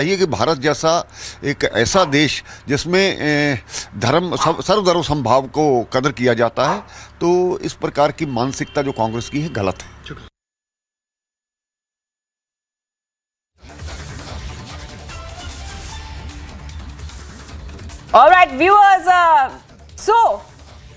चाहिए कि भारत जैसा एक ऐसा देश जिसमें सर्वधर्म समभाव को कदर किया जाता है, तो इस प्रकार की मानसिकता जो कांग्रेस की है गलत है। All right, viewers. So,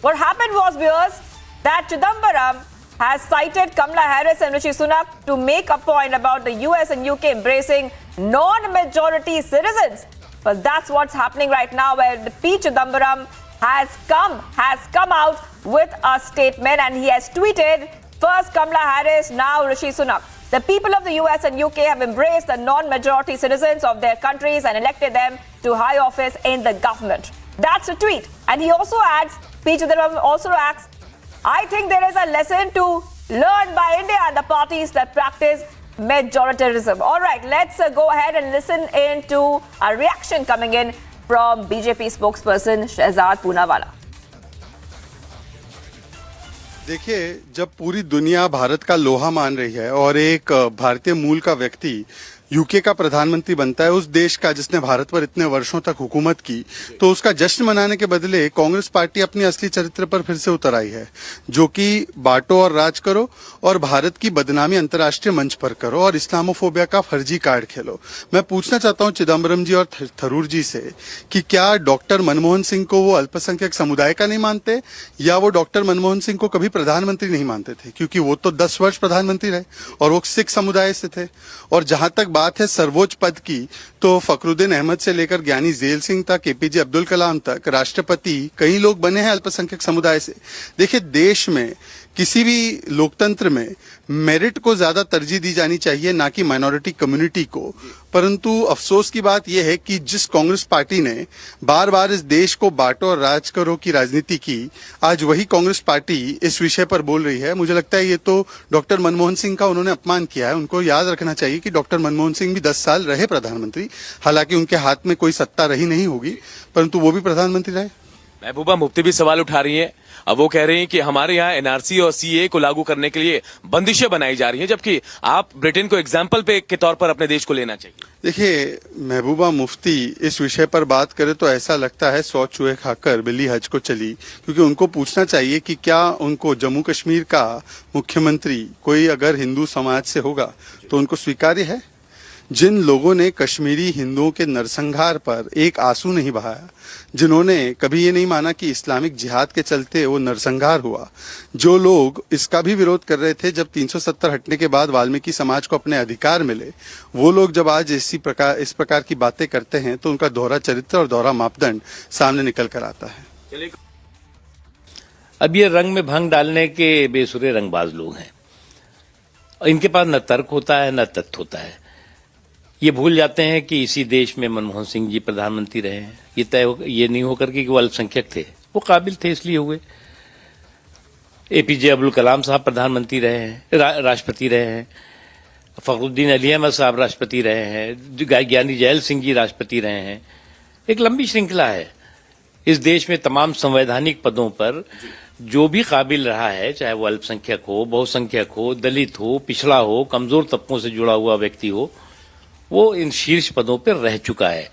what happened was, viewers, that Chidambaram has cited Kamala Harris and Rishi Sunak to make a point about the US and UK embracing non-majority citizens. But that's what's happening right now, where P. Chidambaram has come out with a statement, and he has tweeted, first Kamala Harris, now Rishi Sunak. The people of the US and UK have embraced the non-majority citizens of their countries and elected them to high office in the government. That's a tweet. And he also adds, P. Chidambaram also adds, I think there is a lesson to learn by India and the parties that practice majoritarianism. All right, let's go ahead and listen into a reaction coming in from BJP spokesperson Shehzad Poonawala. देखिए, जब पूरी दुनिया भारत का लोहा मान रही है और एक भारतीय मूल का व्यक्ति यूके का प्रधानमंत्री बनता है, उस देश का जिसने भारत पर इतने वर्षों तक हुकूमत की, तो उसका जश्न मनाने के बदले कांग्रेस पार्टी अपनी असली चरित्र पर फिर से उतर आई है, जो कि बांटो और राज करो और भारत की बदनामी अंतर्राष्ट्रीय मंच पर करो और इस्लामोफोबिया का फर्जी कार्ड खेलो। मैं पूछना चाहता हूं चिदम्बरम जी और थरूर जी से कि क्या डॉक्टर मनमोहन सिंह को वो अल्पसंख्यक समुदाय का नहीं मानते, या वो डॉक्टर मनमोहन सिंह को कभी प्रधानमंत्री नहीं मानते थे, क्योंकि वो तो 10 वर्ष प्रधानमंत्री रहे और वो सिख समुदाय से थे। और जहां तक बात है सर्वोच्च पद की, तो फखरुद्दीन अहमद से लेकर ज्ञानी झैल सिंह तक, एपीजे अब्दुल कलाम तक, राष्ट्रपति कई लोग बने हैं अल्पसंख्यक समुदाय से। देखिए, देश में किसी भी लोकतंत्र में मेरिट को ज्यादा तरजीह दी जानी चाहिए, ना कि माइनॉरिटी कम्युनिटी को। परंतु अफसोस की बात यह है कि जिस कांग्रेस पार्टी ने बार बार इस देश को बांटो और राज करो की राजनीति की, आज वही कांग्रेस पार्टी इस विषय पर बोल रही है। मुझे लगता है ये तो डॉक्टर मनमोहन सिंह का उन्होंने अपमान किया है। उनको याद रखना चाहिए कि डॉक्टर मनमोहन सिंह भी 10 साल रहे प्रधानमंत्री, हालांकि उनके हाथ में कोई सत्ता रही नहीं होगी, परंतु वो भी प्रधानमंत्री रहे। महबूबा मुफ्ती भी सवाल उठा रही हैं। अब वो कह रही हैं कि हमारे यहाँ एनआरसी और सीए को लागू करने के लिए बंदिशें बनाई जा रही हैं, जबकि आप ब्रिटेन को एग्जाम्पल के तौर पर अपने देश को लेना चाहिए। देखिए, महबूबा मुफ्ती इस विषय पर बात करे तो ऐसा लगता है 100 चूहे खाकर बिल्ली हज को चली, क्योंकि उनको पूछना चाहिए कि क्या उनको जम्मू कश्मीर का मुख्यमंत्री कोई अगर हिंदू समाज से होगा तो उनको स्वीकार्य है। जिन लोगों ने कश्मीरी हिंदुओं के नरसंहार पर एक आंसू नहीं बहाया, जिन्होंने कभी ये नहीं माना कि इस्लामिक जिहाद के चलते वो नरसंहार हुआ, जो लोग इसका भी विरोध कर रहे थे जब 370 हटने के बाद वाल्मीकि समाज को अपने अधिकार मिले, वो लोग जब आज इस प्रकार की बातें करते हैं तो उनका दोहरा चरित्र और दोहरा मापदंड सामने निकल कर आता है। अब ये रंग में भंग डालने के बेसुरे रंगबाज लोग हैं। इनके पास न तर्क होता है न तथ्य होता है। ये भूल जाते हैं कि इसी देश में मनमोहन सिंह जी प्रधानमंत्री रहे हैं। ये नहीं होकर के वो अल्पसंख्यक थे, वो काबिल थे इसलिए हुए। एपीजे अब्दुल कलाम साहब प्रधानमंत्री रहे हैं, राष्ट्रपति रहे हैं। फखरुद्दीन अहमद साहब राष्ट्रपति रहे हैं। ज्ञानी झैल सिंह जी राष्ट्रपति रहे हैं। एक लंबी श्रृंखला है। इस देश में तमाम संवैधानिक पदों पर जो भी काबिल रहा है, चाहे वो अल्पसंख्यक हो, बहुसंख्यक हो, दलित हो, पिछड़ा हो, कमजोर तबकों से जुड़ा हुआ व्यक्ति हो, वो इन शीर्ष पदों पर रह चुका है।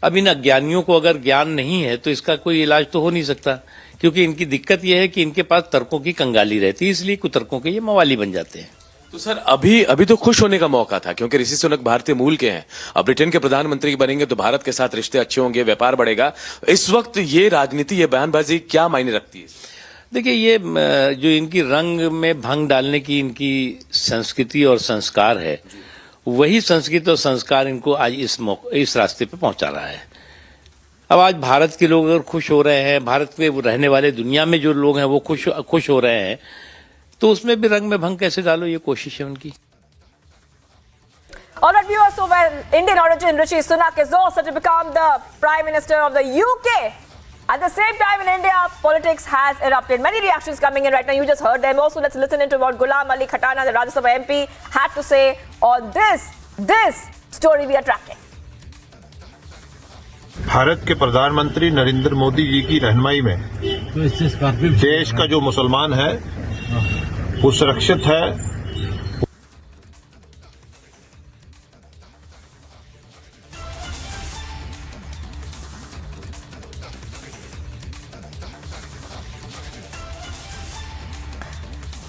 अब इन अज्ञानियों को अगर ज्ञान नहीं है तो इसका कोई इलाज तो हो नहीं सकता, क्योंकि इनकी दिक्कत यह है कि इनके पास तर्कों की कंगाली रहती है, इसलिए कुतर्कों के ये मवाली बन जाते हैं। तो सर, अभी तो खुश होने का मौका था, क्योंकि ऋषि सुनक भारतीय मूल के हैं। अब ब्रिटेन के प्रधानमंत्री बनेंगे तो भारत के साथ रिश्ते अच्छे होंगे, व्यापार बढ़ेगा। इस वक्त ये राजनीति, ये बयानबाजी क्या मायने रखती है? देखिए, ये जो इनकी रंग में भंग डालने की इनकी संस्कृति और संस्कार है, वही संस्कृति और संस्कार इनको आज इस रास्ते पे पहुंचा रहा है। अब आज भारत के लोग अगर खुश हो रहे हैं, भारत में रहने वाले दुनिया में जो लोग हैं वो खुश हो रहे हैं, तो उसमें भी रंग में भंग कैसे डालो, ये कोशिश है उनकी। All right, viewers, so when Indian origin Rishi Sunak is all set to become the Prime Minister of the UK, at the same time in India, politics has erupted. Many reactions coming in right now. You just heard them. Also, let's listen into what Ghulam Ali Khatana, the Rajya Sabha MP, had to say on this story we are tracking. Bharat के प्रधानमंत्री नरेंद्र मोदी जी की रहनुमाई में देश का जो मुसलमान है वो सुरक्षित है।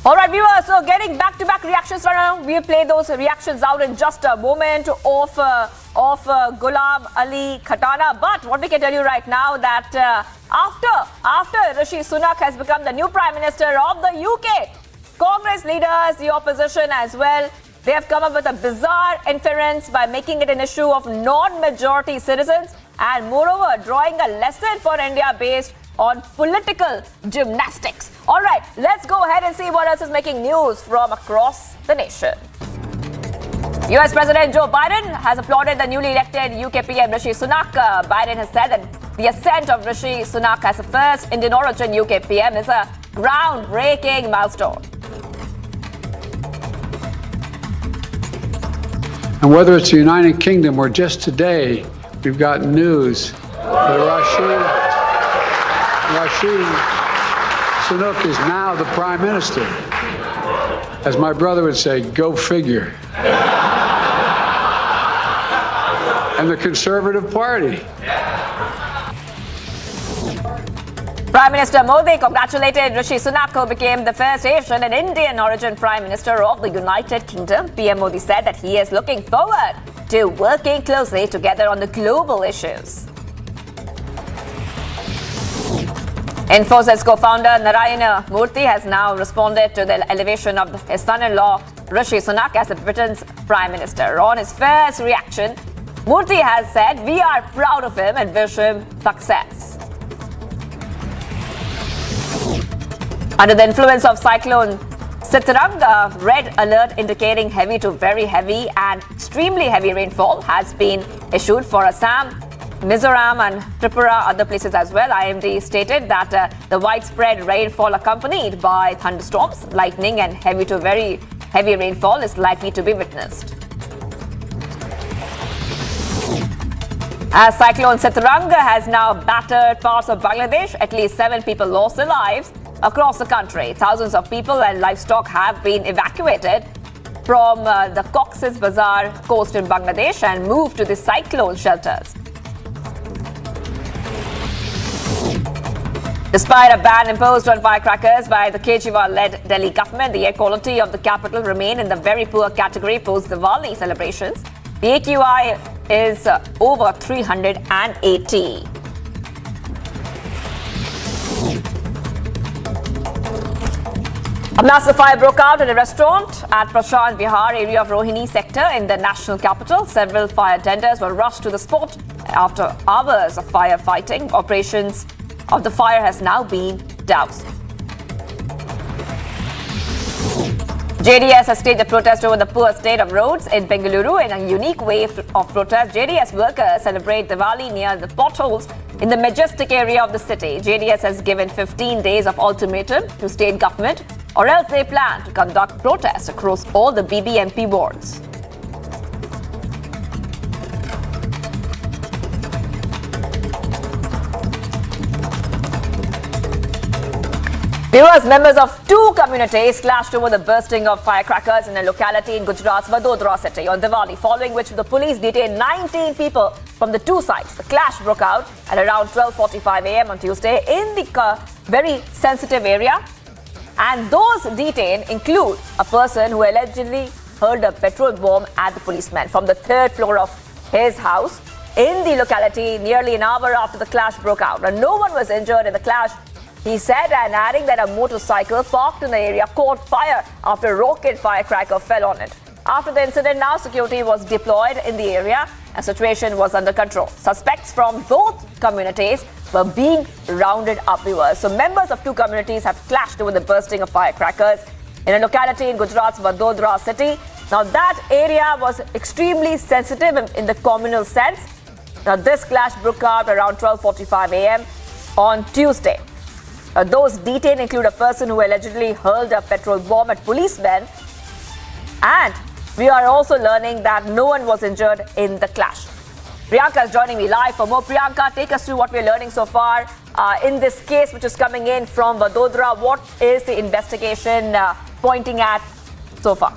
All right, viewers, so getting back-to-back reactions right now. We'll play those reactions out in just a moment of Ghulam Ali Khatana. But what we can tell you right now that after Rishi Sunak has become the new Prime Minister of the UK, Congress leaders, the opposition as well, they have come up with a bizarre inference by making it an issue of non-majority citizens and moreover drawing a lesson for India based on political gymnastics. All right, let's go ahead and see what else is making news from across the nation. US President Joe Biden has applauded the newly elected UK PM Rishi Sunak. Biden has said that the ascent of Rishi Sunak as the first Indian origin UK PM is a groundbreaking milestone. And whether it's the United Kingdom or just today, we've got news that Rishi Sunak is now the Prime Minister. As my brother would say, go figure. And the Conservative Party. Prime Minister Modi congratulated Rishi Sunak, who became the first Asian and Indian origin Prime Minister of the United Kingdom. PM Modi said that he is looking forward to working closely together on the global issues. Infosys co-founder Narayana Murthy has now responded to the elevation of his son-in-law Rishi Sunak as the Britain's Prime Minister. On his first reaction, Murthy has said, "We are proud of him and wish him success." Under the influence of cyclone Sitrang, a red alert indicating heavy to very heavy and extremely heavy rainfall has been issued for Assam, Mizoram and Tripura, other places as well. IMD stated that the widespread rainfall accompanied by thunderstorms, lightning and heavy to very heavy rainfall is likely to be witnessed. As Cyclone Sitrang has now battered parts of Bangladesh, at least 7 people lost their lives across the country. Thousands of people and livestock have been evacuated from the Cox's Bazar coast in Bangladesh and moved to the cyclone shelters. Despite a ban imposed on firecrackers by the Kejriwal-led Delhi government, the air quality of the capital remained in the very poor category post-Diwali celebrations. The AQI is over 380. A massive fire broke out in a restaurant at Prashant Vihar area of Rohini sector in the national capital. Several fire tenders were rushed to the spot after hours of firefighting. Operations of the fire has now been doused. JDS has staged a protest over the poor state of roads in Bengaluru. In a unique wave of protest, JDS workers celebrate Diwali near the potholes in the majestic area of the city. JDS has given 15 days of ultimatum to state government, or else they plan to conduct protests across all the BBMP wards. Viewers, members of 2 communities clashed over the bursting of firecrackers in a locality in Gujarat's Vadodara city on Diwali, following which the police detained 19 people from the 2 sides. The clash broke out at around 12:45 a.m. on Tuesday in the very sensitive area. And those detained include a person who allegedly hurled a petrol bomb at the policeman from the 3rd floor of his house in the locality nearly an hour after the clash broke out. And no one was injured in the clash, he said, and adding that a motorcycle parked in the area caught fire after a rocket firecracker fell on it. After the incident, now security was deployed in the area and situation was under control. Suspects from both communities were being rounded up, viewers. So members of 2 communities have clashed over the bursting of firecrackers in a locality in Gujarat's Vadodara city. Now that area was extremely sensitive in the communal sense. Now this clash broke out around 12:45 a.m. on Tuesday. Those detained include a person who allegedly hurled a petrol bomb at policemen, and we are also learning that no one was injured in the clash. Priyanka is joining me live for more. Priyanka, take us through what we're learning so far in this case which is coming in from Vadodara. What is the investigation pointing at so far?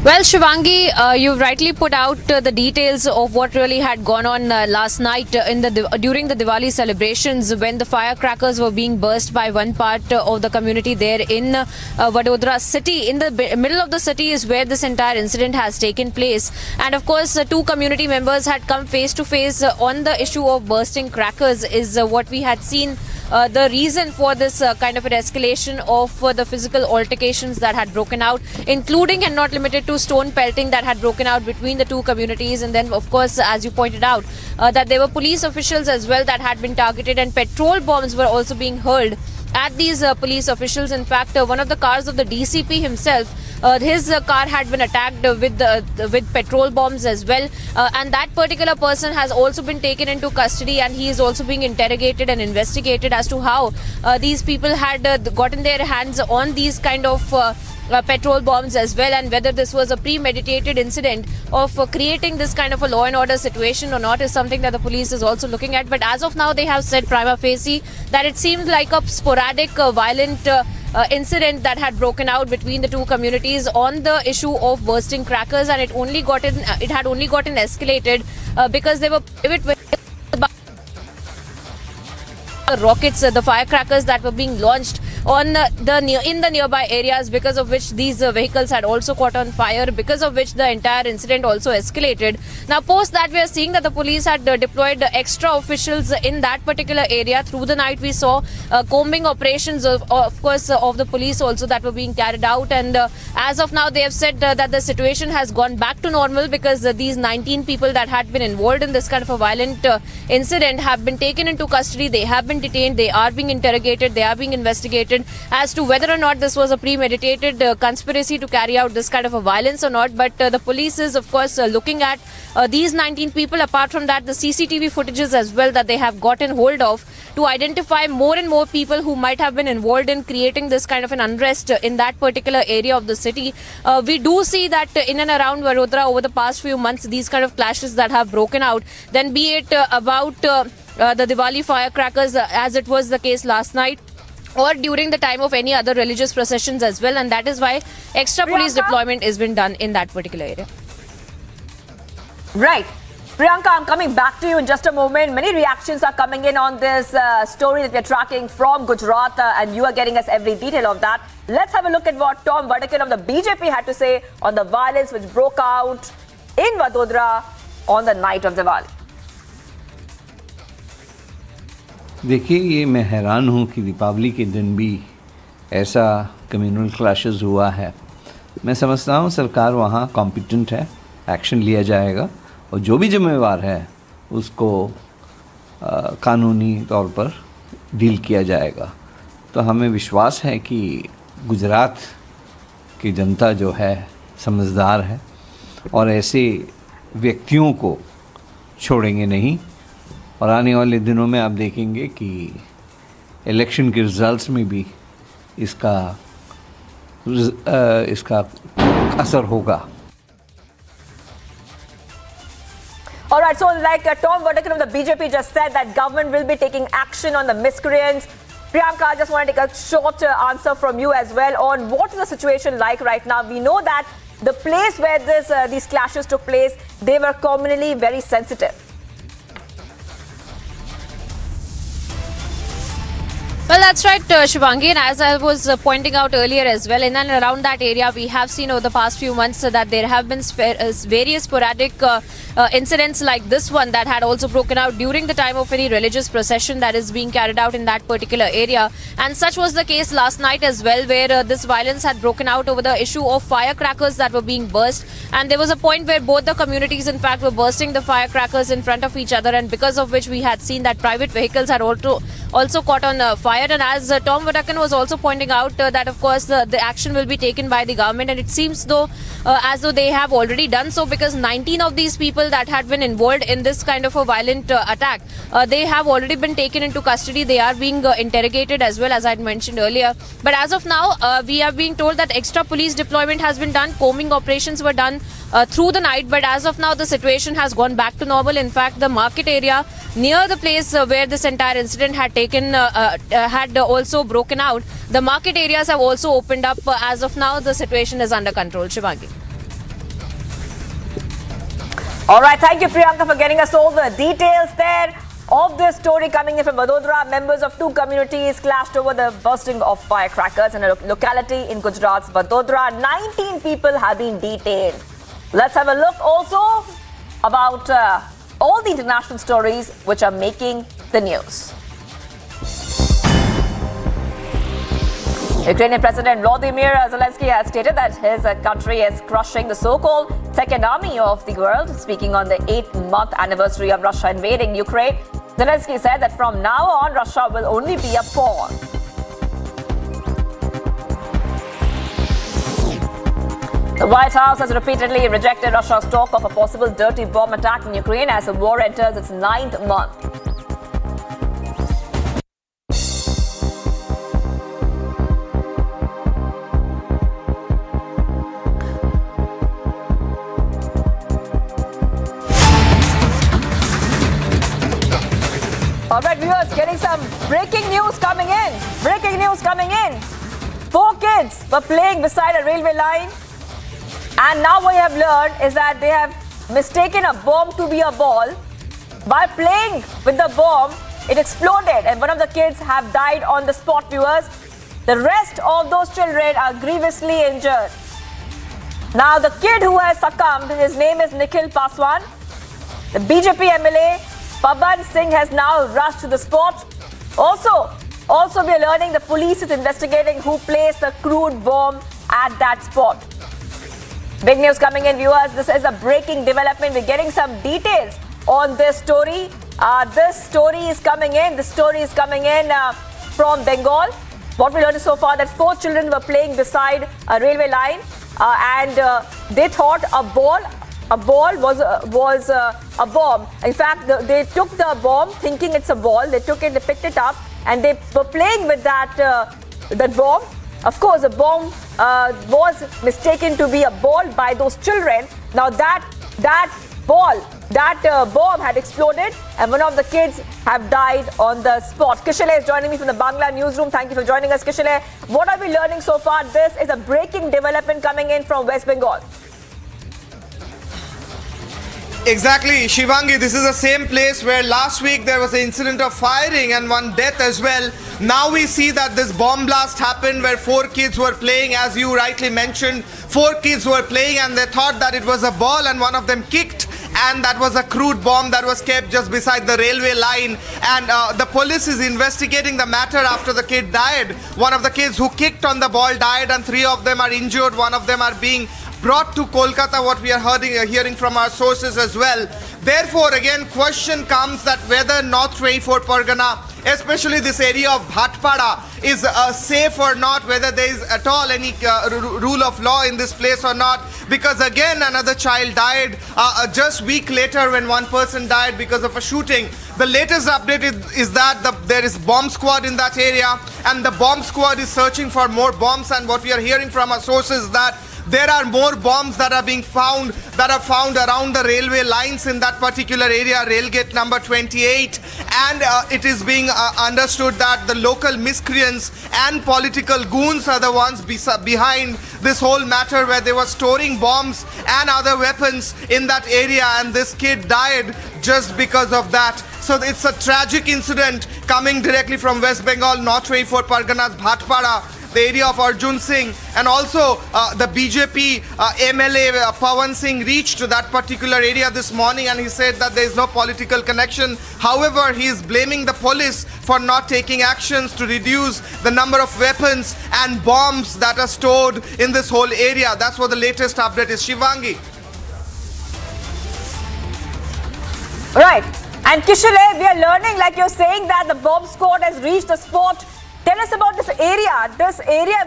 Well, Shivangi, you've rightly put out the details of what really had gone on last night during the Diwali celebrations when the firecrackers were being burst by one part of the community there in Vadodara city. In the middle of the city is where this entire incident has taken place. And of course, two community members had come face to face on the issue of bursting crackers is what we had seen. The reason for this kind of an escalation of the physical altercations that had broken out, including and not limited to stone pelting that had broken out between the two communities. And then, of course, as you pointed out, that there were police officials as well that had been targeted, and petrol bombs were also being hurled at these police officials. In fact, one of the cars of the DCP himself, his car had been attacked with petrol bombs as well, and that particular person has also been taken into custody, and he is also being interrogated and investigated as to how these people had gotten their hands on these kind of petrol bombs as well, and whether this was a premeditated incident of creating this kind of a law and order situation or not is something that the police is also looking at. But as of now, they have said prima facie that it seemed like a sporadic violent incident that had broken out between the two communities on the issue of bursting crackers, and it had only gotten escalated because they were private rockets, the firecrackers that were being launched on in the nearby areas, because of which these vehicles had also caught on fire, because of which the entire incident also escalated. Now, post that, we are seeing that the police had deployed extra officials in that particular area. Through the night, we saw combing operations of course of the police also that were being carried out, and as of now they have said that the situation has gone back to normal, because these 19 people that had been involved in this kind of a violent incident have been taken into custody. They have been detained, they are being interrogated, they are being investigated as to whether or not this was a premeditated conspiracy to carry out this kind of a violence or not. But the police is of course looking at these 19 people. Apart from that, the CCTV footages as well that they have gotten hold of to identify more and more people who might have been involved in creating this kind of an unrest in that particular area of the city. We do see that in and around Vadodara over the past few months, these kind of clashes that have broken out, then be it about the Diwali firecrackers as it was the case last night, or during the time of any other religious processions as well, and that is why extra police deployment has been done in that particular area. Right. Priyanka, I'm coming back to you in just a moment. Many reactions are coming in on this story that we're tracking from Gujarat, and you are getting us every detail of that. Let's have a look at what Tom Buckingham of the BJP had to say on the violence which broke out in Vadodara on the night of Diwali. देखिए, ये मैं हैरान हूँ कि दीपावली के दिन भी ऐसा कम्युनल क्लैशेस हुआ है। मैं समझता हूँ सरकार वहाँ कॉम्पिटेंट है, एक्शन लिया जाएगा, और जो भी जिम्मेवार है उसको कानूनी तौर पर डील किया जाएगा। तो हमें विश्वास है कि गुजरात की जनता जो है समझदार है, और ऐसे व्यक्तियों को छोड़ेंगे नहीं। और आने वाले दिनों में आप देखेंगे कि इलेक्शन के रिजल्ट्स में भी इसका असर होगा। All right, so like Tom Buckingham of the BJP just said that government will be taking action on the miscreants. Priyanka, I just want to take a short answer from you as well on what is the situation like right now. We know that the place where these clashes took place, they were communally very sensitive. Well, that's right, Shivangi, and as I was pointing out earlier as well, in and around that area, we have seen over the past few months that there have been various sporadic incidents like this one that had also broken out during the time of any religious procession that is being carried out in that particular area. And such was the case last night as well, where this violence had broken out over the issue of firecrackers that were being burst. And there was a point where both the communities, in fact, were bursting the firecrackers in front of each other, and because of which we had seen that private vehicles had also caught on fire. And as Tom Buckingham was also pointing out that of course the action will be taken by the government, and it seems as though they have already done so, because 19 of these people that had been involved in this kind of a violent attack, they have already been taken into custody. They are being interrogated as well, as I had mentioned earlier. But as of now, we are being told that extra police deployment has been done, combing operations were done through the night, but as of now the situation has gone back to normal. In fact, the market area near the place where this entire incident had also broken out, the market areas have also opened up. As of now, the situation is under control. Shivangi. All right, thank you, Priyanka, for getting us all the details there of this story coming in from Vadodara. Members of two communities clashed over the bursting of firecrackers in a locality in Gujarat's Vadodara. 19 people have been detained. Let's have a look also about all the international stories which are making the news. Ukrainian President Volodymyr Zelensky has stated that his country is crushing the so-called second army of the world. Speaking on the 8th-month anniversary of Russia invading Ukraine, Zelensky said that from now on, Russia will only be a pawn. The White House has repeatedly rejected Russia's talk of a possible dirty bomb attack in Ukraine as the war enters its 9th month. All right, viewers, getting some breaking news coming in. Breaking news coming in. 4 kids were playing beside a railway line. And now what we have learned is that they have mistaken a bomb to be a ball. While playing with the bomb, it exploded and one of the kids have died on the spot, viewers. The rest of those children are grievously injured. Now the kid who has succumbed, his name is Nikhil Paswan. The BJP MLA Paban Singh has now rushed to the spot. Also we are learning the police is investigating who placed the crude bomb at that spot. Big news coming in, viewers. This is a breaking development. We're getting some details on this story. This story is coming in from Bengal. What we learned so far that 4 children were playing beside a railway line and they thought a ball was a bomb. In fact, they took the bomb thinking it's a ball. They picked it up, and they were playing with that bomb. Of course, the bomb was mistaken to be a ball by those children. Now that bomb had exploded, and one of the kids have died on the spot. Kishale is joining me from the Bangla newsroom. Thank you for joining us, Kishale. What are we learning so far? This is a breaking development coming in from West Bengal. Exactly, Shivangi, this is the same place where last week there was an incident of firing and one death as well. Now we see that this bomb blast happened where 4 kids were playing, as you rightly mentioned. 4 kids were playing and they thought that it was a ball and one of them kicked, and that was a crude bomb that was kept just beside the railway line. And the police is investigating the matter after the kid died. One of the kids who kicked on the ball died and 3 of them are injured. One of them are being brought to Kolkata, what we are hearing from our sources as well. Therefore, again, question comes that whether North 24 Pargana, especially this area of Bhatpada, is safe or not, whether there is at all any rule of law in this place or not. Because again, another child died just a week later when one person died because of a shooting. The latest update is that there is bomb squad in that area, and the bomb squad is searching for more bombs. And what we are hearing from our sources is that there are more bombs that are being found around the railway lines in that particular area, railgate number 28. And it is being understood that the local miscreants and political goons are the ones behind this whole matter, where they were storing bombs and other weapons in that area, and this kid died just because of that. So it's a tragic incident coming directly from West Bengal, North 24 Parganas, Bhatpada, the area of Arjun Singh. And also the BJP MLA Pawan Singh reached to that particular area this morning, and he said that there is no political connection. However, he is blaming the police for not taking actions to reduce the number of weapons and bombs that are stored in this whole area. That's what the latest update is, Shivangi. Right. And Kishale, we are learning, like you're saying, that the bomb squad has reached the spot. Tell us about this area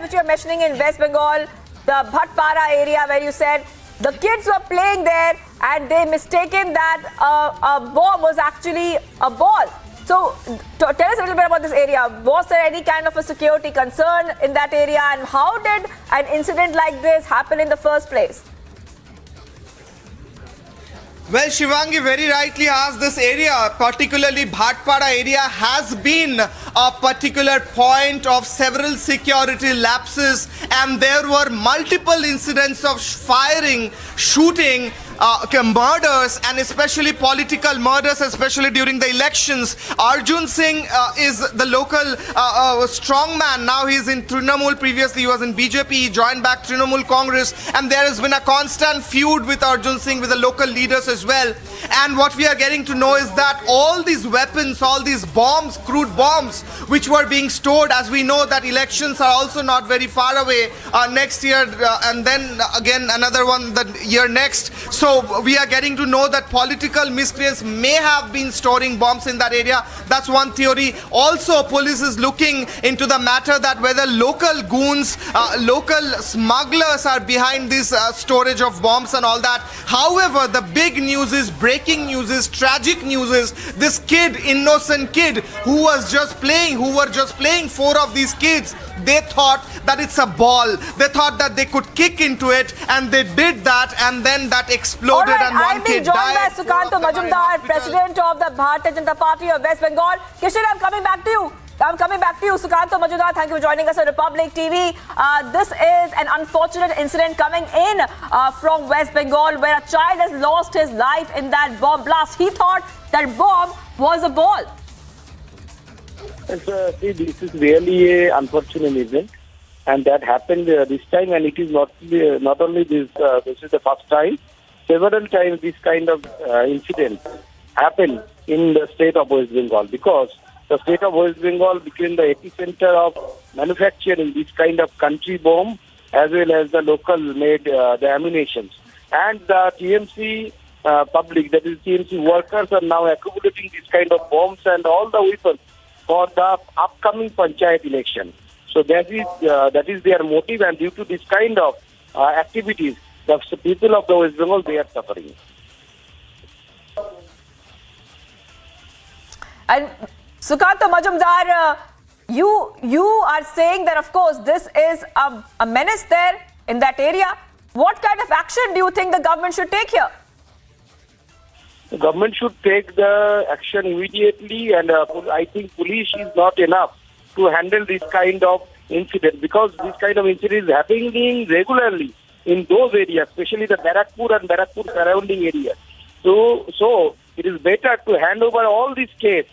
which you're mentioning in West Bengal, the Bhatpara area, where you said the kids were playing there and they mistaken that a bomb was actually a ball. So tell us a little bit about this area. Was there any kind of a security concern in that area, and how did an incident like this happen in the first place? Well, Shivangi very rightly asked, this area, particularly Bhatpada area, has been a particular point of several security lapses, and there were multiple incidents of firing, shooting, murders, and especially political murders, especially during the elections. Arjun Singh is the local strongman. Now he's in Trinamool. Previously he was in BJP. He joined back Trinamool Congress, and there has been a constant feud with Arjun Singh, with the local leaders as well. And what we are getting to know is that all these weapons, all these bombs, crude bombs, which were being stored, as we know that elections are also not very far away next year, and then again another one the year next. So we are getting to know that political miscreants may have been storing bombs in that area. That's one theory. Also, police is looking into the matter that whether local goons, local smugglers are behind this storage of bombs and all that. However, the big news is, breaking news is, tragic news is, this kid, innocent kid who was just playing, four of these kids, they thought that it's a ball. They thought that they could kick into it, and they did that, and then that exploded. All right, And one I'll be kid joined died. by Sukanto Majumdar, President of the Bharatiya Janata Party of West Bengal. Kishan, I'm coming back to you. Sukanto Majumdar, thank you for joining us on Republic TV. This is an unfortunate incident coming in from West Bengal, where a child has lost his life in that bomb blast. He thought that bomb was a ball. See, this is really an unfortunate event, and that happened this time, and it is not only this. This is the first time. Several times this kind of incident happened in the state of West Bengal, because the state of West Bengal became the epicenter of manufacturing this kind of country bomb, as well as the local made the ammunitions. And the TMC public, that is TMC workers, are now accumulating this kind of bombs and all the weapons for the upcoming panchayat election. So that is their motive, and due to this kind of activities, the people of the West Bengal, they are suffering. And Sukanto Majumdar, you are saying that, of course, this is a menace there in that area. What kind of action do you think the government should take here? The government should take the action immediately, and I think police is not enough to handle this kind of incident, because this kind of incident is happening regularly in those areas, especially the Barakpur and Barakpur surrounding areas. So it is better to hand over all these cases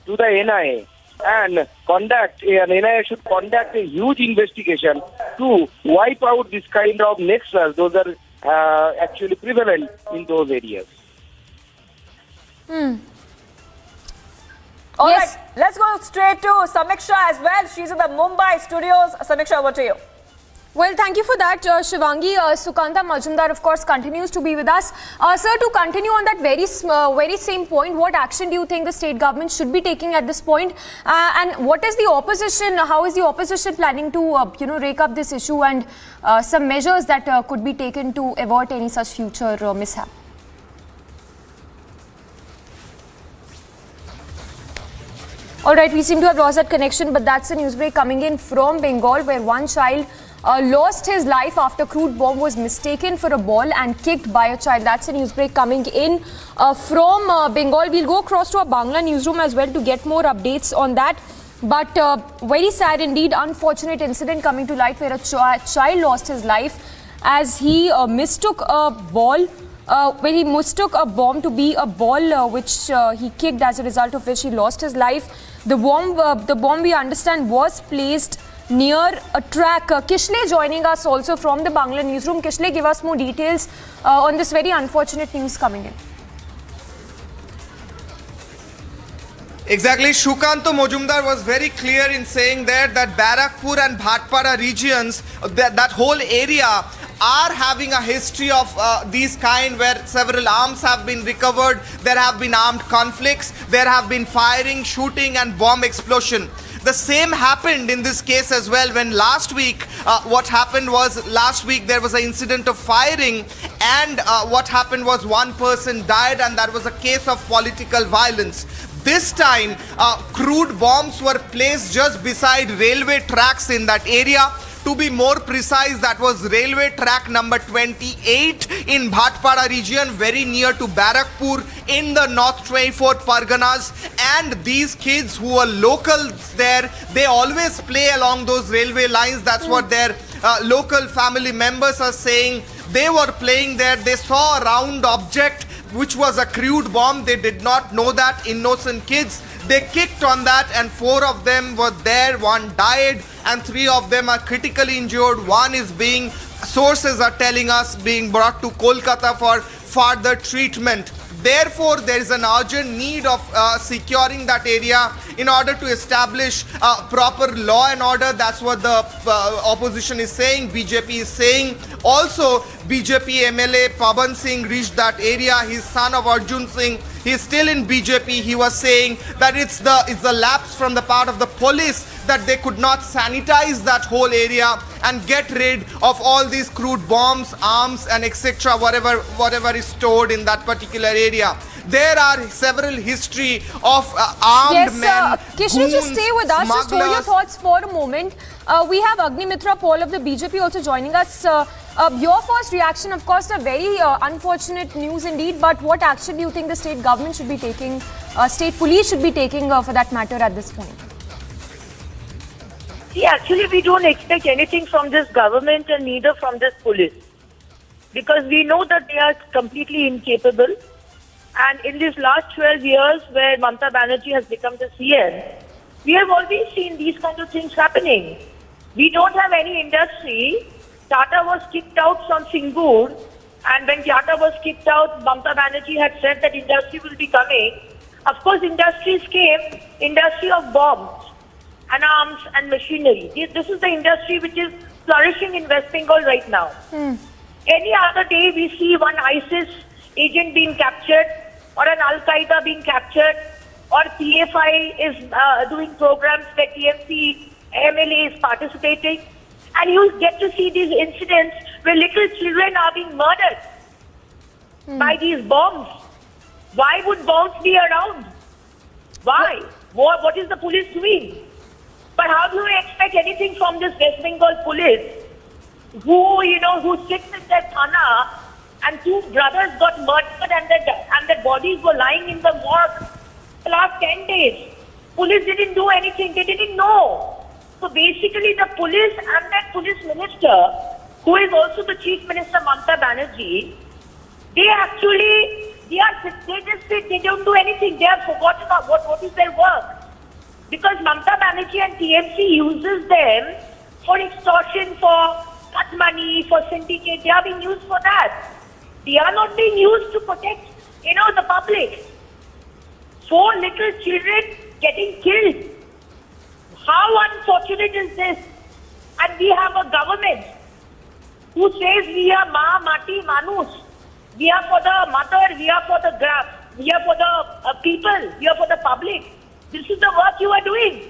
to the NIA, and NIA should conduct a huge investigation to wipe out this kind of nexus. Those are actually prevalent in those areas. All right, let's go straight to Samiksha as well. She's in the Mumbai studios. Samiksha, over to you. Well, thank you for that, Shivangi. Sukanta Majumdar, of course, continues to be with us. Sir, to continue on that very same point, what action do you think the state government should be taking at this point? And what is the opposition? How is the opposition planning to, rake up this issue, and some measures that could be taken to avert any such future mishap? All right, we seem to have lost that connection, but that's a news break coming in from Bengal, where one child lost his life after crude bomb was mistaken for a ball and kicked by a child. That's a news break coming in from Bengal. We'll go across to our Bangla newsroom as well to get more updates on that. But very sad indeed, unfortunate incident coming to light, where a child lost his life as he mistook a ball. When he mistook a bomb to be a ball, which he kicked, as a result of which he lost his life. The bomb, we understand, was placed near a track. Kishle joining us also from the Bangla newsroom. Kishle, give us more details on this very unfortunate news coming in. Exactly. Sukanto Majumdar was very clear in saying there that Barakpur and Bhatpara regions, that whole area, are having a history of these kind, where several arms have been recovered. There have been armed conflicts. There have been firing, shooting and bomb explosion. The same happened in this case as well, when last week, what happened was, last week there was an incident of firing, and what happened was one person died, and that was a case of political violence. This time, crude bombs were placed just beside railway tracks in that area. To be more precise, that was railway track number 28 in Bhatpara region, very near to Barakpur in the North 24 Parganas. and these kids who are locals there, they always play along those railway lines. That's what their local family members are saying. They were playing there. They saw a round object which was a crude bomb. They did not know that. Innocent kids. They kicked on that and 4 of them were there. 1 died and 3 of them are critically injured. 1 is being, sources are telling us, being brought to Kolkata for further treatment. Therefore, there is an urgent need of securing that area in order to establish proper law and order. That's what the opposition is saying, BJP is saying. Also, BJP MLA Pavan Singh reached that area. His son of Arjun Singh, he is still in BJP. He was saying that it's the lapse from the part of the police that they could not sanitize that whole area and get rid of all these crude bombs, arms and etc. whatever is stored in that particular area. There are several history of armed men. Kishri, just stay with us. Just hold your thoughts for a moment. We have Agnimitra Paul of the BJP also joining us. Your first reaction, of course, a very unfortunate news indeed. But what action do you think the state government should be taking, state police should be taking for that matter at this point? See, actually, we don't expect anything from this government and neither from this police. Because we know that they are completely incapable. And in these last 12 years where Mamata Banerjee has become the CM, we have always seen these kind of things happening. We don't have any industry. Tata was kicked out from Singur. And when Tata was kicked out, Mamata Banerjee had said that industry will be coming. Of course, industries came, industry of bombs and arms and machinery. This is the industry which is flourishing in West Bengal right now. Any other day we see one ISIS agent being captured or an Al-Qaeda being captured or PFI is doing programs where TMC MLA is participating, and you get to see these incidents where little children are being murdered by these bombs. Why would bombs be around? Why? What is the police doing? But how do you expect anything from this West Bengal police who sits in their thana and 2 brothers got murdered and their bodies were lying in the morgue the last 10 days? Police didn't do anything. They didn't know. So basically the police and that police minister, who is also the Chief Minister Mamata Banerjee, they don't do anything. They have forgotten what is their work. Because Mamata Banerjee and TMC uses them for extortion, for cut money, for syndicate. They are being used for that. They are not being used to protect, the public. 4 little children getting killed. How unfortunate is this? And we have a government who says we are Mati Manus. We are for the mother, we are for the grass, we are for the people, we are for the public. This is the work you are doing.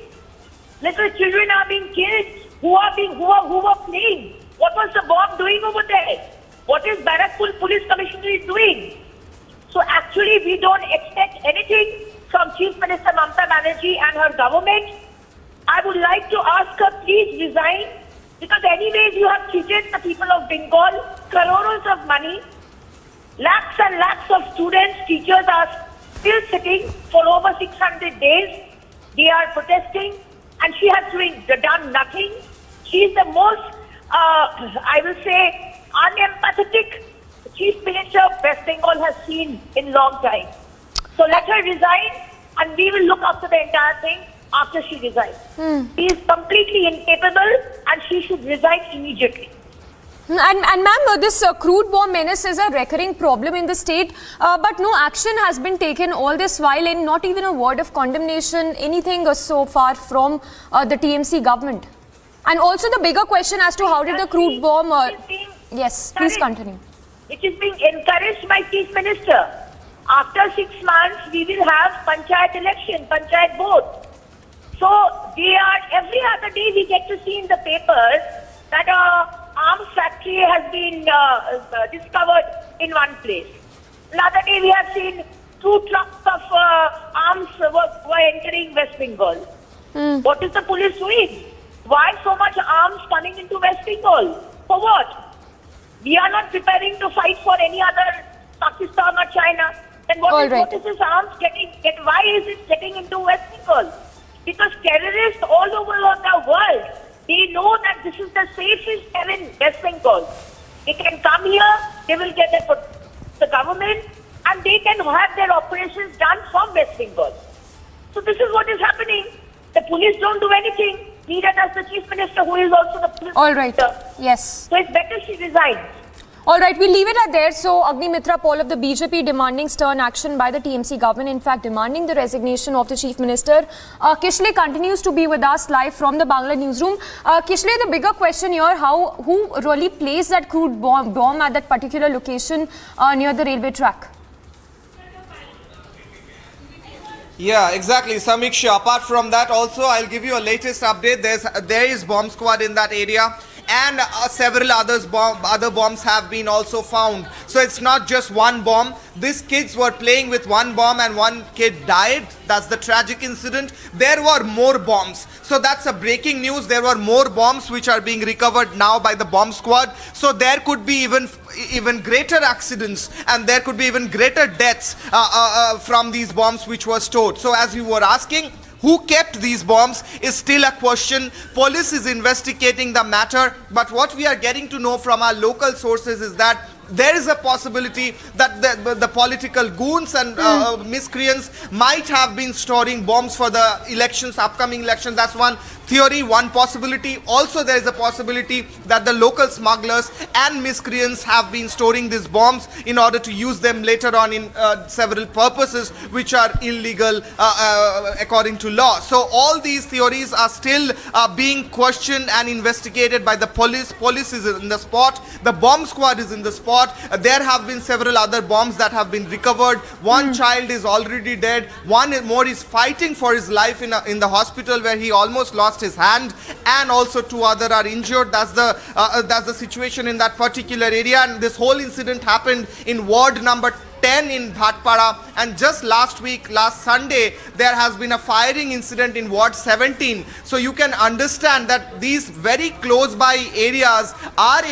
Little children are being killed who are playing. What was the bomb doing over there? What is Barakpur Police Commissioner doing? So actually we don't expect anything from Chief Minister Mamata Banerjee and her government. I would like to ask her, please resign, because anyways you have cheated the people of Bengal crores of money. Lakhs and lakhs of students, teachers are still sitting for over 600 days. They are protesting and she has done nothing. She is the most, I will say, unempathetic Chief Minister of West Bengal has seen in long time. So let her resign and we will look after the entire thing after she resigns. She is completely incapable and she should resign immediately. And ma'am, this crude bomb menace is a recurring problem in the state, but no action has been taken all this while, and not even a word of condemnation, anything so far from the TMC government. And also the bigger question as to how did the crude bomb... yes, please continue. It is being encouraged by Chief Minister. After 6 months, we will have Panchayat election, Panchayat board. So they are, every other day we get to see in the papers that arms factory has been discovered in one place. Another day we have seen 2 trucks of arms were entering West Bengal. What is the police doing? Why so much arms coming into West Bengal? For what? We are not preparing to fight for any other Pakistan or China. Then what All right. What is this arms why is it getting into West Bengal? Because terrorists all over the world, they know that this is the safest area in West Bengal. They can come here, they will get the government, and they can have their operations done from West Bengal. So this is what is happening. The police don't do anything. Neither does the Chief Minister, who is also the police All right. minister. Yes. So it's better she resigns. All right, we'll leave it at there. So, Agnimitra Paul of the BJP demanding stern action by the TMC government, in fact, demanding the resignation of the Chief Minister. Kishle continues to be with us live from the Bangla newsroom. Kishle, the bigger question here, who really placed that crude bomb at that particular location near the railway track? Yeah, exactly, Samiksha. Apart from that, also, I'll give you a latest update. There is bomb squad in that area, and several other bombs have been also found. So it's not just one bomb. These kids were playing with one bomb and one kid died. That's the tragic incident. There were more bombs. So that's a breaking news. There were more bombs which are being recovered now by the bomb squad. So there could be even greater accidents, and there could be even greater deaths from these bombs which were stored. So as you were asking, who kept these bombs is still a question. Police is investigating the matter, but what we are getting to know from our local sources is that there is a possibility that the political goons and miscreants might have been storing bombs for the upcoming elections. That's one theory, one possibility. Also, there is a possibility that the local smugglers and miscreants have been storing these bombs in order to use them later on in several purposes which are illegal according to law. So all these theories are still being questioned and investigated by the police. Police is in the spot. The bomb squad is in the spot. There have been several other bombs that have been recovered. One child is already dead. One more is fighting for his life in the hospital where he almost lost his hand, and also two other are injured. That's the situation in that particular area. And this whole incident happened in ward number 10 in Bhatpara, and just last Sunday, there has been a firing incident in Ward 17. So you can understand that these very close by areas are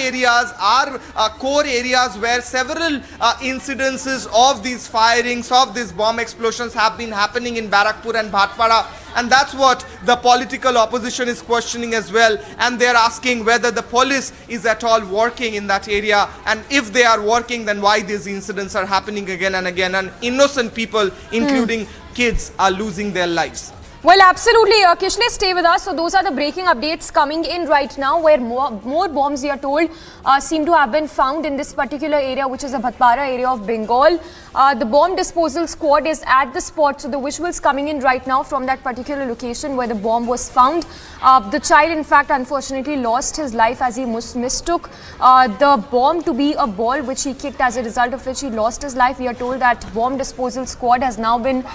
core areas where several incidences of these firings, of these bomb explosions have been happening in Barakpur and Bhatpara. And that's what the political opposition is questioning as well. And they're asking whether the police is at all working in that area. And if they are working, then why these incidents are happening again and again. And innocent people, including kids, are losing their lives. Well, absolutely. Kishle, stay with us. So those are the breaking updates coming in right now, where more bombs, we are told, seem to have been found in this particular area, which is the Bhatpara area of Bengal. The bomb disposal squad is at the spot. So the visuals coming in right now from that particular location where the bomb was found. The child, in fact, unfortunately lost his life as he mistook the bomb to be a ball which he kicked, as a result of which he lost his life. We are told that bomb disposal squad has now been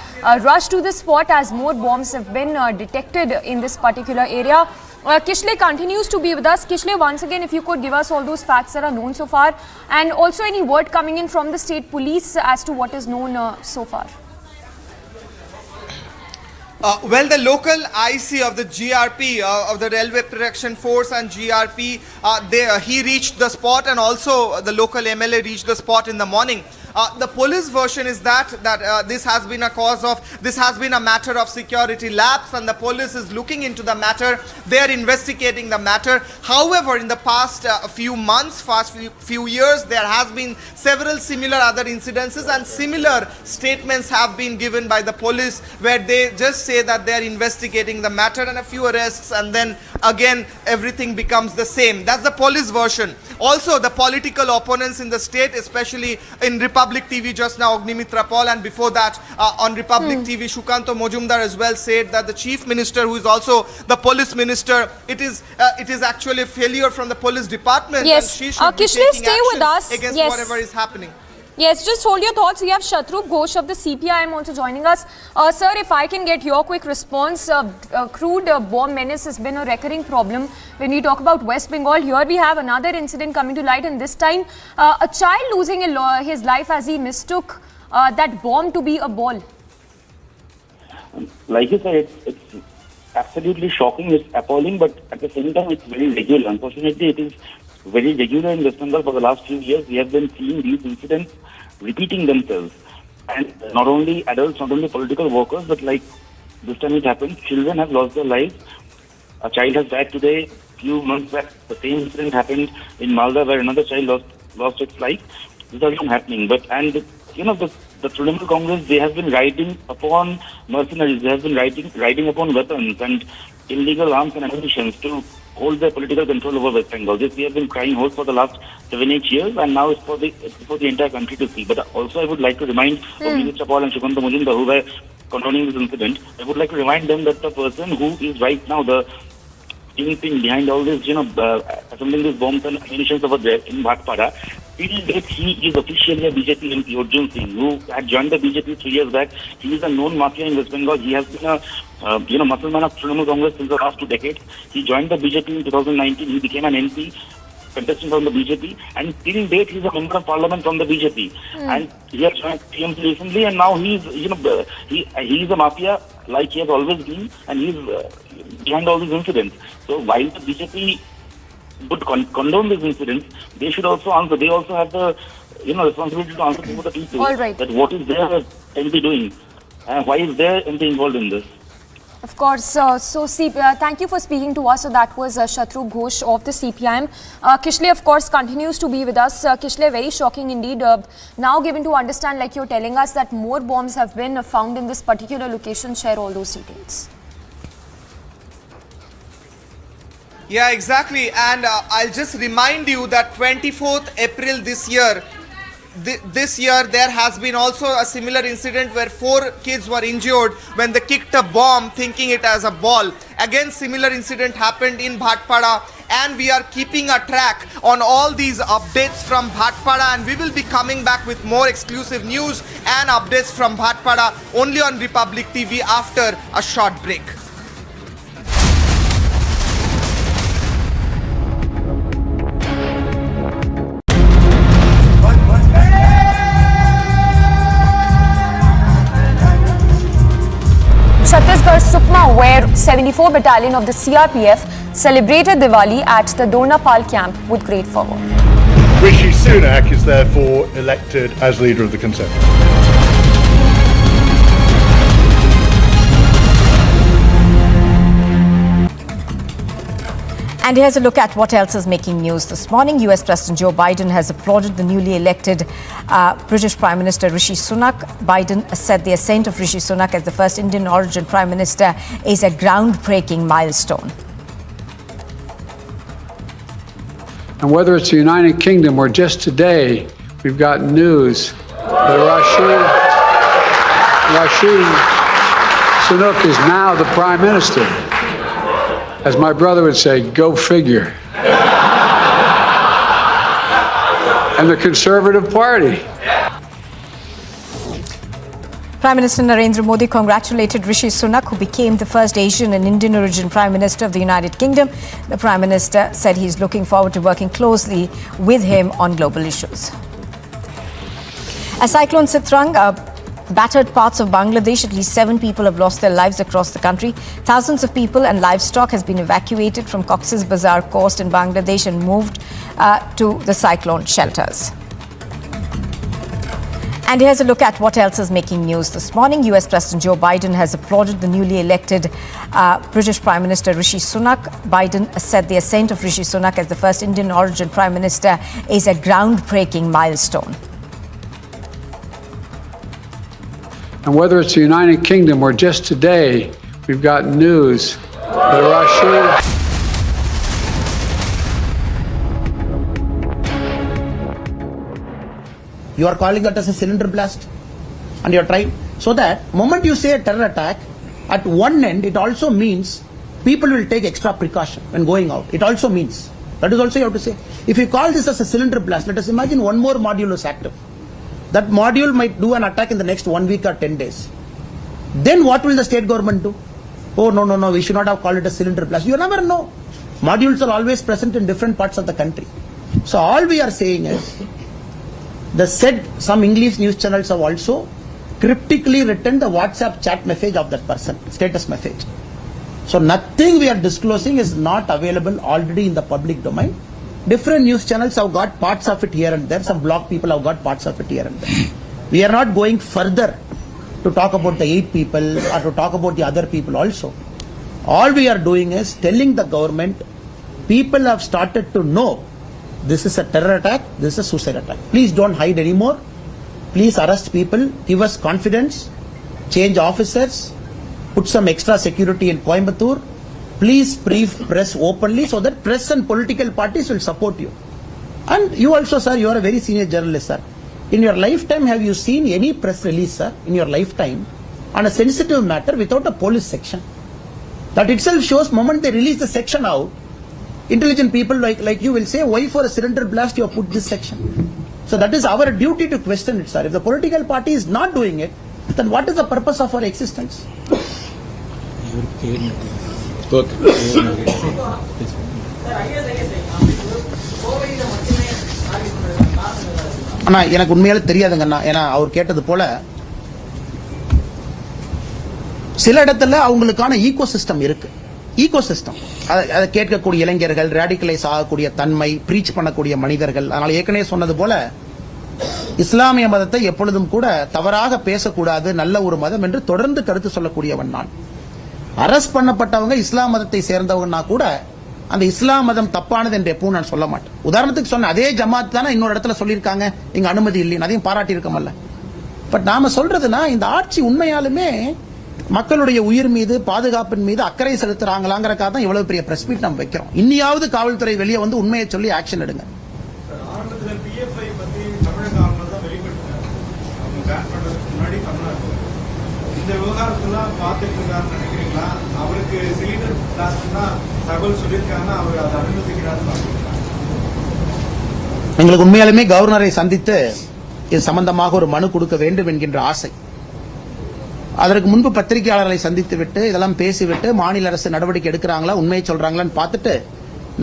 rushed to the spot as more bombs have been detected in this particular area. Kishle continues to be with us. Kishle, once again, if you could give us all those facts that are known so far, and also any word coming in from the state police as to what is known so far. Well, the local IC of the GRP, of the Railway Protection Force and GRP, he reached the spot, and also the local MLA reached the spot in the morning. The police version is that this has been a matter of security lapse, and the police is looking into the matter. They are investigating the matter. However, in the past few years, there has been several similar other incidences, and similar statements have been given by the police, where they just say that they are investigating the matter and a few arrests, and then again everything becomes the same. That's the police version. Also, the political opponents in the state, especially in Republic TV just now, Agnimitra Paul, and before that on Republic TV, Shukanto Mojumdar as well said that the Chief Minister, who is also the police minister, it is actually a failure from the police department. Yes, and she should be Kishle, taking stay with action us. against Yes. whatever is happening. Yes, just hold your thoughts. We have Shatrup Ghosh of the CPIM also joining us. Sir, if I can get your quick response. Crude bomb menace has been a recurring problem when we talk about West Bengal. Here we have another incident coming to light, and this time a child losing his life as he mistook that bomb to be a ball. Like you said, it's absolutely shocking, it's appalling, but at the same time, it's very regular. Unfortunately, it is very regular in West Bengal for the last few years. We have been seeing these incidents repeating themselves. And not only adults, not only political workers, but like this time it happened, children have lost their lives. A child has died today. Few months back, the same incident happened in Malda where another child lost its life. This has been happening. But, and you know, the Trinamool Congress, they have been riding upon mercenaries, they have been riding upon weapons and illegal arms and ammunition to hold their political control over West Bengal. This we have been crying out for the last 7-8 years, and now it's for the entire country to see. But also I would like to remind Mr. Paul and Shukanta Mujumdar, who were condoning this incident, I would like to remind them that the person who is right now the kingpin behind all this, assembling these bombs and ammunition over there in Bhatpada, till date he is officially a BJP MP, Arjun Singh, who had joined the BJP 3 years back. He is a known mafia in West Bengal. He has been a muscle man of Trinamool Congress since the last 2 decades. He joined the BJP in 2019. He became an MP, contestant from the BJP, and till date he is a member of parliament from the BJP. And he has joined TMC recently, and now he is a mafia like he has always been, and he is behind all these incidents. So while the BJP would condone these incidents, they should also answer. They also have the responsibility to answer to the people. All right. That what is their MP doing, and why is their MP involved in this? Of course. Thank you for speaking to us. So that was Shatru Ghosh of the CPIM. Kishle, of course, continues to be with us. Kishle, very shocking indeed. Now given to understand, like you're telling us, that more bombs have been found in this particular location. Share all those details. Yeah, exactly. And I'll just remind you that 24th April this year, there has been also a similar incident where 4 kids were injured when they kicked a bomb thinking it as a ball. Again, similar incident happened in Bhatpada, and we are keeping a track on all these updates from Bhatpada, and we will be coming back with more exclusive news and updates from Bhatpada only on Republic TV after a short break. Chhattisgarh Sukma, where 74 Battalion of the CRPF celebrated Diwali at the Dornapal camp with great fervour. Rishi Sunak is therefore elected as leader of the Conservative. And here's a look at what else is making news this morning. US President Joe Biden has applauded the newly elected British Prime Minister Rishi Sunak. Biden said the ascent of Rishi Sunak as the first Indian origin Prime Minister is a groundbreaking milestone. And whether it's the United Kingdom or just today, we've got news that Rishi Sunak is now the Prime Minister. As my brother would say, go figure. And the Conservative Party. Prime Minister Narendra Modi congratulated Rishi Sunak, who became the first Asian and Indian origin Prime Minister of the United Kingdom. The Prime Minister said he's looking forward to working closely with him on global issues. A cyclone Sitrang battered parts of Bangladesh. At least 7 people have lost their lives across the country. Thousands of people and livestock has been evacuated from Cox's Bazar coast in Bangladesh and moved to the cyclone shelters. And here's a look at what else is making news this morning. US President Joe Biden has applauded the newly elected British Prime Minister Rishi Sunak. Biden said the ascent of Rishi Sunak as the first Indian origin Prime Minister is a groundbreaking milestone. And whether it's the United Kingdom or just today, we've got news that You are calling that as a cylinder blast, and you are trying. So that moment you say a terror attack, at one end it also means people will take extra precaution when going out. It also means. That is also you have to say. If you call this as a cylinder blast, let us imagine one more module is active. That module might do an attack in the next 1 week or 10 days. Then what will the state government do? Oh, no, we should not have called it a cylinder blast. You never know. Modules are always present in different parts of the country. So all we are saying is, some English news channels have also cryptically written the WhatsApp chat message of that person, status message. So nothing we are disclosing is not available already in the public domain. Different news channels have got parts of it here and there. Some blog people have got parts of it here and there. We are not going further to talk about the 8 people or to talk about the other people also. All we are doing is telling the government, people have started to know this is a terror attack, this is a suicide attack. Please don't hide anymore. Please arrest people, give us confidence, change officers, put some extra security in Coimbatore. Please brief press openly so that press and political parties will support you. And you also, sir, you are a very senior journalist, sir. In your lifetime, have you seen any press release, sir, in your lifetime on a sensitive matter without a police section? That itself shows moment they release the section out, intelligent people like you will say, why for a cylinder blast you have put this section? So that is our duty to question it, sir. If the political party is not doing it, then what is the purpose of our existence? அண்ணா எனக்கு உண்மையால தெரியாதுங்கண்ணா. ஏன்னா அவர் கேட்டது போல சில இடத்துல அவங்களுக்கான ego system இருக்கு. Ego system அதை கேட்கக்கூடிய இளைஞர்கள், ரேடிகலைஸ் ஆகக்கூடிய தன்மை, பிரீச் பண்ணக்கூடிய மனிதர்கள். அதனால ஏற்கனவே சொன்னது போல இஸ்லாமிய மதத்தை எப்பொழுதும் கூட தவறாக பேசக்கூடாது, நல்ல ஒரு மதம் என்று தொடர்ந்து கருத்து சொல்லக்கூடியவன் நான். அரஸ்ட் பண்ணப்பட்டவங்க இஸ்லாம் மதத்தை சேர்ந்தவங்கன்னா கூட அந்த இஸ்லாம் மதம் தப்பானது என்று எப்பவும் நான் சொல்ல மாட்டேன். உதாரணத்துக்கு சொன்ன அதே ஜமாத் தானே இன்னொரு இடத்துல சொல்லியிருக்காங்க இங்க அனுமதி இல்லைன்னு, அதையும் பாராட்டி இருக்கமல்ல. பட் நாம சொல்றதுன்னா இந்த ஆட்சி உண்மையாலுமே மக்களுடைய உயிர் மீது, பாதுகாப்பின் மீது அக்கறை செலுத்துறாங்களாங்கிறக்காக தான் இவ்வளவு பெரிய பிரஸ் மீட் நம்ம வைக்கிறோம். இன்னியாவது காவல்துறை வெளியே வந்து உண்மையை சொல்லி ஆக்ஷன் எடுங்க. இந்த விவகாரத்தெல்லாம் பார்த்துட்டு இருக்காருன்னு நினைக்கிறீங்களா? அவருக்கு சிலிண்டர் பிளாஸ்ட் தான் தகவல் சொல்லியிருக்காங்கன்னா அவர் அதை அனுமதிக்கிறாருன்னு எங்களுக்கு உண்மையாலுமே கவர்னரை சந்தித்து இது சம்பந்தமாக ஒரு மனு கொடுக்க வேண்டும் என்கின்ற ஆசை. அதற்கு முன்பு பத்திரிகையாளர்களை சந்தித்து விட்டு இதெல்லாம் பேசிவிட்டு மாநில அரசு நடவடிக்கை எடுக்கிறாங்களா, உண்மையை சொல்றாங்களான்னு பார்த்துட்டு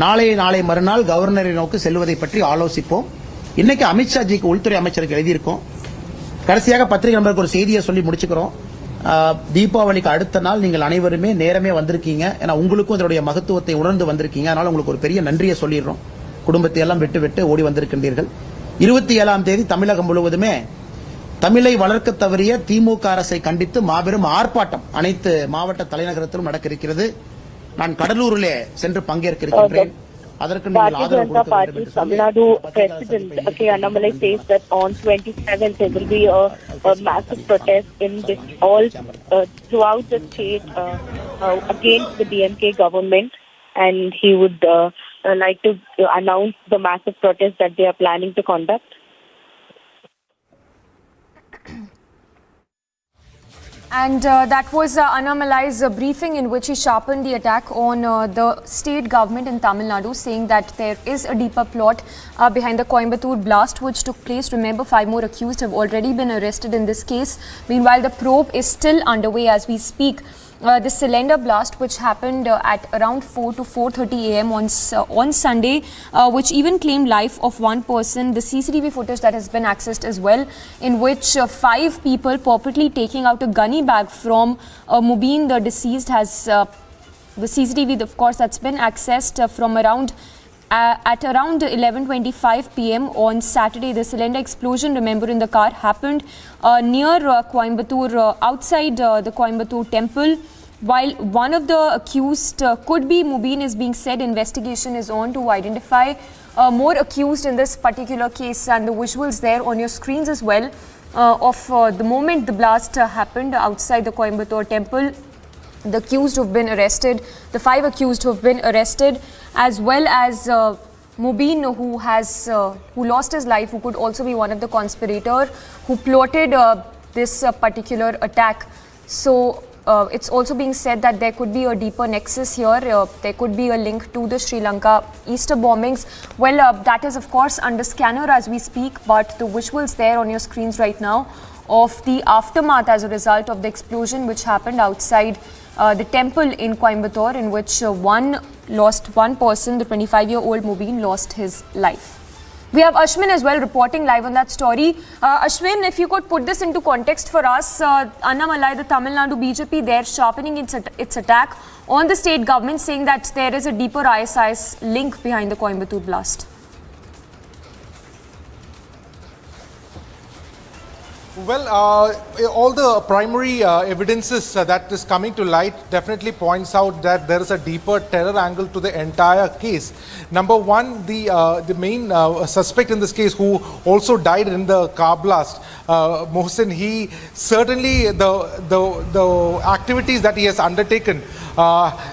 நாளை மறுநாள் கவர்னரை நோக்கி செல்வதை பற்றி ஆலோசிப்போம். இன்னைக்கு அமித்ஷாஜிக்கு, உள்துறை அமைச்சருக்கு எழுதியிருக்கோம். கடைசியாக பத்திரிகை நம்பருக்கு ஒரு செய்தியை சொல்லி முடிச்சுக்கிறோம். தீபாவளிக்கு அடுத்த நாள் நீங்கள் அனைவருமே நேரமே வந்திருக்கீங்க. ஏன்னா உங்களுக்கும் இதனுடைய மகத்துவத்தை உணர்ந்து வந்திருக்கீங்க. அதனால உங்களுக்கு ஒரு பெரிய நன்றியை சொல்லிடுறோம். குடும்பத்தை எல்லாம் விட்டு ஓடி வந்திருக்கின்றீர்கள். 27ஆம் தேதி தமிழகம் முழுவதுமே தமிழை வளர்க்க தவறிய திமுக அரசை கண்டித்து மாபெரும் ஆர்ப்பாட்டம் அனைத்து மாவட்ட தலைநகரத்திலும் நடக்க இருக்கிறது. நான் கடலூரிலே சென்று பங்கேற்க இருக்கின்றேன். Bharatiya Janata Party Tamil Nadu President K. Annamalai says that on 27th there will be a massive protest in this all throughout the state against the DMK government, and he would like to announce the massive protest that they are planning to conduct. And that was Annamalai's briefing in which he sharpened the attack on the state government in Tamil Nadu, saying that there is a deeper plot behind the Coimbatore blast which took place. Remember, 5 more accused have already been arrested in this case. Meanwhile, the probe is still underway as we speak. The cylinder blast, which happened at around 4 to 4:30 a.m. on Sunday, which even claimed life of one person. The CCTV footage that has been accessed as well, in which 5 people purportedly taking out a gunny bag from Mubin, the deceased, has the CCTV, of course, that's been accessed from at around 11:25 p.m. on Saturday. The cylinder explosion, remember, in the car happened near Coimbatore, outside the Coimbatore temple. While one of the accused could be Mubin, is being said. Investigation is on to identify more accused in this particular case, and the visuals there on your screens as well of the moment the blast happened outside the Coimbatore temple. The accused who have been arrested, the 5 accused who have been arrested, as well as Mubin, who lost his life, who could also be one of the conspirators who plotted this particular attack. So it's also being said that there could be a deeper nexus here. There could be a link to the Sri Lanka Easter bombings. Well, that is of course under scanner as we speak, but the visuals there on your screens right now of the aftermath as a result of the explosion which happened outside the temple in Coimbatore, in which one person, the 25-year-old Mubin, lost his life. We have Ashwin as well reporting live on that story. Ashwin, if you could put this into context for us, Annamalai, the Tamil Nadu BJP, they're sharpening its attack on the state government, saying that there is a deeper ISIS link behind the Coimbatore blast. Well, all the primary evidences that is coming to light definitely points out that there is a deeper terror angle to the entire case. Number one, the main suspect in this case, who also died in the car blast, Mohsin, he certainly the activities that he has undertaken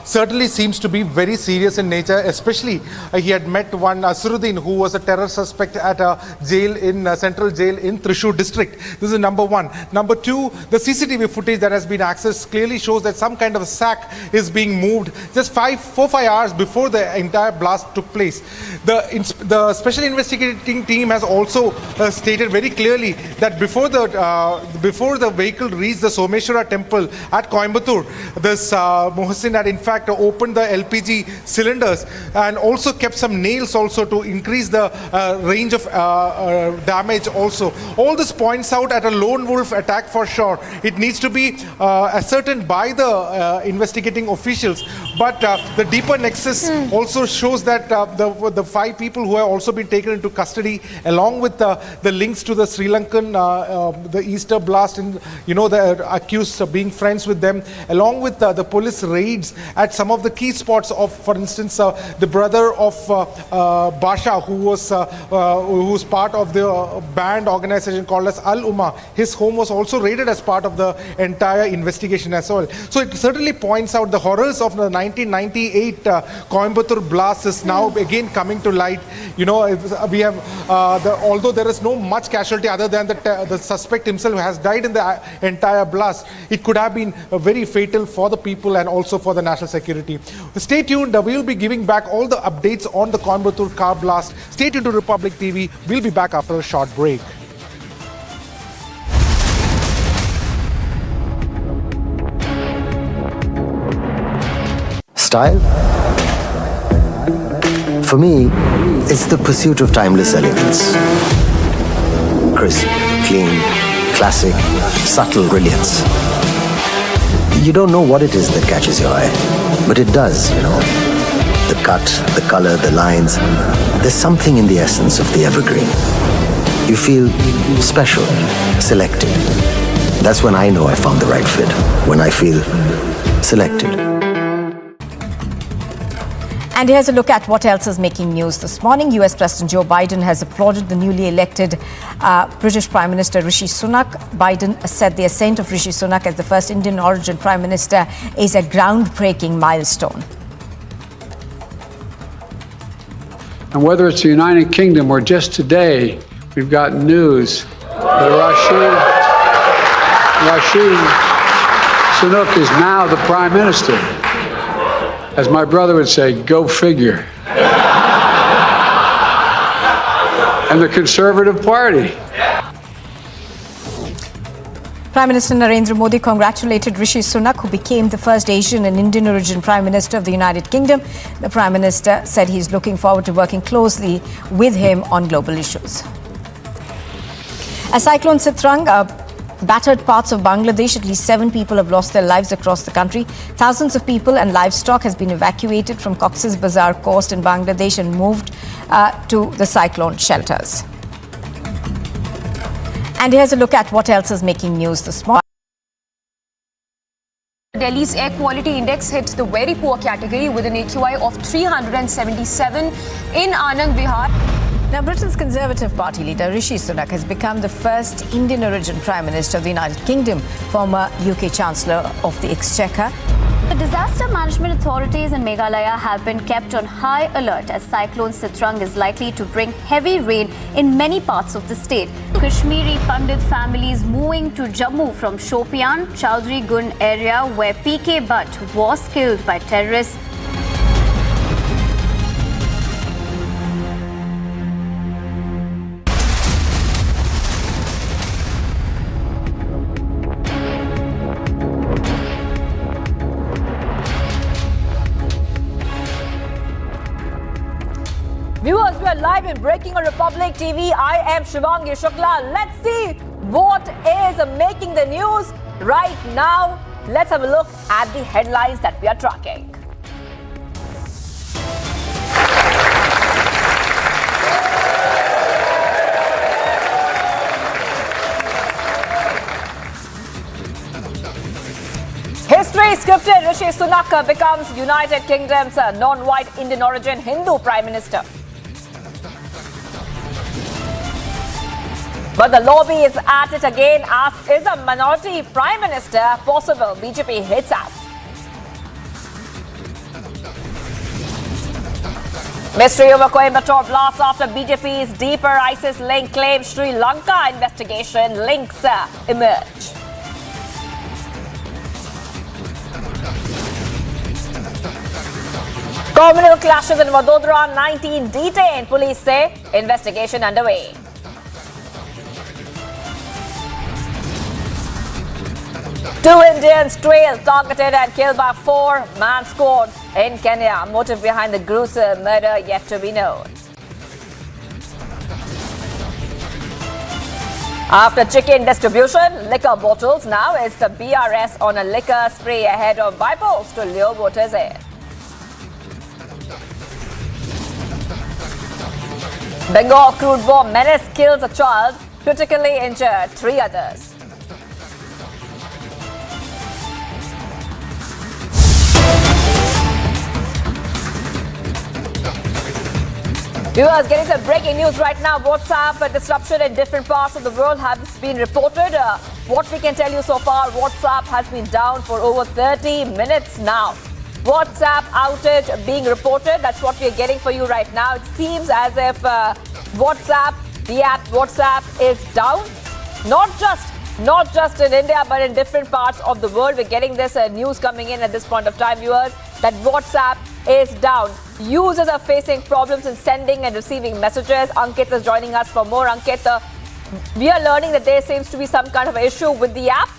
certainly seems to be very serious in nature. Especially, he had met one Asruddin, who was a terror suspect at a jail in central jail in Thrissur district. This is number one. Number two, the CCTV footage that has been accessed clearly shows that some kind of a sack is being moved just 4-5 hours before the entire blast took place. The special investigating team has also stated very clearly that before the vehicle reached the Someshwara temple at Coimbatore, this Mohsin had in fact opened the LPG cylinders and also kept some nails also to increase the range of damage also. All this points out at a lone wolf attack for sure. It needs to be ascertained by the investigating officials, but the deeper nexus also shows that the 5 people who have also been taken into custody, along with the links to the Sri Lankan the Easter blast, and the accused being friends with them, along with the police raids at some of the key spots of, for instance, the brother of Basha, who was part of the band organization called as Al Umma. His home was also raided as part of the entire investigation as well. So it certainly points out the horrors of the 1998 Coimbatore blast is now again coming to light. We have, although there is no much casualty other than the suspect himself who has died in the entire blast, it could have been very fatal for the people and also for the national security. Stay tuned. We will be giving back all the updates on the Coimbatore car blast. Stay tuned to Republic TV. We'll be back after a short break. Style? For me, it's the pursuit of timeless elegance. Crisp, clean, classic, subtle brilliance. You don't know what it is that catches your eye, but it does, The cut, the color, the lines. There's something in the essence of the evergreen. You feel special, selected. That's when I know I found the right fit. When I feel selected. And here's a look at what else is making news this morning. US President Joe Biden has applauded the newly elected British Prime Minister Rishi Sunak. Biden said the ascent of Rishi Sunak as the first Indian origin Prime Minister is a groundbreaking milestone. And whether it's the United Kingdom or just today, we've got news that Rishi Sunak is now the Prime Minister. As my brother would say, go figure. And the Conservative Party. Prime Minister Narendra Modi congratulated Rishi Sunak, who became the first Asian and Indian origin Prime Minister of the United Kingdom. The Prime Minister said he's looking forward to working closely with him on global issues. A cyclone Sitrang battered parts of Bangladesh. At least 7 people have lost their lives across the country. Thousands of people and livestock has been evacuated from Cox's Bazar coast in Bangladesh and moved to the cyclone shelters. And here's a look at what else is making news this morning. Delhi's air quality index hit the very poor category with an AQI of 377 in Anand Vihar. Now, Britain's Conservative Party leader Rishi Sunak has become the first Indian origin Prime Minister of the United Kingdom, former UK Chancellor of the Exchequer. The disaster management authorities in Meghalaya have been kept on high alert as Cyclone Sitrang is likely to bring heavy rain in many parts of the state. Kashmiri Pandit families moving to Jammu from Shopian, Chaudhry Gun area where PK Butt was killed by terrorists. Viewers, we are live in Breaking on Republic TV. I am Shivangi Shukla. Let's see what is making the news right now. Let's have a look at the headlines that we are tracking. Pre-scripted, Rishi Sunak becomes United Kingdom's non-white Indian origin Hindu Prime Minister. But the lobby is at it again. Asked, is a minority Prime Minister possible? BJP hits out. Mystery over Coimbatore blast after BJP's deeper ISIS link claim. Sri Lanka investigation links emerge. Communal clashes in Vadodara, 19 detained. Police say investigation underway. Two Indians trailed, targeted and killed by 4-man squad in Kenya. Motive behind the gruesome murder yet to be known. After chicken distribution, liquor bottles, now it's the BRS on a liquor spray ahead of bipolls to lure voters in. Bengal crude bomb menace kills a child, critically injured 3 others. Viewers, getting some breaking news right now. WhatsApp disruption in different parts of the world has been reported. What we can tell you so far, WhatsApp has been down for over 30 minutes now. WhatsApp outage being reported. That's what we're getting for you right now. It seems as if WhatsApp, the app WhatsApp, is down. Not just in India, but in different parts of the world. We're getting this news coming in at this point of time, viewers, that WhatsApp is down. Users are facing problems in sending and receiving messages. Ankit is joining us for more. Ankit, we are learning that there seems to be some kind of issue with the app.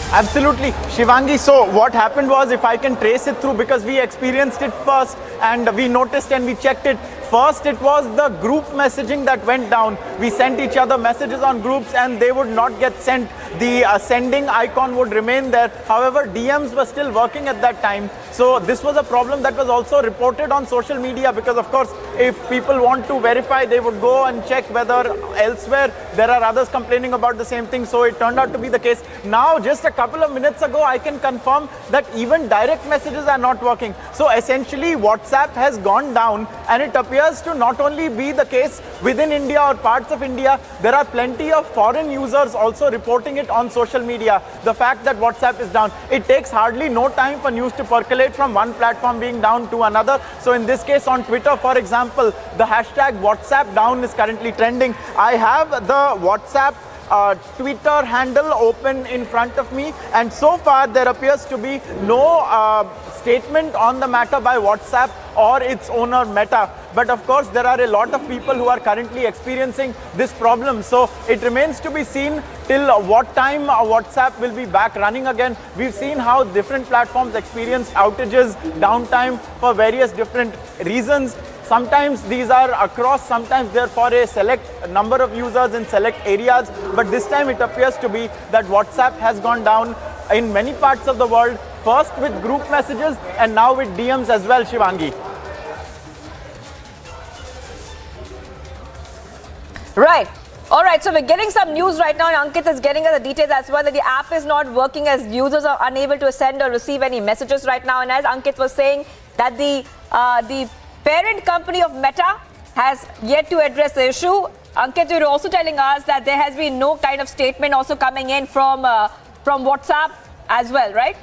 Absolutely, Shivangi. So what happened was, if I can trace it through, because we experienced it first and we noticed and we checked it. First, it was the group messaging that went down. We sent each other messages on groups and they would not get sent. The sending icon would remain there. However, DMs were still working at that time. So this was a problem that was also reported on social media, because of course, if people want to verify, they would go and check whether elsewhere there are others complaining about the same thing. So it turned out to be the case. Now, just a couple of minutes ago, I can confirm that even direct messages are not working. So essentially, WhatsApp has gone down, and it appears to not only be the case within India or parts of India, there are plenty of foreign users also reporting it on social media. The fact that WhatsApp is down, it takes hardly no time for news to percolate from one platform being down to another. So in this case, on Twitter, for example, the hashtag WhatsApp down is currently trending. I have the WhatsApp Twitter handle open in front of me, and so far there appears to be no statement on the matter by WhatsApp or its owner Meta. But of course, there are a lot of people who are currently experiencing this problem. So it remains to be seen till what time WhatsApp will be back running again. We've seen how different platforms experience outages, downtime for various different reasons. Sometimes these are across, sometimes they're for a select number of users in select areas. But this time it appears to be that WhatsApp has gone down in many parts of the world, first with group messages and now with DMs as well, Shivangi. Right. All right, so we're getting some news right now, and Ankit is getting us the details as well, that the app is not working as users are unable to send or receive any messages right now. And as Ankit was saying, that the parent company of Meta has yet to address the issue. Ankit, you're also telling us that there has been no kind of statement also coming in from WhatsApp as well, right?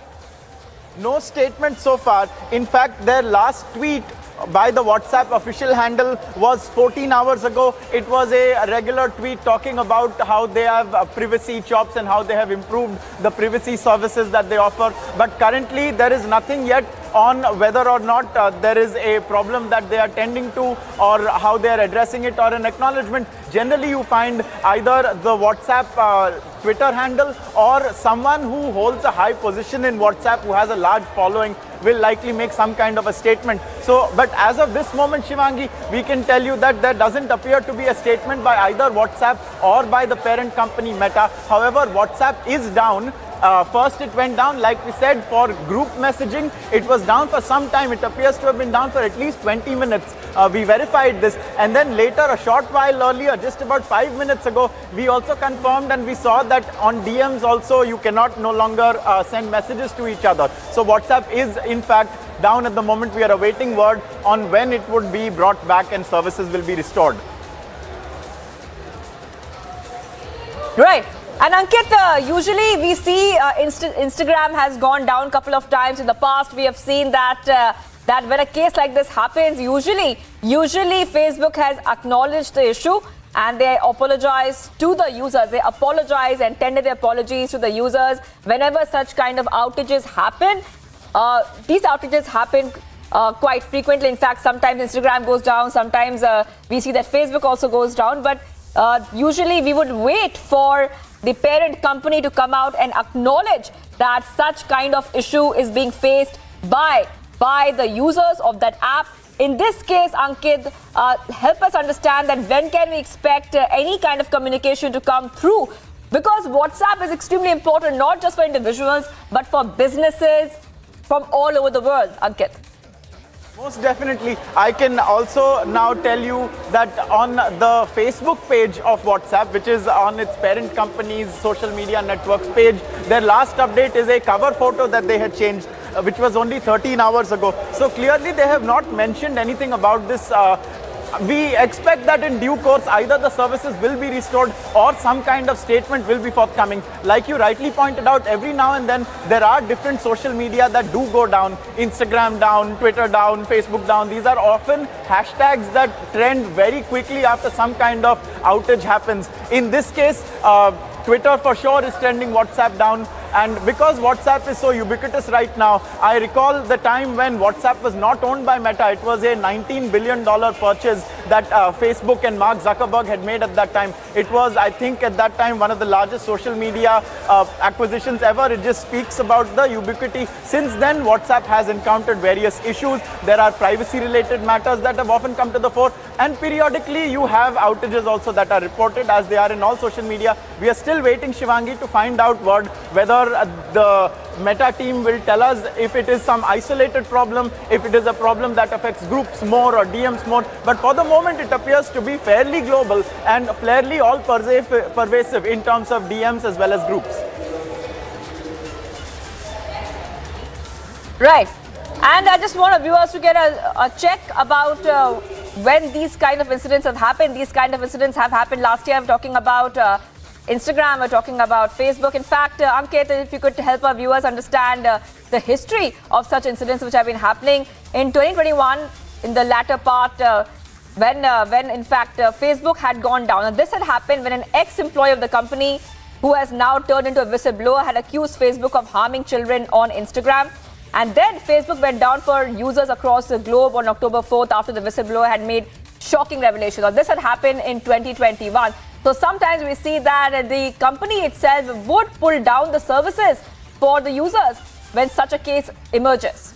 No statement so far. In fact, their last tweet by the WhatsApp official handle was 14 hours ago. It was a regular tweet talking about how they have privacy chops and how they have improved the privacy services that they offer. But currently, there is nothing yet on whether or not there is a problem that they are tending to, or how they are addressing it, or an acknowledgement. Generally, you find either the WhatsApp Twitter handle or someone who holds a high position in WhatsApp who has a large following will likely make some kind of a statement. So, but as of this moment, Shivangi, we can tell you that there doesn't appear to be a statement by either WhatsApp or by the parent company Meta. However, WhatsApp is down. First it went down, like we said, for group messaging. It was down for some time. It appears to have been down for at least 20 minutes. We verified this. And then later, a short while earlier, just about 5 minutes ago, we also confirmed and we saw that on DMs also you cannot no longer send messages to each other. So WhatsApp is in fact down at the moment. We are awaiting word on when it would be brought back and services will be restored. Right. And Ankit, usually we see Instagram has gone down a couple of times in the past. We have seen that that when a case like this happens, usually Facebook has acknowledged the issue and they apologize to the users. They apologize and tender their apologies to the users whenever such kind of outages happen. These outages happen quite frequently. In fact, sometimes Instagram goes down, sometimes we see that Facebook also goes down. But usually we would wait for the parent company to come out and acknowledge that such kind of issue is being faced by the users of that app. In this case, Ankit, help us understand that when can we expect any kind of communication to come through? Because WhatsApp is extremely important, not just for individuals, but for businesses from all over the world, Ankit. Most definitely. I can also now tell you that on the Facebook page of WhatsApp, which is on its parent company's social media networks page, their last update is a cover photo that they had changed, which was only 13 hours ago. So clearly they have not mentioned anything about this. We expect that in due course, either the services will be restored or some kind of statement will be forthcoming. Like you rightly pointed out, every now and then there are different social media that do go down. Instagram down, Twitter down, Facebook down. These are often hashtags that trend very quickly after some kind of outage happens. In this case, Twitter for sure is trending WhatsApp down. And because WhatsApp is so ubiquitous right now, I recall the time when WhatsApp was not owned by Meta. It was a $19 billion purchase that Facebook and Mark Zuckerberg had made at that time. It was, I think, at that time, one of the largest social media acquisitions ever. It just speaks about the ubiquity. Since then, WhatsApp has encountered various issues. There are privacy-related matters that have often come to the fore. And periodically, you have outages also that are reported, as they are in all social media. We are still waiting, Shivangi, to find out whether the Meta team will tell us if it is some isolated problem, if it is a problem that affects groups more or DMs more. But for the moment, it appears to be fairly global and fairly all pervasive in terms of DMs as well as groups. Right. And I just want our viewers to get a check about when these kind of incidents have happened. These kind of incidents have happened last year. I'm talking about Instagram, we're talking about Facebook. In fact, Ankit, if you could help our viewers understand the history of such incidents which have been happening in 2021, in the latter part, when in fact Facebook had gone down. And this had happened when an ex-employee of the company, who has now turned into a whistleblower, had accused Facebook of harming children on Instagram. And then Facebook went down for users across the globe on October 4th after the whistleblower had made shocking revelations. Now, this had happened in 2021. So sometimes we see that the company itself would pull down the services for the users when such a case emerges.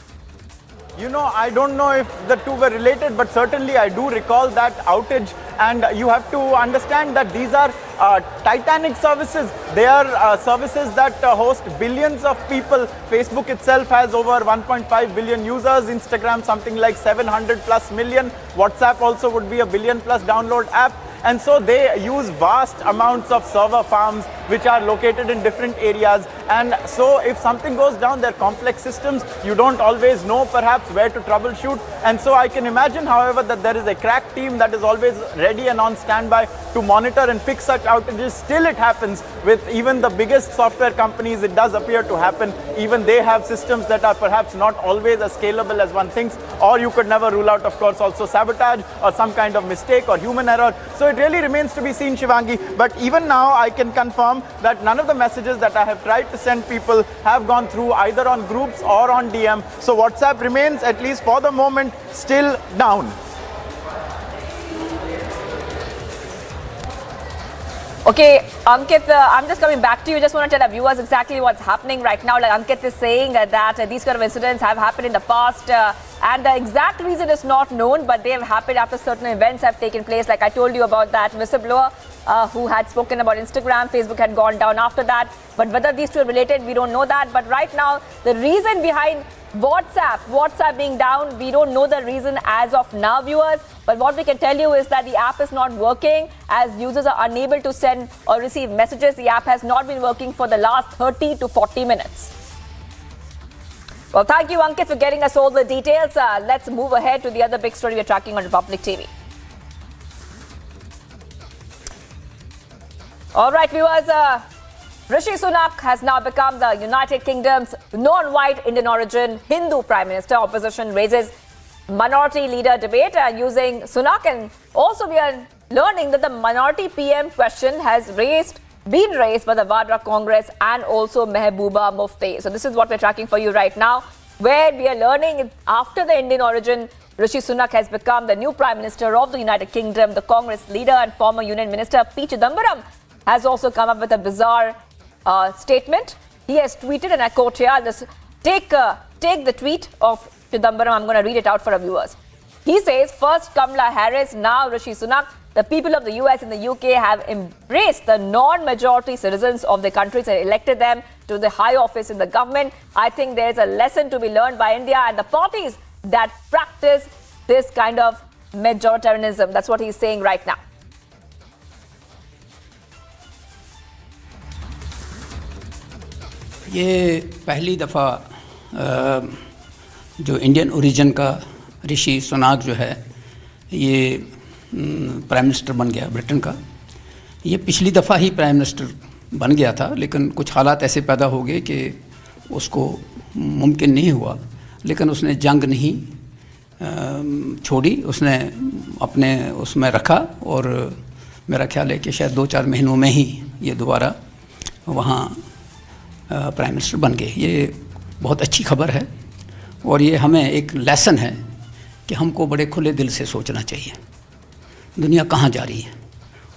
You know, I don't know if the two were related, but certainly I do recall that outage. And you have to understand that these are titanic services. They are services that host billions of people. Facebook itself has over 1.5 billion users. Instagram something like 700 plus million. WhatsApp also would be a billion plus download app. And so they use vast amounts of server farms which are located in different areas. And so if something goes down, they're complex systems. You don't always know perhaps where to troubleshoot. And so I can imagine, however, that there is a crack team that is always ready and on standby to monitor and fix such outages. Still it happens with even the biggest software companies. It does appear to happen. Even they have systems that are perhaps not always as scalable as one thinks. Or you could never rule out, of course, also sabotage or some kind of mistake or human error. So it really remains to be seen, Shivangi. But even now, I can confirm that none of the messages that I have tried to send people have gone through either on groups or on DM. So WhatsApp remains, at least for the moment, still down. Okay, Ankit, I'm just coming back to you. Just want to tell our viewers exactly what's happening right now. Like Ankit is saying that these kind of incidents have happened in the past and the exact reason is not known, but they have happened after certain events have taken place. Like I told you about that whistleblower who had spoken about Instagram. Facebook had gone down after that. But whether these two are related, we don't know that. But right now, the reason behind WhatsApp being down, we don't know the reason as of now, viewers. But what we can tell you is that the app is not working as users are unable to send or receive messages. The app has not been working for the last 30 to 40 minutes. Well, thank you, Ankit, for getting us all the details. Let's move ahead to the other big story we're tracking on Republic TV. All right, viewers. Rishi Sunak has now become the United Kingdom's non-white Indian origin Hindu Prime Minister. Opposition raises minority leader debate using Sunak, and also we are learning that the minority PM question has been raised by the Vadra Congress and also Mehbooba Mufti. So this is what we're tracking for you right now, where we are learning after the Indian origin, Rishi Sunak has become the new Prime Minister of the United Kingdom. The Congress leader and former Union Minister P. Chidambaram has also come up with a bizarre statement. He has tweeted, and I quote here, just take the tweet of Chidambaram. I'm going to read it out for our viewers. He says, first Kamala Harris, now Rishi Sunak. The people of the US and the UK have embraced the non-majority citizens of the countries and elected them to the high office in the government. I think there is a lesson to be learned by India and the parties that practice this kind of majoritarianism. That's what he's saying right now. ये पहली दफ़ा जो Indian origin का ऋषि सुनाक जो है ये prime minister बन गया ब्रिटेन का। ये पिछली दफ़ा ही प्राइम मिनिस्टर बन गया था, लेकिन कुछ हालात ऐसे पैदा हो गए कि उसको मुमकिन नहीं हुआ, लेकिन उसने जंग नहीं छोड़ी, उसने अपने उसमें रखा और मेरा ख्याल है कि शायद 2-4 महीनों में ही ये दोबारा वहाँ प्राइम मिनिस्टर बन गए। ये बहुत अच्छी खबर है और ये हमें एक लेसन है कि हमको बड़े खुले दिल से सोचना चाहिए दुनिया कहाँ जा रही है,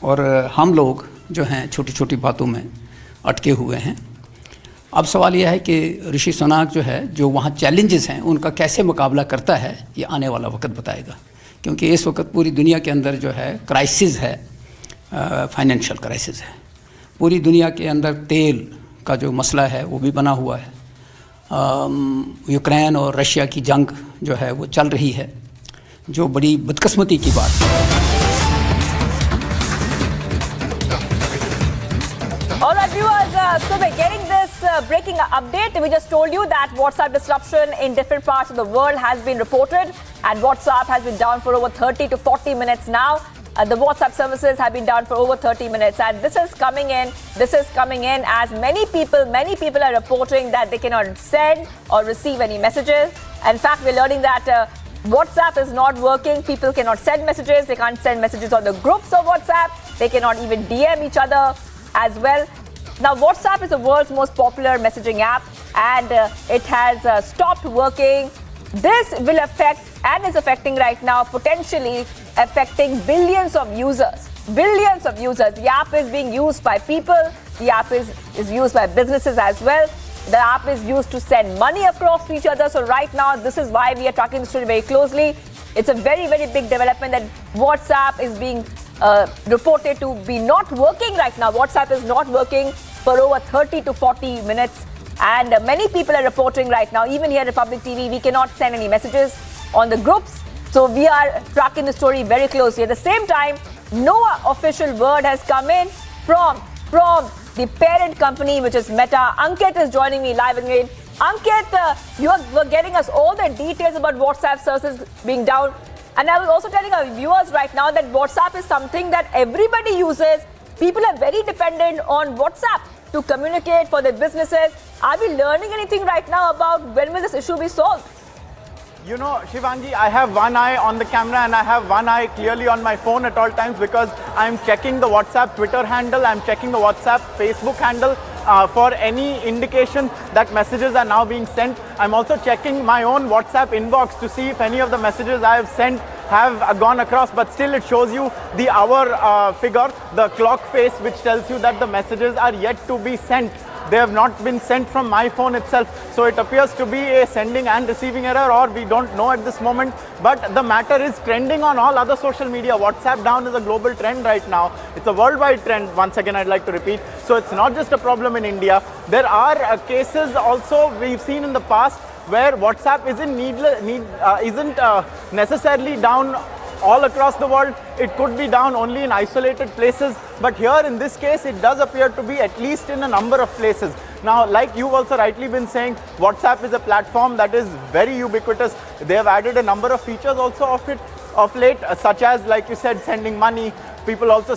और हम लोग जो हैं छोटी छोटी बातों में अटके हुए हैं। अब सवाल यह है कि ऋषि सुनाक जो है, जो वहाँ चैलेंजेस हैं उनका कैसे मुकाबला करता है, ये आने वाला वक्त बताएगा, क्योंकि इस वक्त पूरी दुनिया के अंदर जो है क्राइसिस है, फाइनेंशियल क्राइसिस है। पूरी दुनिया के अंदर तेल का जो मसला है वो भी बना हुआ है। यूक्रेन और रशिया की जंग जो है वो चल रही है, जो बड़ी बदकिस्मती की बात है। All right, viewers, so we're getting this breaking update. We just told you that WhatsApp disruption in different parts of the world has been reported, and WhatsApp has been down for over 30 to 40 minutes now. The WhatsApp services have been down for over 30 minutes, and this is coming in as many people are reporting that they cannot send or receive any messages. In fact, we're learning that WhatsApp is not working. People cannot send messages. They can't send messages on the groups of WhatsApp. They cannot even DM each other as well. Now, WhatsApp is the world's most popular messaging app, and it has stopped working. This will affect and is affecting right now, potentially affecting billions of users. Billions of users. The app is being used by people. The app is used by businesses as well. The app is used to send money across to each other. So right now, this is why we are tracking the story very closely. It's a very, very big development that WhatsApp is being reported to be not working right now. WhatsApp is not working for over 30 to 40 minutes. And many people are reporting right now, even here at Republic TV, we cannot send any messages on the groups. So we are tracking the story very closely. At the same time, no official word has come in from the parent company, which is Meta. Ankit is joining me live again. Ankit, you were getting us all the details about WhatsApp services being down. And I was also telling our viewers right now that WhatsApp is something that everybody uses. People are very dependent on WhatsApp to communicate for their businesses. Are we learning anything right now about when will this issue be solved? You know, Shivangi, I have one eye on the camera and I have one eye clearly on my phone at all times, because I'm checking the WhatsApp Twitter handle, I'm checking the WhatsApp Facebook handle for any indication that messages are now being sent. I'm also checking my own WhatsApp inbox to see if any of the messages I have sent have gone across, but still it shows you the hour figure, the clock face, which tells you that the messages are yet to be sent. They have not been sent from my phone itself. So it appears to be a sending and receiving error, or we don't know at this moment. But the matter is trending on all other social media. WhatsApp down is a global trend right now. It's a worldwide trend. Once again, I'd like to repeat. So it's not just a problem in India. There are cases also we've seen in the past where WhatsApp isn't necessarily down all across the world. It could be down only in isolated places, but here in this case it does appear to be at least in a number of places. Now, like you've also rightly been saying, WhatsApp is a platform that is very ubiquitous. They have added a number of features also of late, such as, like you said, sending money. People also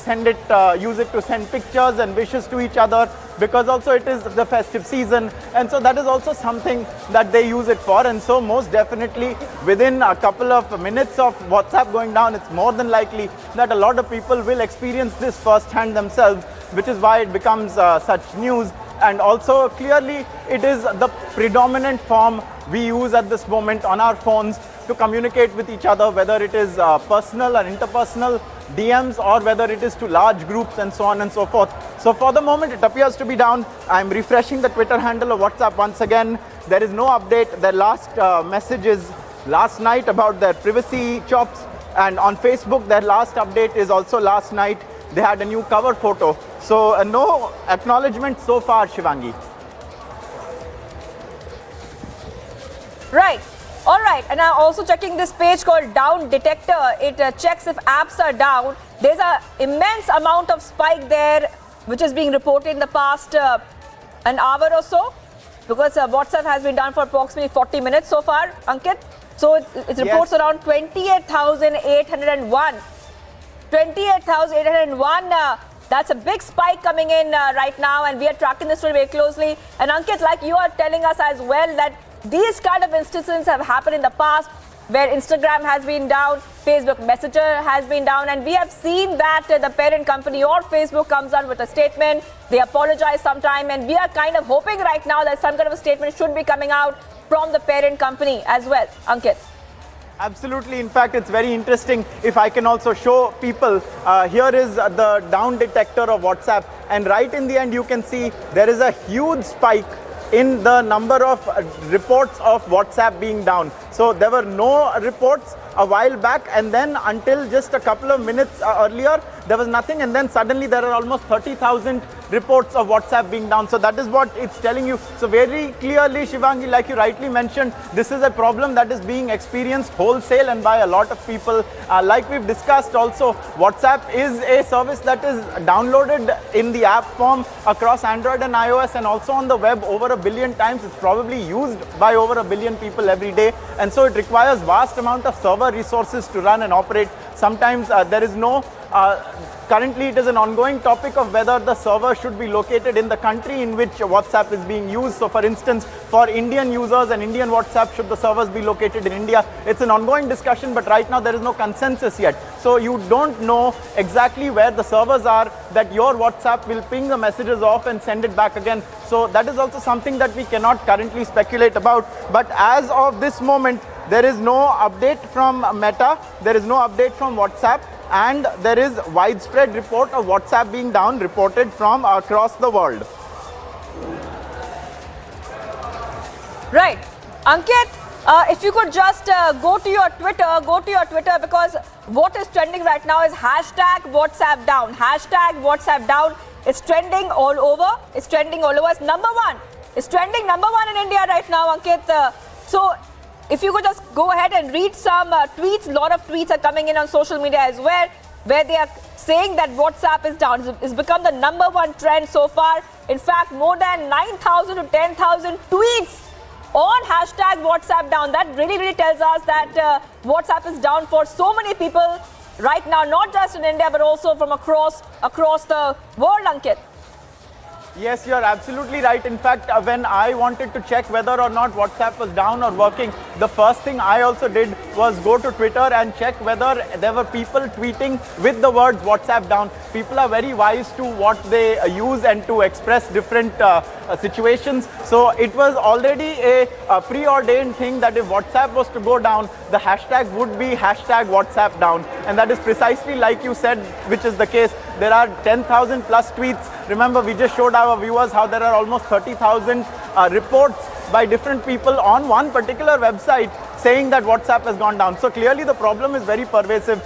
use it to send pictures and wishes to each other, because also it is the festive season, and so that is also something that they use it for. And so most definitely within a couple of minutes of WhatsApp going down, it's more than likely that a lot of people will experience this firsthand themselves, which is why it becomes such news. And also clearly it is the predominant form we use at this moment on our phones to communicate with each other, whether it is personal or interpersonal DMs, or whether it is to large groups and so on and so forth. So for the moment it appears to be down. I'm refreshing the Twitter handle of WhatsApp once again. There is no update. Their last message is last night about their privacy chops, and on Facebook their last update is also last night. They had a new cover photo. So no acknowledgement so far, Shivangi. Right. All right. And I'm also checking this page called Down Detector. It checks if apps are down. There's an immense amount of spike there, which is being reported in the past an hour or so, because WhatsApp has been down for approximately 40 minutes so far, Ankit. So it reports around 28,801. 28,801. That's a big spike coming in right now, and we are tracking this story very closely. And Ankit, like you are telling us as well, that these kind of instances have happened in the past, where Instagram has been down, Facebook Messenger has been down, and we have seen that the parent company or Facebook comes out with a statement. They apologize sometime, and we are kind of hoping right now that some kind of a statement should be coming out from the parent company as well. Ankit. Absolutely. In fact, it's very interesting. If I can also show people, here is the down detector of WhatsApp, and right in the end you can see there is a huge spike in the number of reports of WhatsApp being down. So there were no reports a while back, and then until just a couple of minutes earlier there was nothing, and then suddenly there are almost 30,000 reports of WhatsApp being down. So that is what it's telling you. So very clearly, Shivangi, like you rightly mentioned, this is a problem that is being experienced wholesale and by a lot of people. Like we've discussed also, WhatsApp is a service that is downloaded in the app form across Android and iOS, and also on the web over 1 billion times. It's probably used by over 1 billion people every day, and so it requires vast amount of server resources to run and operate. Sometimes there is no currently it is an ongoing topic of whether the server should be located in the country in which WhatsApp is being used. So for instance, for Indian users and Indian WhatsApp, should the servers be located in India? It's an ongoing discussion, but right now there is no consensus yet. So you don't know exactly where the servers are that your WhatsApp will ping the messages off and send it back again. So that is also something that we cannot currently speculate about. But as of this moment, there is no update from Meta, there is no update from WhatsApp, and there is widespread report of WhatsApp being down reported from across the world. Right. Ankit, if you could just go to your Twitter, because what is trending right now is hashtag WhatsApp down. Hashtag WhatsApp down. It's trending all over. It's trending all over. It's number one. It's trending number one in India right now, Ankit. So if you could just go ahead and read some tweets. A lot of tweets are coming in on social media as well, where they are saying that WhatsApp is down. It's become the number one trend so far. In fact, more than 9,000 to 10,000 tweets on hashtag WhatsApp down. That really tells us that WhatsApp is down for so many people right now, not just in India, but also from across the world, Ankit. Yes, you're absolutely right. In fact, when I wanted to check whether or not WhatsApp was down or working, the first thing I also did was go to Twitter and check whether there were people tweeting with the words WhatsApp down. People are very wise to what they use and to express different situations. So it was already a preordained thing that if WhatsApp was to go down, the hashtag would be hashtag WhatsApp down. And that is precisely like you said, which is the case. There are 10,000 plus tweets. Remember, we just showed our viewers how there are almost 30,000 reports by different people on one particular website saying that WhatsApp has gone down. So clearly the problem is very pervasive.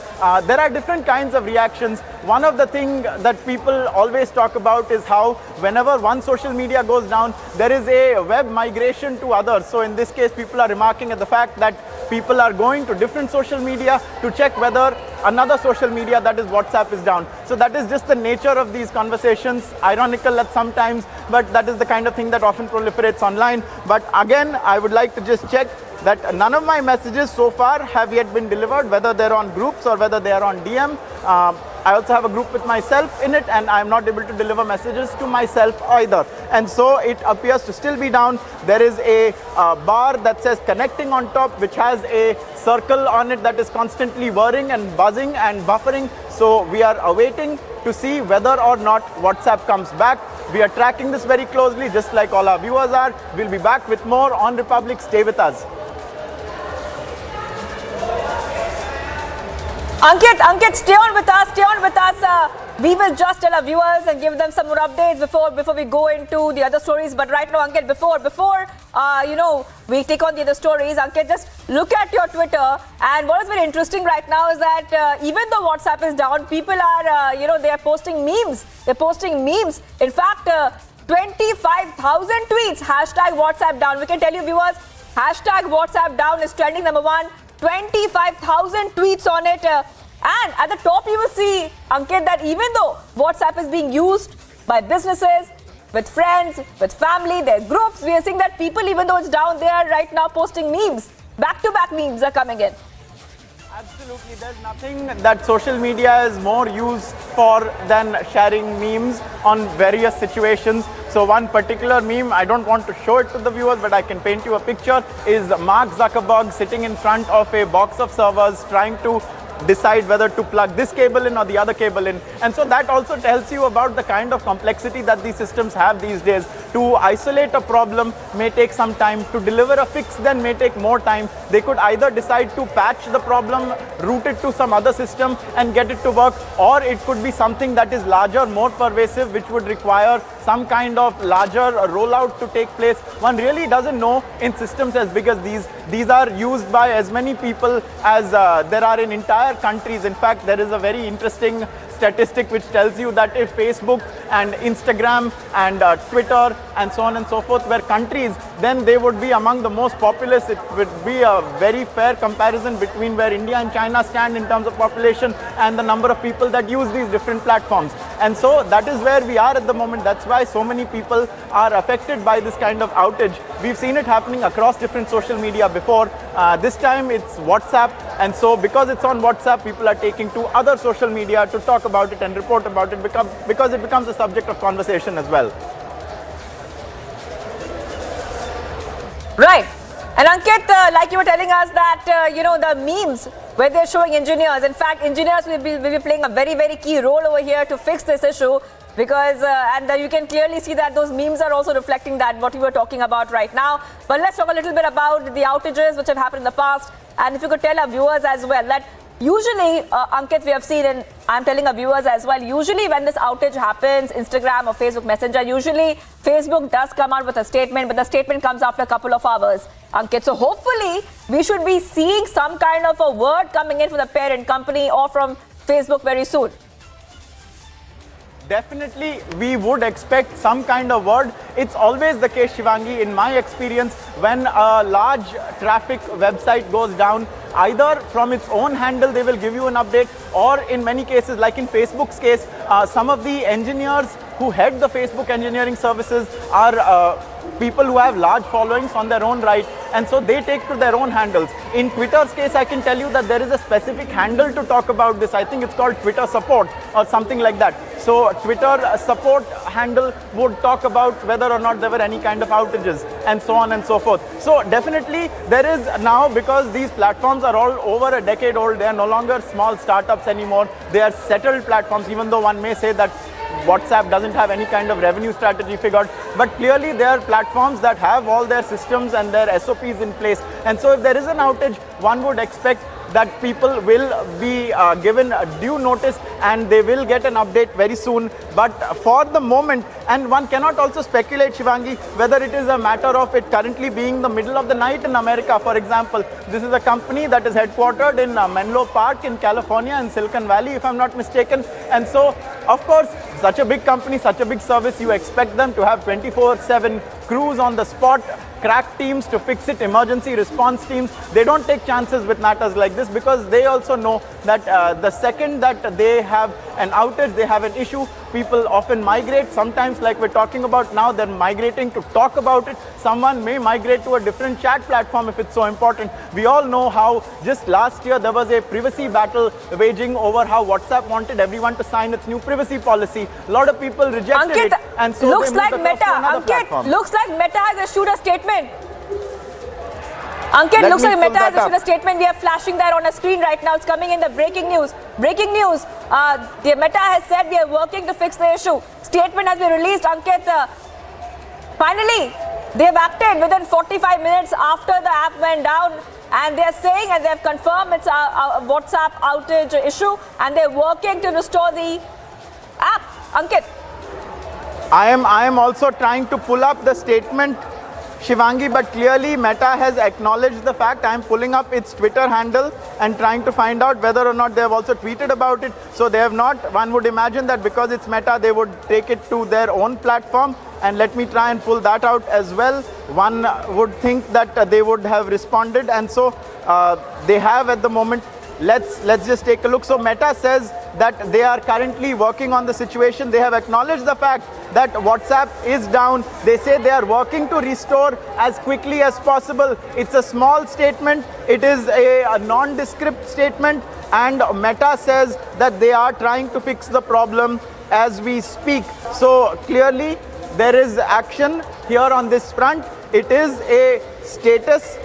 There are different kinds of reactions. One of the things that people always talk about is how whenever one social media goes down, there is a web migration to others. So in this case, people are remarking at the fact that people are going to different social media to check whether another social media, that is WhatsApp, is down. So that is just the nature of these conversations. Ironical at some times, but that is the kind of thing that often proliferates online. But again, I would like to just check that none of my messages so far have yet been delivered, whether they're on groups or whether they are on DM. I also have a group with myself in it, and I'm not able to deliver messages to myself either. And so it appears to still be down. There is a bar that says connecting on top, which has a circle on it that is constantly whirring and buzzing and buffering. So we are awaiting to see whether or not WhatsApp comes back. We are tracking this very closely, just like all our viewers are. We'll be back with more on Republic. Stay with us. Ankit, stay on with us. We will just tell our viewers and give them some more updates before we go into the other stories. But right now, Ankit, before we take on the other stories, Ankit, just look at your Twitter. And what is very interesting right now is that even though WhatsApp is down, people are, they are posting memes. They're posting memes. In fact, 25,000 tweets, hashtag WhatsApp down. We can tell you, viewers, hashtag WhatsApp down is trending number one. 25,000 tweets on it. And at the top, you will see, Ankit, that even though WhatsApp is being used by businesses, with friends, with family, their groups, we are seeing that people, even though it's down, they are right now posting memes. Back-to-back memes are coming in. Absolutely. There's nothing that social media is more used for than sharing memes on various situations. So one particular meme, I don't want to show it to the viewers, but I can paint you a picture, is Mark Zuckerberg sitting in front of a box of servers trying to decide whether to plug this cable in or the other cable in. And so that also tells you about the kind of complexity that these systems have these days. To isolate a problem may take some time. To deliver a fix then may take more time. They could either decide to patch the problem, route it to some other system and get it to work, or it could be something that is larger, more pervasive, which would require some kind of larger rollout to take place. One really doesn't know in systems as big as these. These are used by as many people as there are in entire countries. In fact, there is a very interesting statistic which tells you that if Facebook and Instagram and Twitter and so on and so forth were countries, then they would be among the most populous. It would be a very fair comparison between where India and China stand in terms of population and the number of people that use these different platforms. And so that is where we are at the moment. That's why so many people are affected by this kind of outage. We've seen it happening across different social media before. This time it's WhatsApp. And so because it's on WhatsApp, people are taking to other social media to talk about it and report about it because it becomes a subject of conversation as well. Right. And Ankit, like you were telling us that, the memes where they're showing engineers. In fact, engineers will be playing a very, very key role over here to fix this issue because, you can clearly see that those memes are also reflecting that, what we were talking about right now. But let's talk a little bit about the outages which have happened in the past. And if you could tell our viewers as well that usually, Ankit, we have seen, and I'm telling our viewers as well, usually when this outage happens, Instagram or Facebook Messenger, usually Facebook does come out with a statement, but the statement comes after a couple of hours, Ankit. So hopefully, we should be seeing some kind of a word coming in from the parent company or from Facebook very soon. Definitely, we would expect some kind of word. It's always the case, Shivangi, in my experience, when a large traffic website goes down, either from its own handle, they will give you an update, or in many cases, like in Facebook's case, some of the engineers who head the Facebook engineering services are people who have large followings on their own right, and so they take to their own handles. In Twitter's case, I can tell you that there is a specific handle to talk about this. I think it's called Twitter support or something like that. So Twitter support handle would talk about whether or not there were any kind of outages and so on and so forth. So definitely there is now, because these platforms are all over a decade old, they are no longer small startups anymore. They are settled platforms, even though one may say that WhatsApp doesn't have any kind of revenue strategy figured, but clearly there are platforms that have all their systems and their SOPs in place. And so if there is an outage, one would expect that people will be given due notice and they will get an update very soon. But for the moment, and one cannot also speculate, Shivangi, whether it is a matter of it currently being the middle of the night in America, for example. This is a company that is headquartered in Menlo Park in California, in Silicon Valley, if I'm not mistaken. And so, of course, such a big company, such a big service, you expect them to have 24/7 crews on the spot, crack teams to fix it, emergency response teams. They don't take chances with matters like this because they also know that the second that they have an outage, they have an issue, people often migrate. Sometimes, like we're talking about now, they're migrating to talk about it. Someone may migrate to a different chat platform if it's so important. We all know how just last year there was a privacy battle waging over how WhatsApp wanted everyone to sign its new privacy policy. A lot of people rejected it, and so looks they moved like across to another Meta. platform. Looks like Meta has issued a statement. Ankit, looks like Meta has issued a statement. We are flashing that on a screen right now. It's coming in the breaking news. Breaking news. The Meta has said we are working to fix the issue. Statement has been released, Ankit. Finally, they have acted within 45 minutes after the app went down. And they are saying, and they have confirmed it's a WhatsApp outage issue. And they're working to restore the app. Ankit. I am also trying to pull up the statement, Shivangi, but clearly Meta has acknowledged the fact. I am pulling up its Twitter handle and trying to find out whether or not they have also tweeted about it. So they have not. One would imagine that because it's Meta, they would take it to their own platform. And let me try and pull that out as well. One would think that they would have responded, and so they have at the moment. Let's just take a look. So Meta says that they are currently working on the situation. They have acknowledged the fact that WhatsApp is down. They say they are working to restore as quickly as possible. It's a small statement. It is a nondescript statement. And Meta says that they are trying to fix the problem as we speak. So clearly there is action here on this front. It is a status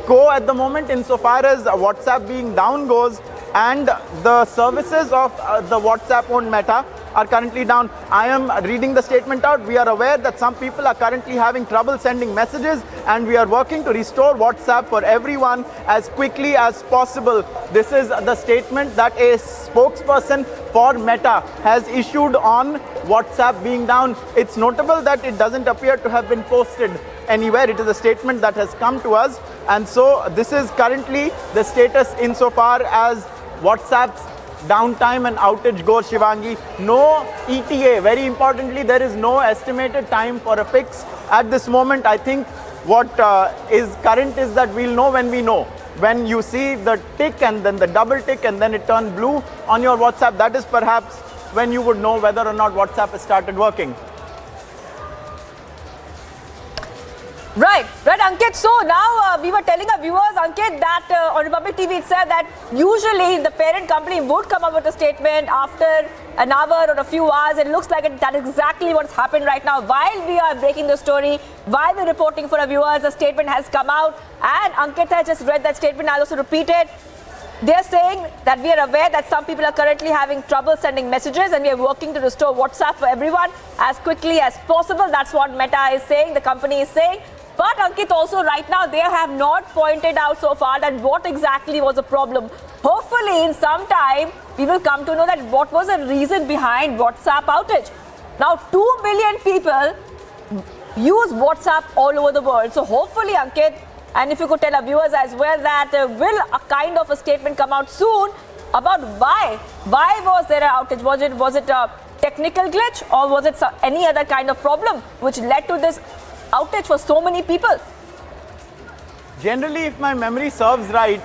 quo at the moment insofar as WhatsApp being down goes, and the services of the WhatsApp-owned Meta are currently down. I am reading the statement out. We are aware that some people are currently having trouble sending messages, and we are working to restore WhatsApp for everyone as quickly as possible. This is the statement that a spokesperson for Meta has issued on WhatsApp being down. It's notable that it doesn't appear to have been posted anywhere. It is a statement that has come to us, and so this is currently the status insofar as WhatsApp's downtime and outage goes, Shivangi. No ETA. Very importantly, there is no estimated time for a fix at this moment. I think what is current is that we'll know when we know. When you see the tick and then the double tick and then it turned blue on your WhatsApp, that is perhaps when you would know whether or not WhatsApp has started working. Right, Ankit. So now we were telling our viewers, Ankit, that on Republic TV it said that usually the parent company would come up with a statement after an hour or a few hours. It looks like that is exactly what's happened right now. While we are breaking the story, while we're reporting for our viewers, a statement has come out, and Ankit has just read that statement. I'll also repeat it. They're saying that we are aware that some people are currently having trouble sending messages, and we are working to restore WhatsApp for everyone as quickly as possible. That's what Meta is saying, the company is saying. But Ankit, also right now, they have not pointed out so far that what exactly was the problem. Hopefully, in some time, we will come to know that what was the reason behind WhatsApp outage. Now, 2 billion people use WhatsApp all over the world. So hopefully, Ankit, and if you could tell our viewers as well that will a kind of a statement come out soon about why was there an outage? Was it a technical glitch, or was it any other kind of problem which led to this outage for so many people? Generally, if my memory serves right,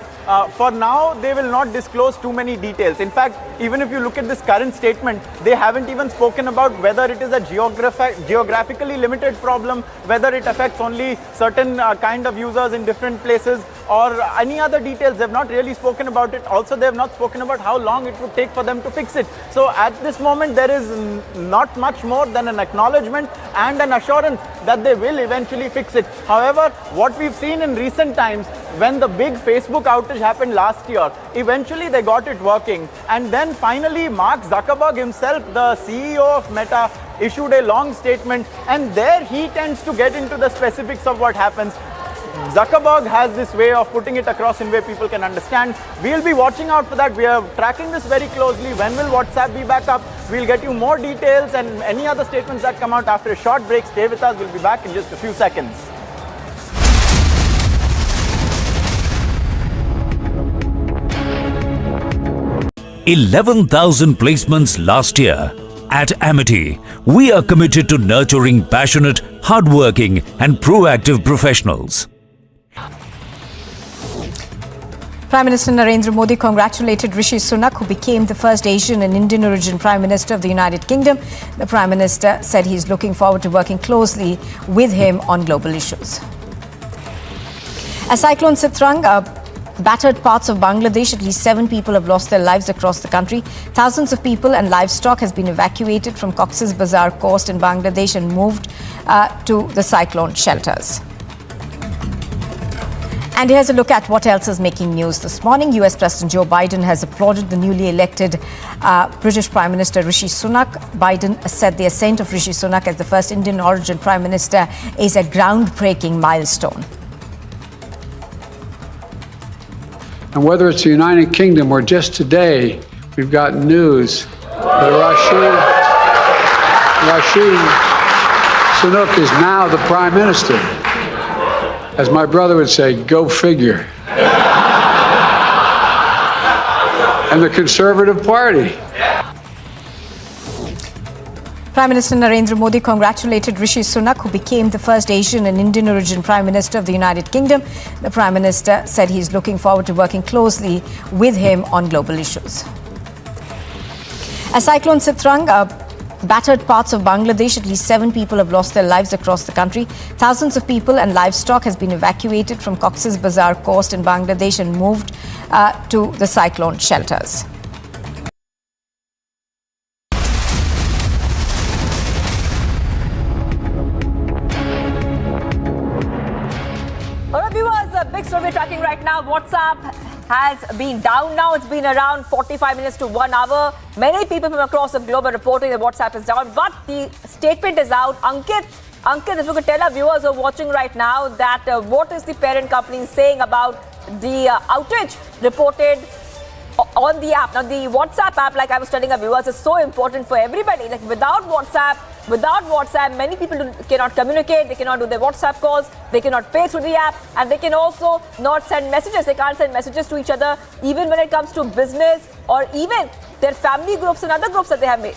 for now they will not disclose too many details. In fact, even if you look at this current statement, they haven't even spoken about whether it is a geographically limited problem, whether it affects only certain kind of users in different places. or any other details. They have not really spoken about it. Also, they have not spoken about how long it would take for them to fix it. So at this moment, there is not much more than an acknowledgement and an assurance that they will eventually fix it. However, what we've seen in recent times, when the big Facebook outage happened last year, eventually they got it working. And then finally, Mark Zuckerberg himself, the CEO of Meta, issued a long statement, and there he tends to get into the specifics of what happens. Zuckerberg has this way of putting it across in a way people can understand. We'll be watching out for that. We are tracking this very closely. When will WhatsApp be back up? We'll get you more details and any other statements that come out after a short break. Stay with us. We'll be back in just a few seconds. $11,000 placements last year. At Amity, we are committed to nurturing passionate, hardworking and proactive professionals. Prime Minister Narendra Modi congratulated Rishi Sunak, who became the first Asian and Indian origin Prime Minister of the United Kingdom. The Prime Minister said he is looking forward to working closely with him on global issues. As Cyclone Sitrang battered parts of Bangladesh, at least 7 people have lost their lives across the country. Thousands of people and livestock has been evacuated from Cox's Bazar coast in Bangladesh and moved to the cyclone shelters. And here's a look at what else is making news this morning. US President Joe Biden has applauded the newly elected British Prime Minister Rishi Sunak. Biden said the ascent of Rishi Sunak as the first Indian origin Prime Minister is a groundbreaking milestone. And whether it's the United Kingdom or just today, we've got news that Rishi Sunak is now the Prime Minister. As my brother would say, go figure. And the Conservative Party. Prime Minister Narendra Modi congratulated Rishi Sunak, who became the first Asian and Indian origin Prime Minister of the United Kingdom. The Prime Minister said he is looking forward to working closely with him on global issues. As Cyclone Sitrang battered parts of Bangladesh, at least 7 people have lost their lives across the country. Thousands of people and livestock has been evacuated from Cox's Bazar coast in Bangladesh and moved to the cyclone shelters. All right, viewers, a big story we're tracking right now. WhatsApp has been down now. It's been around 45 minutes to 1 hour. Many people from across the globe are reporting that WhatsApp is down, but the statement is out. Ankit, if you could tell our viewers who are watching right now that what is the parent company saying about the outage reported on the app. Now, the WhatsApp app, like I was telling our viewers, is so important for everybody. Like without WhatsApp, many people cannot communicate, they cannot do their WhatsApp calls, they cannot pay through the app, and they can also not send messages. They can't send messages to each other, even when it comes to business or even their family groups and other groups that they have made.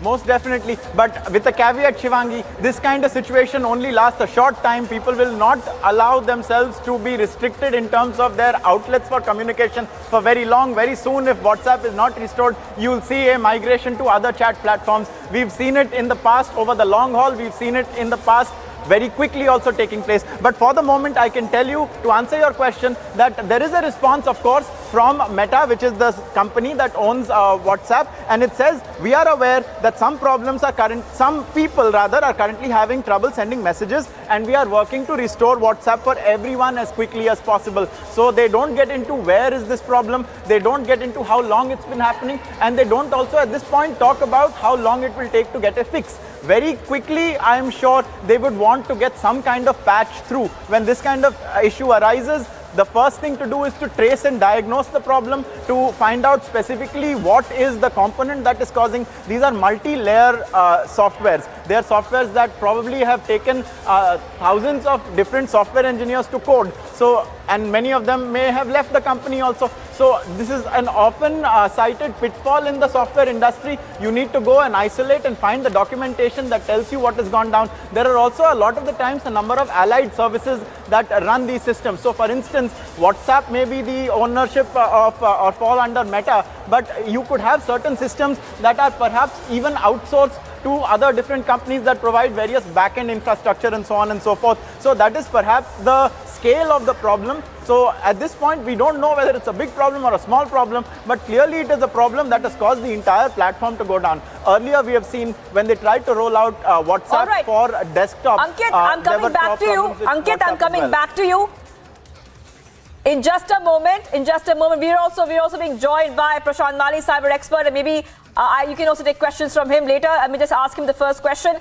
Most definitely, but with a caveat, Shivangi, this kind of situation only lasts a short time. People will not allow themselves to be restricted in terms of their outlets for communication for very long. Very soon, if WhatsApp is not restored, you will see a migration to other chat platforms. We've seen it in the past over the long haul. We've seen it in the past very quickly also taking place. But for the moment, I can tell you, to answer your question, that there is a response, of course, from Meta, which is the company that owns WhatsApp, and it says, we are aware that some people are currently having trouble sending messages, and we are working to restore WhatsApp for everyone as quickly as possible. So they don't get into where is this problem, they don't get into how long it's been happening, and they don't also at this point talk about how long it will take to get a fix. Very quickly, I am sure they would want to get some kind of patch through. When this kind of issue arises, the first thing to do is to trace and diagnose the problem, to find out specifically what is the component that is causing. These are multi-layer softwares. They are softwares that probably have taken thousands of different software engineers to code. So, and many of them may have left the company also. So this is an often cited pitfall in the software industry. You need to go and isolate and find the documentation that tells you what has gone down. There are also a lot of the times a number of allied services that run these systems. So for instance, WhatsApp may be the ownership of or fall under Meta, but you could have certain systems that are perhaps even outsourced to other different companies that provide various back-end infrastructure and so on and so forth. So that is perhaps the scale of the problem. So at this point, we don't know whether it's a big problem or a small problem, but clearly it is a problem that has caused the entire platform to go down. Earlier, we have seen when they tried to roll out WhatsApp for desktop. Ankit, I'm coming back to you. Ankit, I'm coming back to you. In just a moment, we're also being joined by Prashant Mali, cyber expert, and maybe you can also take questions from him later. Let me just ask him the first question.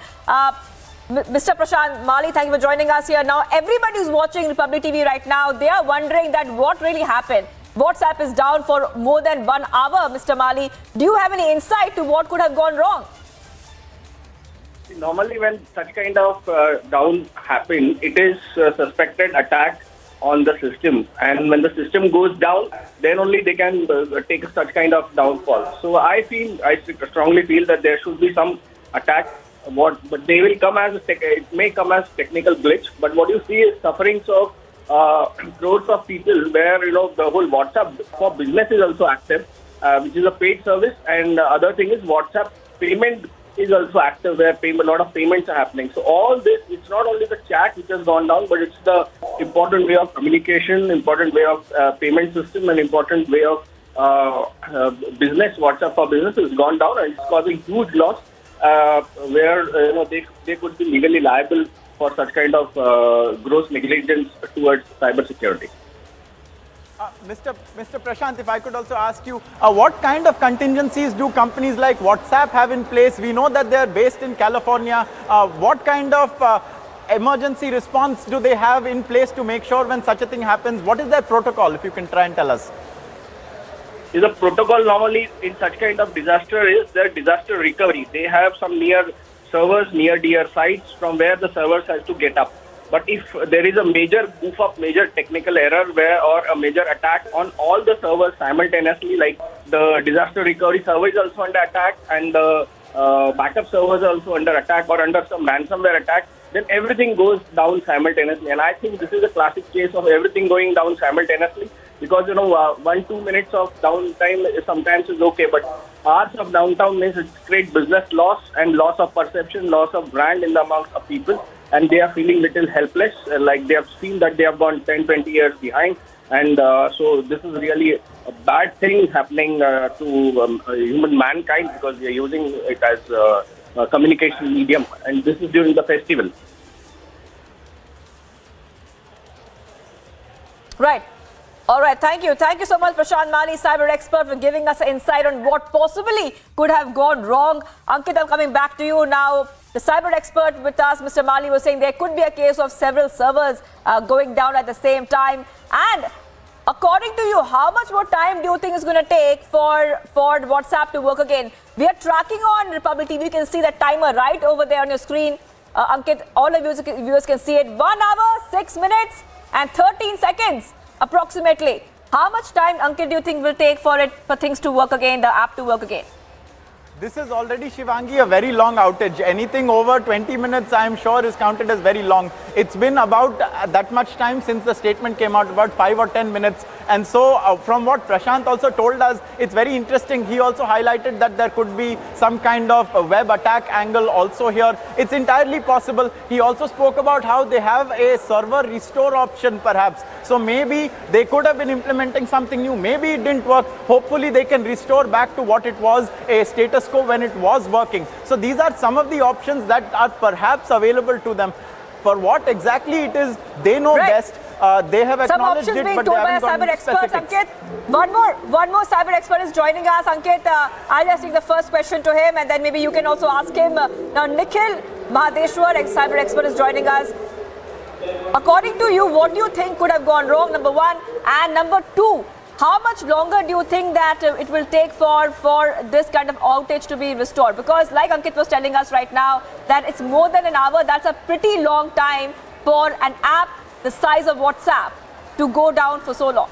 Mr. Prashant Mali, thank you for joining us here. Now, everybody who's watching Republic TV right now, they are wondering that what really happened. WhatsApp is down for more than 1 hour, Mr. Mali. Do you have any insight to what could have gone wrong? Normally, when such kind of down happen, it is suspected attack on the system, and when the system goes down, then only they can take such kind of downfall. So I strongly feel that there should be some attack. But they will come as it may come as technical glitch. But what you see is sufferings of crores of people, where the whole WhatsApp for business is also active, which is a paid service, and other thing is WhatsApp payment is also active, where a lot of payments are happening. So all this, it's not only the chat which has gone down, but it's the important way of communication, important way of payment system, and important way of business. WhatsApp for business has gone down, and it's causing huge loss, where they could be legally liable for such kind of gross negligence towards cyber security. Mr. Prashant, if I could also ask you, what kind of contingencies do companies like WhatsApp have in place? We know that they are based in California. What kind of emergency response do they have in place to make sure when such a thing happens? What is their protocol, if you can try and tell us? The protocol normally in such kind of disaster is their disaster recovery. They have some near servers, near dear sites from where the servers has to get up. But if there is a major goof up, major technical error or a major attack on all the servers simultaneously, like the disaster recovery server is also under attack, and the backup servers are also under attack or under some ransomware attack, then everything goes down simultaneously. And I think this is a classic case of everything going down simultaneously, because 1-2 minutes of downtime sometimes is okay, but hours of downtime means it's great business loss and loss of perception, loss of brand in the amongst of people, and they are feeling little helpless, like they have seen that they have gone 10-20 years behind, and so this is really a bad thing happening to human mankind, because we are using it as a communication medium, and this is during the festival. Right. All right, thank you. Thank you so much, Prashant Mali, cyber expert, for giving us an insight on what possibly could have gone wrong. Ankit, I'm coming back to you now. The cyber expert with us, Mr. Mali, was saying there could be a case of several servers going down at the same time. And according to you, how much more time do you think is going to take for WhatsApp to work again? We are tracking on Republic TV. You can see that timer right over there on your screen. Ankit, all of you viewers can see it. 1 hour, 6 minutes and 13 seconds. Approximately. How much time, Ankit, do you think will take for things to work again, the app to work again? This is already, Shivangi, a very long outage. Anything over 20 minutes, I am sure, is counted as very long. It's been about that much time since the statement came out, about 5 or 10 minutes. And so from what Prashant also told us, it's very interesting. He also highlighted that there could be some kind of a web attack angle also here. It's entirely possible. He also spoke about how they have a server restore option perhaps. So maybe they could have been implementing something new. Maybe it didn't work. Hopefully they can restore back to what it was, a status quo when it was working. So these are some of the options that are perhaps available to them. For what exactly it is, they know best. They have acknowledged it, but they haven't gone into specifics. Ankit, one more cyber expert is joining us. Ankit, I'll just take the first question to him, and then maybe you can also ask him. Now, Nikhil Mahadeshwar, cyber expert, is joining us. According to you, what do you think could have gone wrong, number one? And number two, how much longer do you think that it will take for this kind of outage to be restored? Because like Ankit was telling us right now, that it's more than an hour. That's a pretty long time for an app the size of WhatsApp to go down for so long.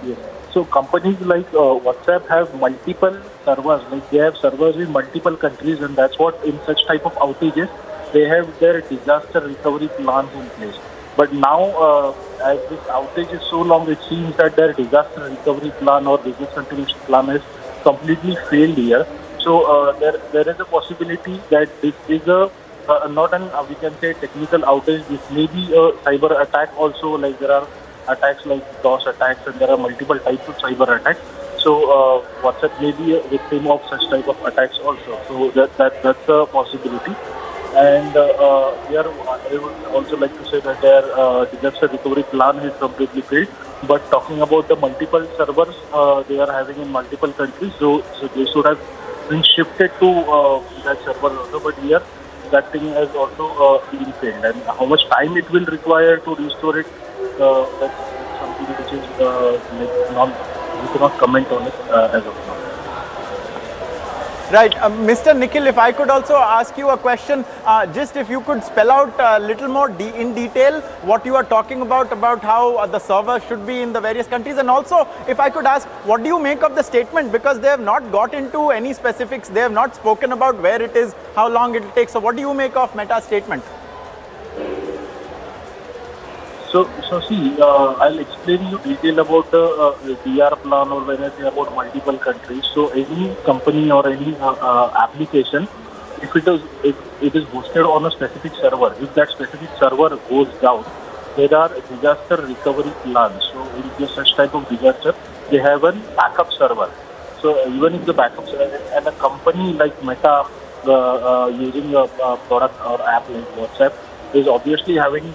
Yes. So companies like WhatsApp have multiple servers. Like they have servers in multiple countries, and that's what in such type of outages, they have their disaster recovery plans in place. But now, as this outage is so long, it seems that their disaster recovery plan or business continuation plan has completely failed here. So there is a possibility that this is a not an we can say technical outage. This may be a cyber attack also. Like there are attacks like DOS attacks, and there are multiple types of cyber attacks. So WhatsApp may be a victim of such type of attacks also. So that's a possibility. And I would also like to say that their disaster recovery plan is completely failed. But talking about the multiple servers they are having in multiple countries, so they should have been shifted to that server also. But here, that thing has also been failed. And how much time it will require to restore it, that's something which is we cannot comment on it as of now. Right. Mr. Nikhil, if I could also ask you a question, just if you could spell out a little more in detail what you are talking about how the server should be in the various countries. And also, if I could ask, what do you make of the statement? Because they have not got into any specifics. They have not spoken about where it is, how long it will take. So what do you make of Meta's statement? So see, I'll explain you detail about the DR plan, or when I say about multiple countries. So any company or any application, if it is hosted on a specific server, if that specific server goes down, there are disaster recovery plans. So in such type of disaster, they have a backup server. So even if the backup server, and a company like Meta using a product or app like WhatsApp is obviously having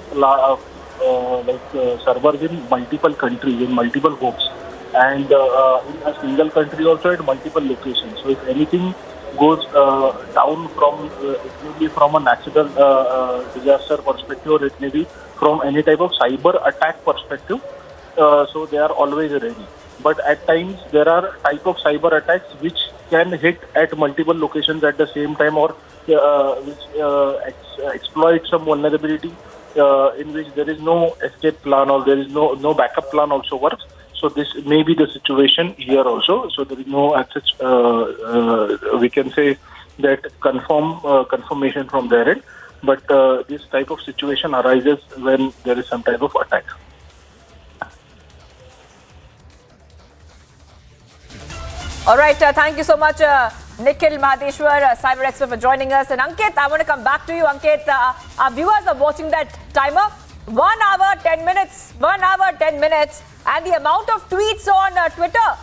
servers in multiple countries, in multiple hosts, and in a single country also at multiple locations. So if anything goes down from, it may be from a natural disaster perspective, or it may be from any type of cyber attack perspective, so they are always ready. But at times there are type of cyber attacks which can hit at multiple locations at the same time, or which exploit some vulnerability in which there is no escape plan, or there is no backup plan also works. So this may be the situation here also. So there is no access, we can say that confirmation from their end. But this type of situation arises when there is some type of attack. All right, thank you so much, Nikhil Mahadeshwar, cyber expert, for joining us. And Ankit, I want to come back to you. Ankit, our viewers are watching that timer. 1 hour, 10 minutes. 1 hour, 10 minutes. And the amount of tweets on Twitter,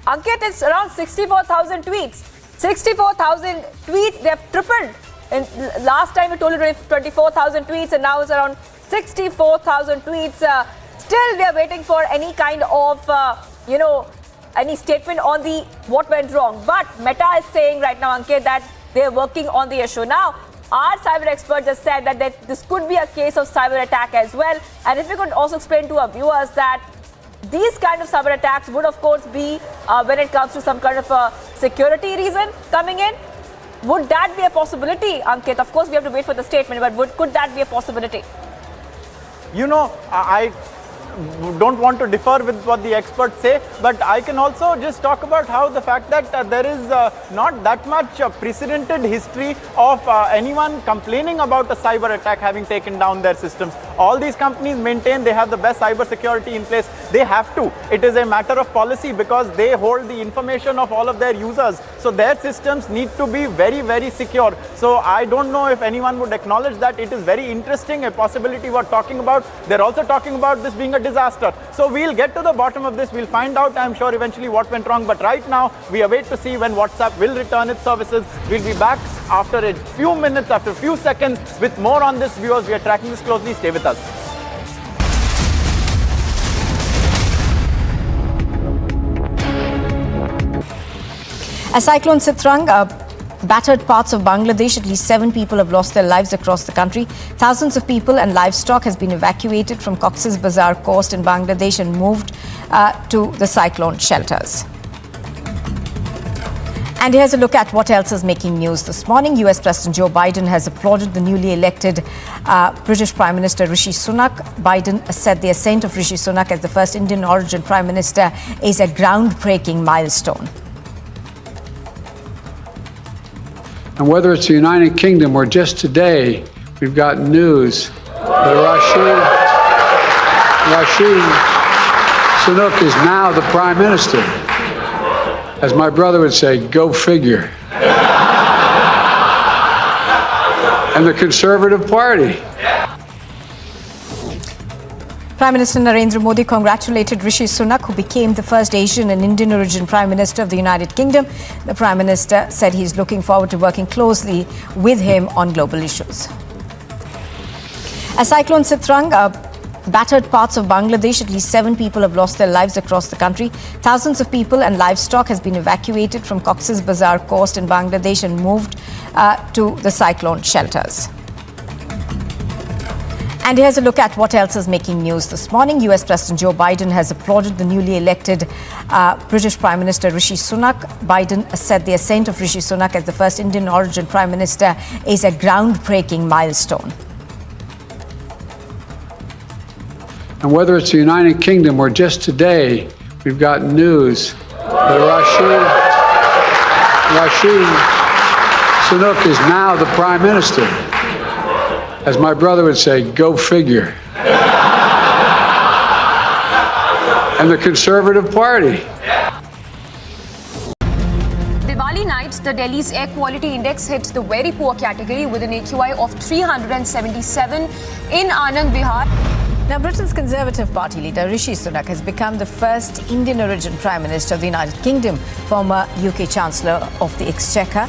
Ankit, is around 64,000 tweets. 64,000 tweets, they have tripled. And last time we told you 24,000 tweets, and now it's around 64,000 tweets. Still, we are waiting for any kind of, any statement on what went wrong. But Meta is saying right now, Ankit, that they're working on the issue. Now, our cyber expert just said that this could be a case of cyber attack as well. And if you could also explain to our viewers that these kind of cyber attacks would, of course, be when it comes to some kind of a security reason coming in. Would that be a possibility, Ankit? Of course, we have to wait for the statement, but could that be a possibility? I don't want to differ with what the experts say, but I can also just talk about how the fact that there is not that much precedented history of anyone complaining about a cyber attack having taken down their systems. All these companies maintain they have the best cyber security in place. They have to. It is a matter of policy because they hold the information of all of their users. So their systems need to be very, very secure. So I don't know if anyone would acknowledge that. It is very interesting, a possibility we're talking about. They're also talking about this being a disaster. So we'll get to the bottom of this. We'll find out, I'm sure, eventually what went wrong. But right now, we await to see when WhatsApp will return its services. We'll be back after a few minutes, after a few seconds, with more on this. Viewers, we are tracking this closely. Stay with us. As Cyclone Sitrang battered parts of Bangladesh, at least 7 people have lost their lives across the country. Thousands of people and livestock has been evacuated from Cox's Bazar coast in Bangladesh and moved to the cyclone shelters. And here's a look at what else is making news this morning. US President Joe Biden has applauded the newly elected British Prime Minister Rishi Sunak. Biden said the ascent of Rishi Sunak as the first Indian origin Prime Minister is a groundbreaking milestone. And whether it's the United Kingdom or just today, we've got news that Rishi Sunak is now the Prime Minister. As my brother would say, go figure. and the Conservative Party. Prime Minister Narendra Modi congratulated Rishi Sunak, who became the first Asian and Indian origin Prime Minister of the United Kingdom. The Prime Minister said he's looking forward to working closely with him on global issues. As Cyclone Sitrang battered parts of Bangladesh, at least 7 people have lost their lives across the country. Thousands of people and livestock has been evacuated from Cox's Bazar coast in Bangladesh and moved to the cyclone shelters. And here's a look at what else is making news this morning. US President Joe Biden has applauded the newly elected British Prime Minister Rishi Sunak. Biden said the ascent of Rishi Sunak as the first Indian origin Prime Minister is a groundbreaking milestone. And whether it's the United Kingdom or just today, we've got news that Rishi Sunak is now the Prime Minister. As my brother would say, go figure. And the Conservative Party. Diwali night, the Delhi's air quality index hit the very poor category with an AQI of 377 in Anand Vihar. Now, Britain's Conservative Party leader Rishi Sunak has become the first Indian origin Prime Minister of the United Kingdom, former UK Chancellor of the Exchequer.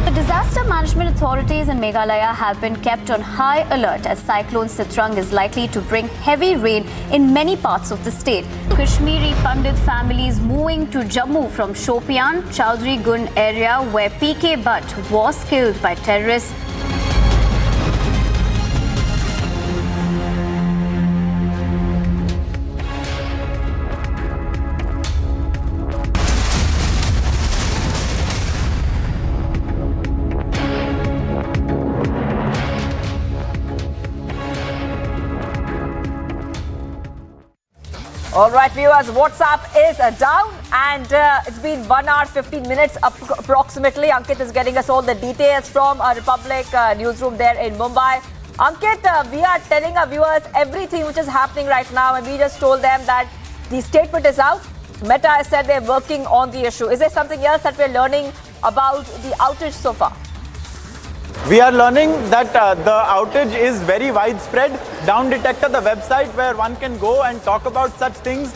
The disaster management authorities in Meghalaya have been kept on high alert as Cyclone Sitrang is likely to bring heavy rain in many parts of the state. Kashmiri Pandit families moving to Jammu from Shopian, Chaudhry Gun area where PK Butt was killed by terrorists. All right, viewers, WhatsApp is down and it's been 1 hour, 15 minutes approximately. Ankit is getting us all the details from our Republic newsroom there in Mumbai. Ankit, we are telling our viewers everything which is happening right now, and we just told them that the statement is out. Meta has said they're working on the issue. Is there something else that we're learning about the outage so far? We are learning that the outage is very widespread. Down Detector, the website where one can go and talk about such things,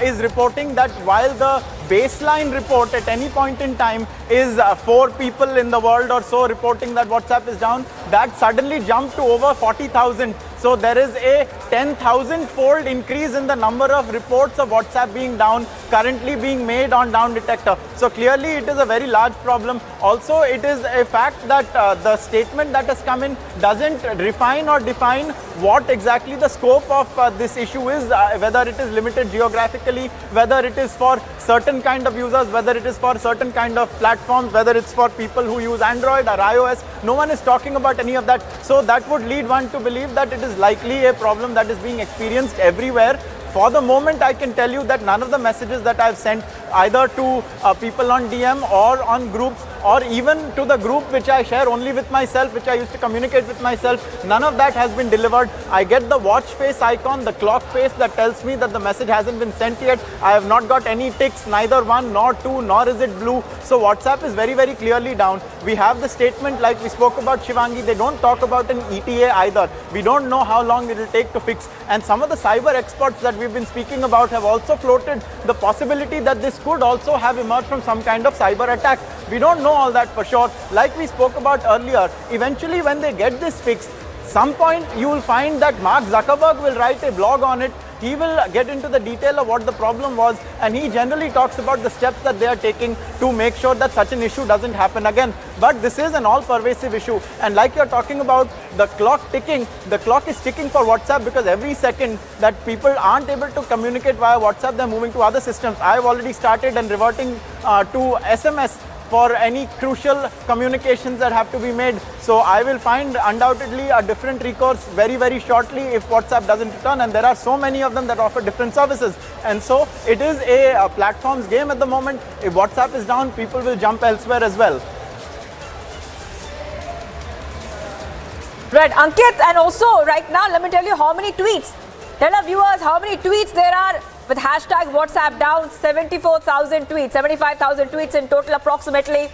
is reporting that while the baseline report at any point in time is 4 people in the world or so reporting that WhatsApp is down, that suddenly jumped to over 40,000. So there is a 10,000-fold increase in the number of reports of WhatsApp being down currently being made on Down Detector. So clearly it is a very large problem. Also, it is a fact that the statement that has come in doesn't refine or define what exactly the scope of this issue is, whether it is limited geographically, whether it is for certain kind of users, whether it is for certain kind of platforms, whether it's for people who use Android or iOS. No one is talking about any of that. So that would lead one to believe that it is likely a problem that is being experienced everywhere. For the moment, I can tell you that none of the messages that I've sent either to people on DM or on groups, or even to the group which I share only with myself, which I used to communicate with myself, none of that has been delivered. I get the watch face icon, the clock face that tells me that the message hasn't been sent yet. I have not got any ticks, neither 1 nor 2, nor is it blue. So WhatsApp is very, very clearly down. We have the statement like we spoke about Shivangi. They don't talk about an ETA either. We don't know how long it will take to fix. And some of the cyber experts that we've been speaking about have also floated the possibility that this could also have emerged from some kind of cyber attack. We don't know all that for sure. Like we spoke about earlier, eventually when they get this fixed, some point you will find that Mark Zuckerberg will write a blog on it. He will get into the detail of what the problem was, and he generally talks about the steps that they are taking to make sure that such an issue doesn't happen again. But this is an all-pervasive issue, and like you're talking about the clock ticking, the clock is ticking for WhatsApp because every second that people aren't able to communicate via WhatsApp, they're moving to other systems. I've already started and reverting to SMS for any crucial communications that have to be made. So I will find undoubtedly a different recourse very, very shortly if WhatsApp doesn't return, and there are so many of them that offer different services. And so it is a platform's game at the moment. If WhatsApp is down, people will jump elsewhere as well. Right, Ankit, and also right now, let me tell you how many tweets. Tell our viewers how many tweets there are with hashtag WhatsApp down. 74,000 tweets, 75,000 tweets in total approximately.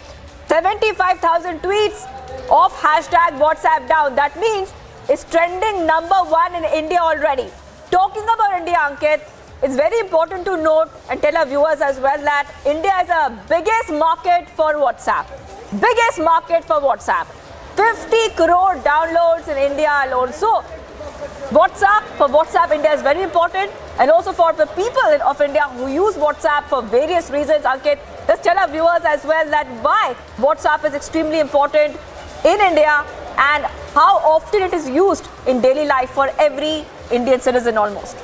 75,000 tweets of hashtag WhatsApp down. That means it's trending #1 in India already. Talking about India, Ankit, it's very important to note and tell our viewers as well that India is the biggest market for WhatsApp. Biggest market for WhatsApp. 50 crore downloads in India alone. So, WhatsApp India is very important, and also for the people of India who use WhatsApp for various reasons. Ankit, let's tell our viewers as well that why WhatsApp is extremely important in India and how often it is used in daily life for every Indian citizen almost.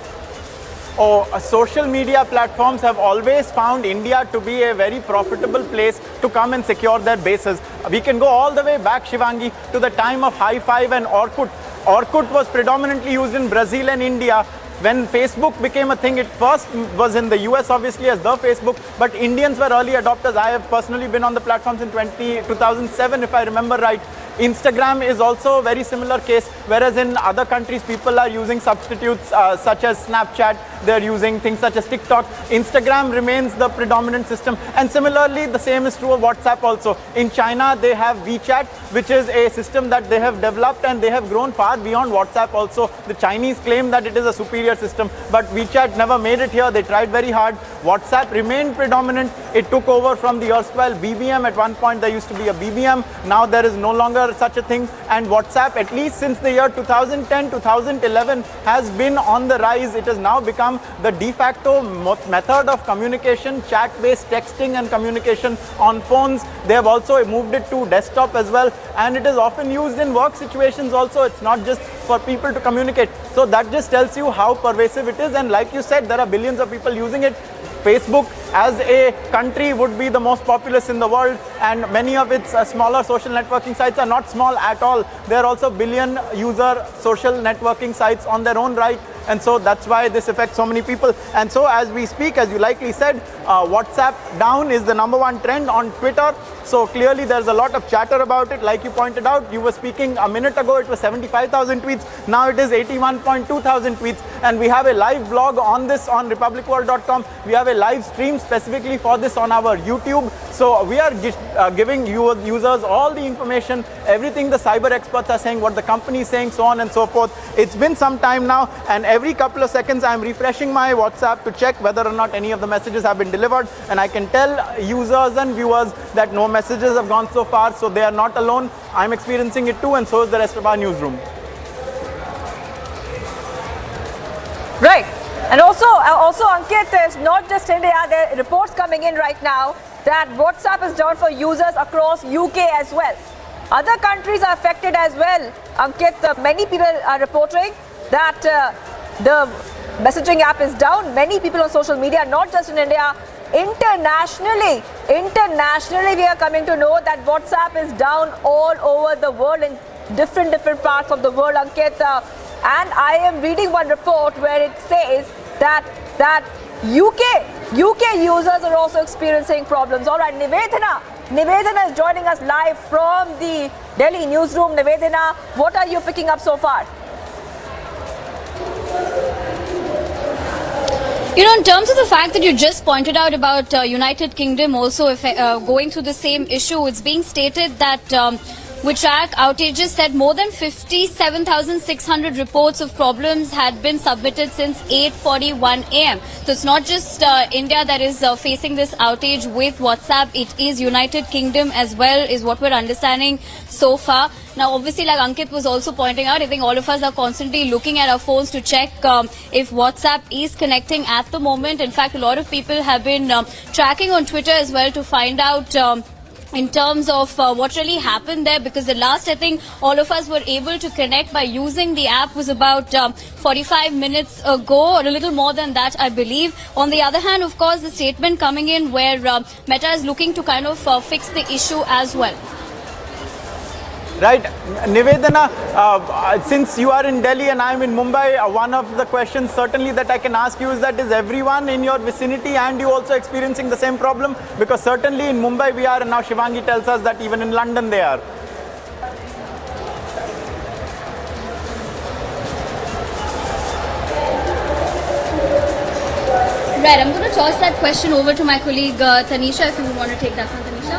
Social media platforms have always found India to be a very profitable place to come and secure their bases. We can go all the way back, Shivangi, to the time of High Five and Orkut. Orkut was predominantly used in Brazil and India. When Facebook became a thing, it first was in the US, obviously, as the Facebook, but Indians were early adopters. I have personally been on the platforms in 2007, if I remember right. Instagram is also a very similar case, whereas in other countries, people are using substitutes such as Snapchat, they're using things such as TikTok. Instagram remains the predominant system, and similarly, the same is true of WhatsApp also. In China, they have WeChat, which is a system that they have developed, and they have grown far beyond WhatsApp also. The Chinese claim that it is a superior system, but WeChat never made it here. They tried very hard. WhatsApp remained predominant. It took over from the erstwhile BBM. At one point, there used to be a BBM. Now there is no longer such a thing, and WhatsApp, at least since the year 2010, 2011, has been on the rise. It has now become the de facto method of communication, chat-based texting and communication on phones. They have also moved it to desktop as well, and it is often used in work situations also. It's not just for people to communicate. So that just tells you how pervasive it is, and like you said, there are billions of people using it. Facebook as a country would be the most populous in the world, and many of its smaller social networking sites are not small at all. They are also billion user social networking sites on their own right, and so that's why this affects so many people. And so as we speak, as you likely said, WhatsApp down is the #1 trend on Twitter. So clearly there's a lot of chatter about it. Like you pointed out, you were speaking a minute ago, it was 75,000 tweets. Now it is 81.2 thousand tweets. And we have a live blog on this on republicworld.com. We have a live stream specifically for this on our YouTube. So we are giving users all the information, everything the cyber experts are saying, what the company is saying, so on and so forth. It's been some time now, and every couple of seconds I'm refreshing my WhatsApp to check whether or not any of the messages have been delivered. And I can tell users and viewers that no messages have gone so far, so they are not alone. I'm experiencing it too, and so is the rest of our newsroom. Right. And also Ankit, there's not just India, there are reports coming in right now that WhatsApp is down for users across UK as well. Other countries are affected as well. Ankit, many people are reporting that the messaging app is down. Many people on social media, not just in India, internationally we are coming to know that WhatsApp is down all over the world in different parts of the world, Ankit. And I am reading one report where it says that UK users are also experiencing problems. All right, Nivedana is joining us live from the Delhi newsroom. Nivedana, what are you picking up so far? You know, in terms of the fact that you just pointed out about United Kingdom also going through the same issue, it's being stated that with track outages said more than 57,600 reports of problems had been submitted since 8:41 a.m. So it's not just India that is facing this outage with WhatsApp. It is United Kingdom as well, is what we're understanding so far. Now, obviously, like Ankit was also pointing out, I think all of us are constantly looking at our phones to check if WhatsApp is connecting at the moment. In fact, a lot of people have been tracking on Twitter as well to find out in terms of what really happened there, because the last I think all of us were able to connect by using the app was about 45 minutes ago, or a little more than that, I believe. On the other hand, of course, the statement coming in where Meta is looking to kind of fix the issue as well. Right, Nivedana, since you are in Delhi and I am in Mumbai, one of the questions certainly that I can ask you is that is everyone in your vicinity and you also experiencing the same problem? Because certainly in Mumbai we are, and now Shivangi tells us that even in London they are. Right, I'm going to toss that question over to my colleague Tanisha, if you would want to take that one, Tanisha.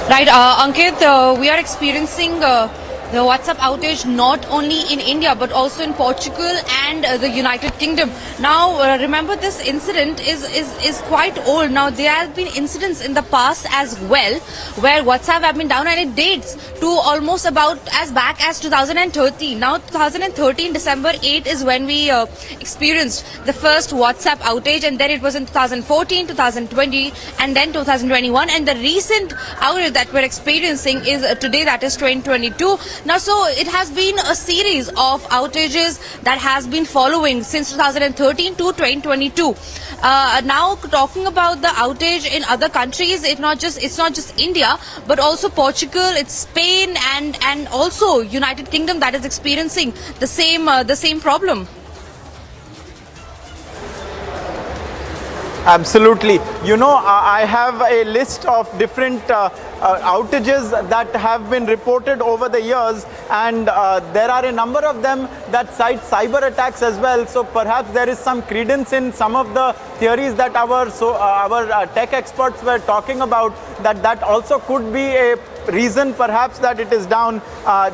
Right, Ankit, we are experiencing the WhatsApp outage not only in India but also in Portugal and the United Kingdom. Now, remember, this incident is quite old. Now, there have been incidents in the past as well where WhatsApp have been down, and it dates to almost about as back as 2013. Now, 2013 December 8 is when we experienced the first WhatsApp outage, and then it was in 2014, 2020, and then 2021. And the recent outage that we're experiencing is today, that is 2022. Now, so it has been a series of outages that has been following since 2013 to 2022. Now, talking about the outage in other countries, it's not just India, but also Portugal, it's Spain, and also United Kingdom that is experiencing the same problem. Absolutely. You know, I have a list of different outages that have been reported over the years, and there are a number of them that cite cyber attacks as well. So perhaps there is some credence in some of the theories that our tech experts were talking about, that also could be a reason perhaps that it is down.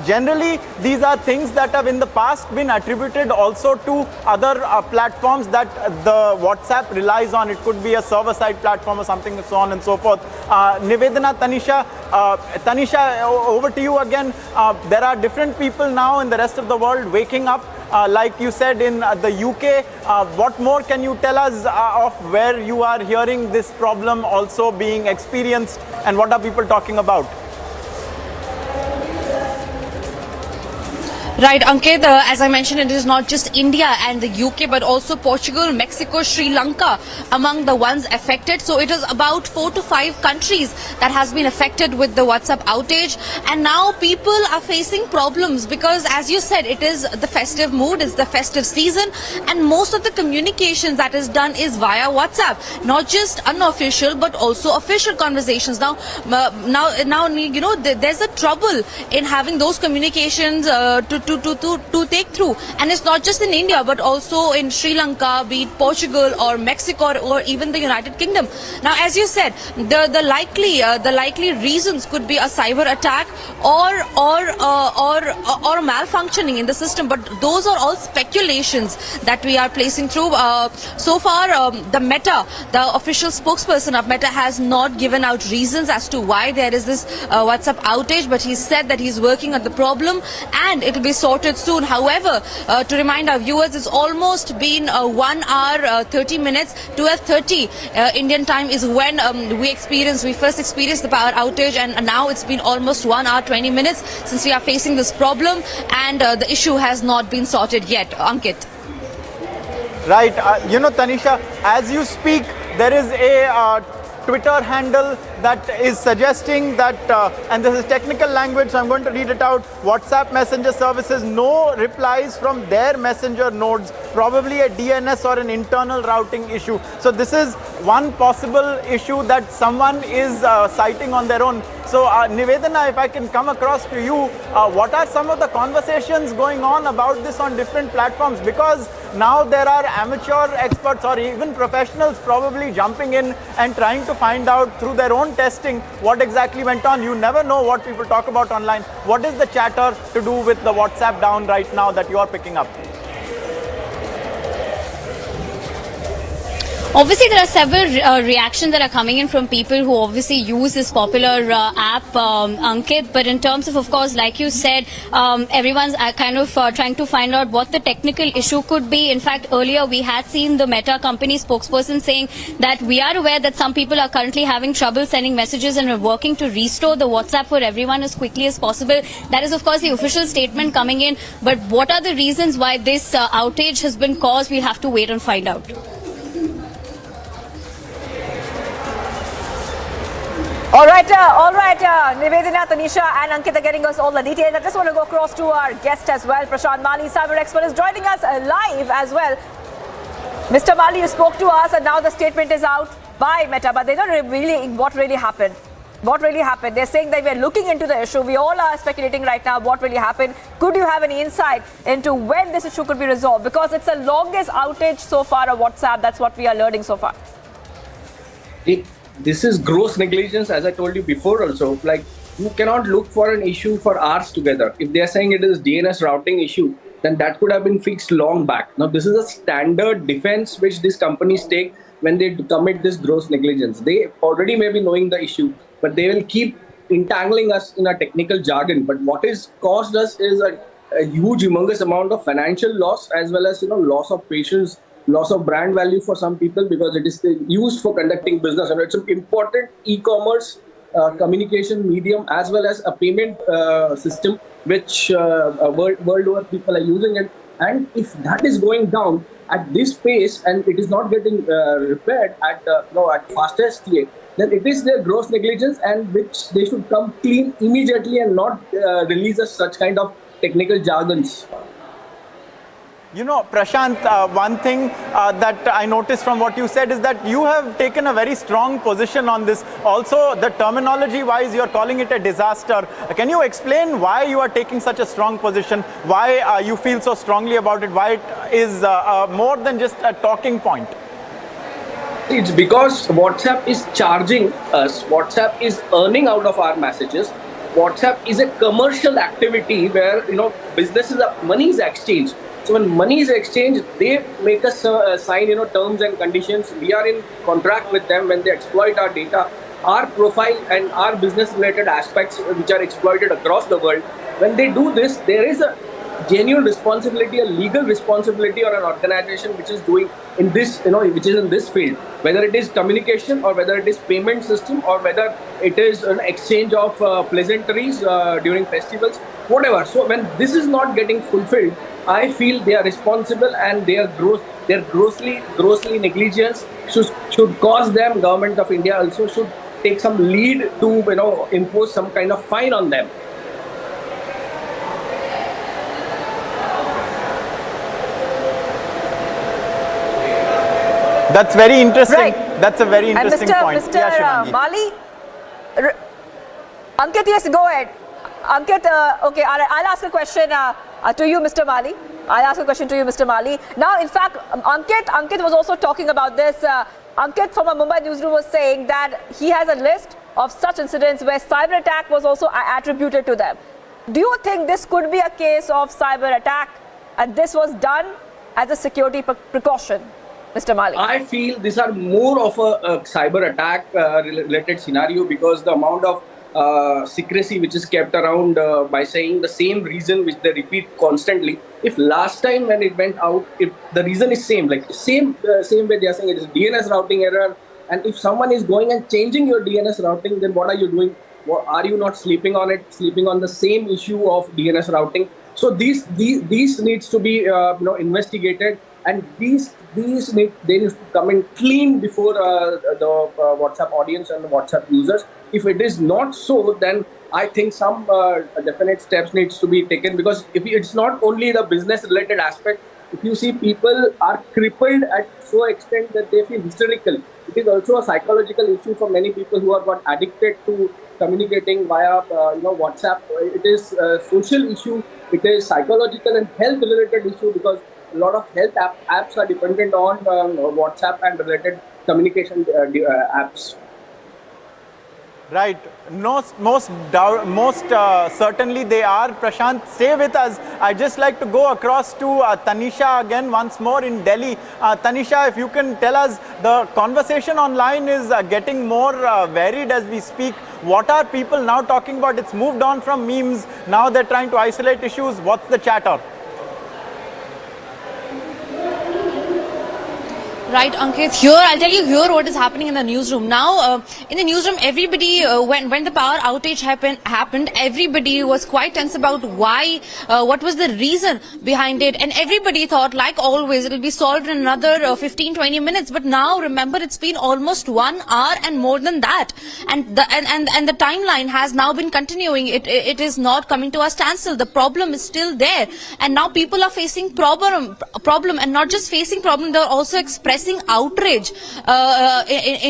Generally, these are things that have in the past been attributed also to other platforms that the WhatsApp relies on. It could be a server-side platform or something, and so on and so forth. Nivedana, Tanisha, over to you again. There are different people now in the rest of the world waking up. Like you said, in the UK, what more can you tell us of where you are hearing this problem also being experienced, and what are people talking about? Right, Ankit, as I mentioned, it is not just India and the UK, but also Portugal, Mexico, Sri Lanka among the ones affected. So it is about 4 to 5 countries that has been affected with the WhatsApp outage. And now people are facing problems because, as you said, it is the festive mood, it's the festive season, and most of the communications that is done is via WhatsApp. Not just unofficial, but also official conversations. Now, you know, there's a trouble in having those communications to take through, and it's not just in India but also in Sri Lanka, be it Portugal or Mexico or even the United Kingdom. Now, as you said, the likely reasons could be a cyber attack or malfunctioning in the system, but those are all speculations that we are placing through. So far, the Meta, the official spokesperson of Meta, has not given out reasons as to why there is this WhatsApp outage, but he said that he's working on the problem and it will be sorted soon. However, to remind our viewers, it's almost been 1 hour 30 minutes. 12:30 Indian time is when we first experienced the power outage, and now it's been almost 1 hour 20 minutes since we are facing this problem, and the issue has not been sorted yet. Ankit. Right. You know, Tanisha, as you speak, there is a Twitter handle that is suggesting that, and this is technical language, so I'm going to read it out. WhatsApp messenger services, no replies from their messenger nodes, probably a DNS or an internal routing issue. So this is one possible issue that someone is citing on their own. So Nivedana, if I can come across to you, what are some of the conversations going on about this on different platforms? Because now there are amateur experts or even professionals probably jumping in and trying to find out through their own testing what exactly went on. You never know what people talk about online. What is the chatter to do with the WhatsApp down right now that you are picking up? Obviously, there are several reactions that are coming in from people who obviously use this popular app, Ankit. But in terms of course, like you said, everyone's kind of trying to find out what the technical issue could be. In fact, earlier we had seen the Meta company spokesperson saying that we are aware that some people are currently having trouble sending messages and we're working to restore the WhatsApp for everyone as quickly as possible. That is, of course, the official statement coming in. But what are the reasons why this outage has been caused? We'll have to wait and find out. All right, Nivedana, Tanisha and Ankit are getting us all the details. I just want to go across to our guest as well. Prashant Mali, cyber expert, is joining us live as well. Mr. Mali, you spoke to us and now the statement is out by Meta, but they don't really what really happened. What really happened? They're saying that we're looking into the issue. We all are speculating right now what really happened. Could you have any insight into when this issue could be resolved? Because it's the longest outage so far of WhatsApp. That's what we are learning so far. this is gross negligence, as I told you before also. Like, you cannot look for an issue for hours together. If they are saying it is DNS routing issue, then that could have been fixed long back. Now, this is a standard defense which these companies take when they commit this gross negligence. They already may be knowing the issue, but they will keep entangling us in a technical jargon. But what is caused us is a huge, humongous amount of financial loss, as well as loss of patience, loss of brand value for some people, because it is used for conducting business. And it's an important e-commerce communication medium, as well as a payment system which world over people are using it. And if that is going down at this pace and it is not getting repaired at fastest rate, then it is their gross negligence, and which they should come clean immediately and not release us such kind of technical jargons. You know, Prashant, one thing that I noticed from what you said is that you have taken a very strong position on this. Also, the terminology wise, you're calling it a disaster. Can you explain why you are taking such a strong position? Why you feel so strongly about it? Why it is more than just a talking point? It's because WhatsApp is charging us. WhatsApp is earning out of our messages. WhatsApp is a commercial activity where, businesses, money is exchanged. So when money is exchanged, they make us sign, terms and conditions. We are in contract with them when they exploit our data, our profile and our business-related aspects, which are exploited across the world. When they do this, there is a genuine responsibility, a legal responsibility on an organization which is doing in this, which is in this field, whether it is communication or whether it is payment system or whether it is an exchange of pleasantries during festivals, whatever. So when this is not getting fulfilled, I feel they are responsible, and their grossly negligence should cause them. Government of India also should take some lead to impose some kind of fine on them. That's very interesting. Right. That's a very interesting point. And Mr. Mali, Ankit, yes, go ahead. Ankit, okay, I'll ask a question to you, Mr. Mali. I'll ask a question to you, Mr. Mali. Now, in fact, Ankit was also talking about this. Ankit from a Mumbai newsroom was saying that he has a list of such incidents where cyber attack was also attributed to them. Do you think this could be a case of cyber attack, and this was done as a security precaution, Mr. Mali? I feel these are more of a cyber attack related scenario, because the amount of secrecy which is kept around by saying the same reason which they repeat constantly. If last time when it went out, if the reason is same, like same way they are saying it is DNS routing error, and if someone is going and changing your DNS routing, then what are you doing? Are you not sleeping on it? Sleeping on the same issue of DNS routing? So these needs to be investigated, and these need to come in clean before the WhatsApp audience and the WhatsApp users. If it is not so, then I think some definite steps needs to be taken, because if it's not only the business related aspect. If you see, people are crippled at so extent that they feel hysterical. It is also a psychological issue for many people who have got addicted to communicating via WhatsApp. It is a social issue. It is psychological and health related issue, because a lot of health apps are dependent on WhatsApp and related communication apps. Right. Most certainly they are. Prashant, stay with us. I'd just like to go across to Tanisha again once more in Delhi. Tanisha, if you can tell us, the conversation online is getting more varied as we speak. What are people now talking about? It's moved on from memes. Now they're trying to isolate issues. What's the chatter? Right, Ankit. Here, I'll tell you here what is happening in the newsroom. Now, in the newsroom, everybody, when the power outage happened, everybody was quite tense about why, what was the reason behind it. And everybody thought, like always, it will be solved in another 15-20 minutes. But now, remember, it's been almost 1 hour and more than that. And the timeline has now been continuing. It is not coming to a standstill. The problem is still there. And now people are facing problem, and not just facing problem, they're also expressing expressing outrage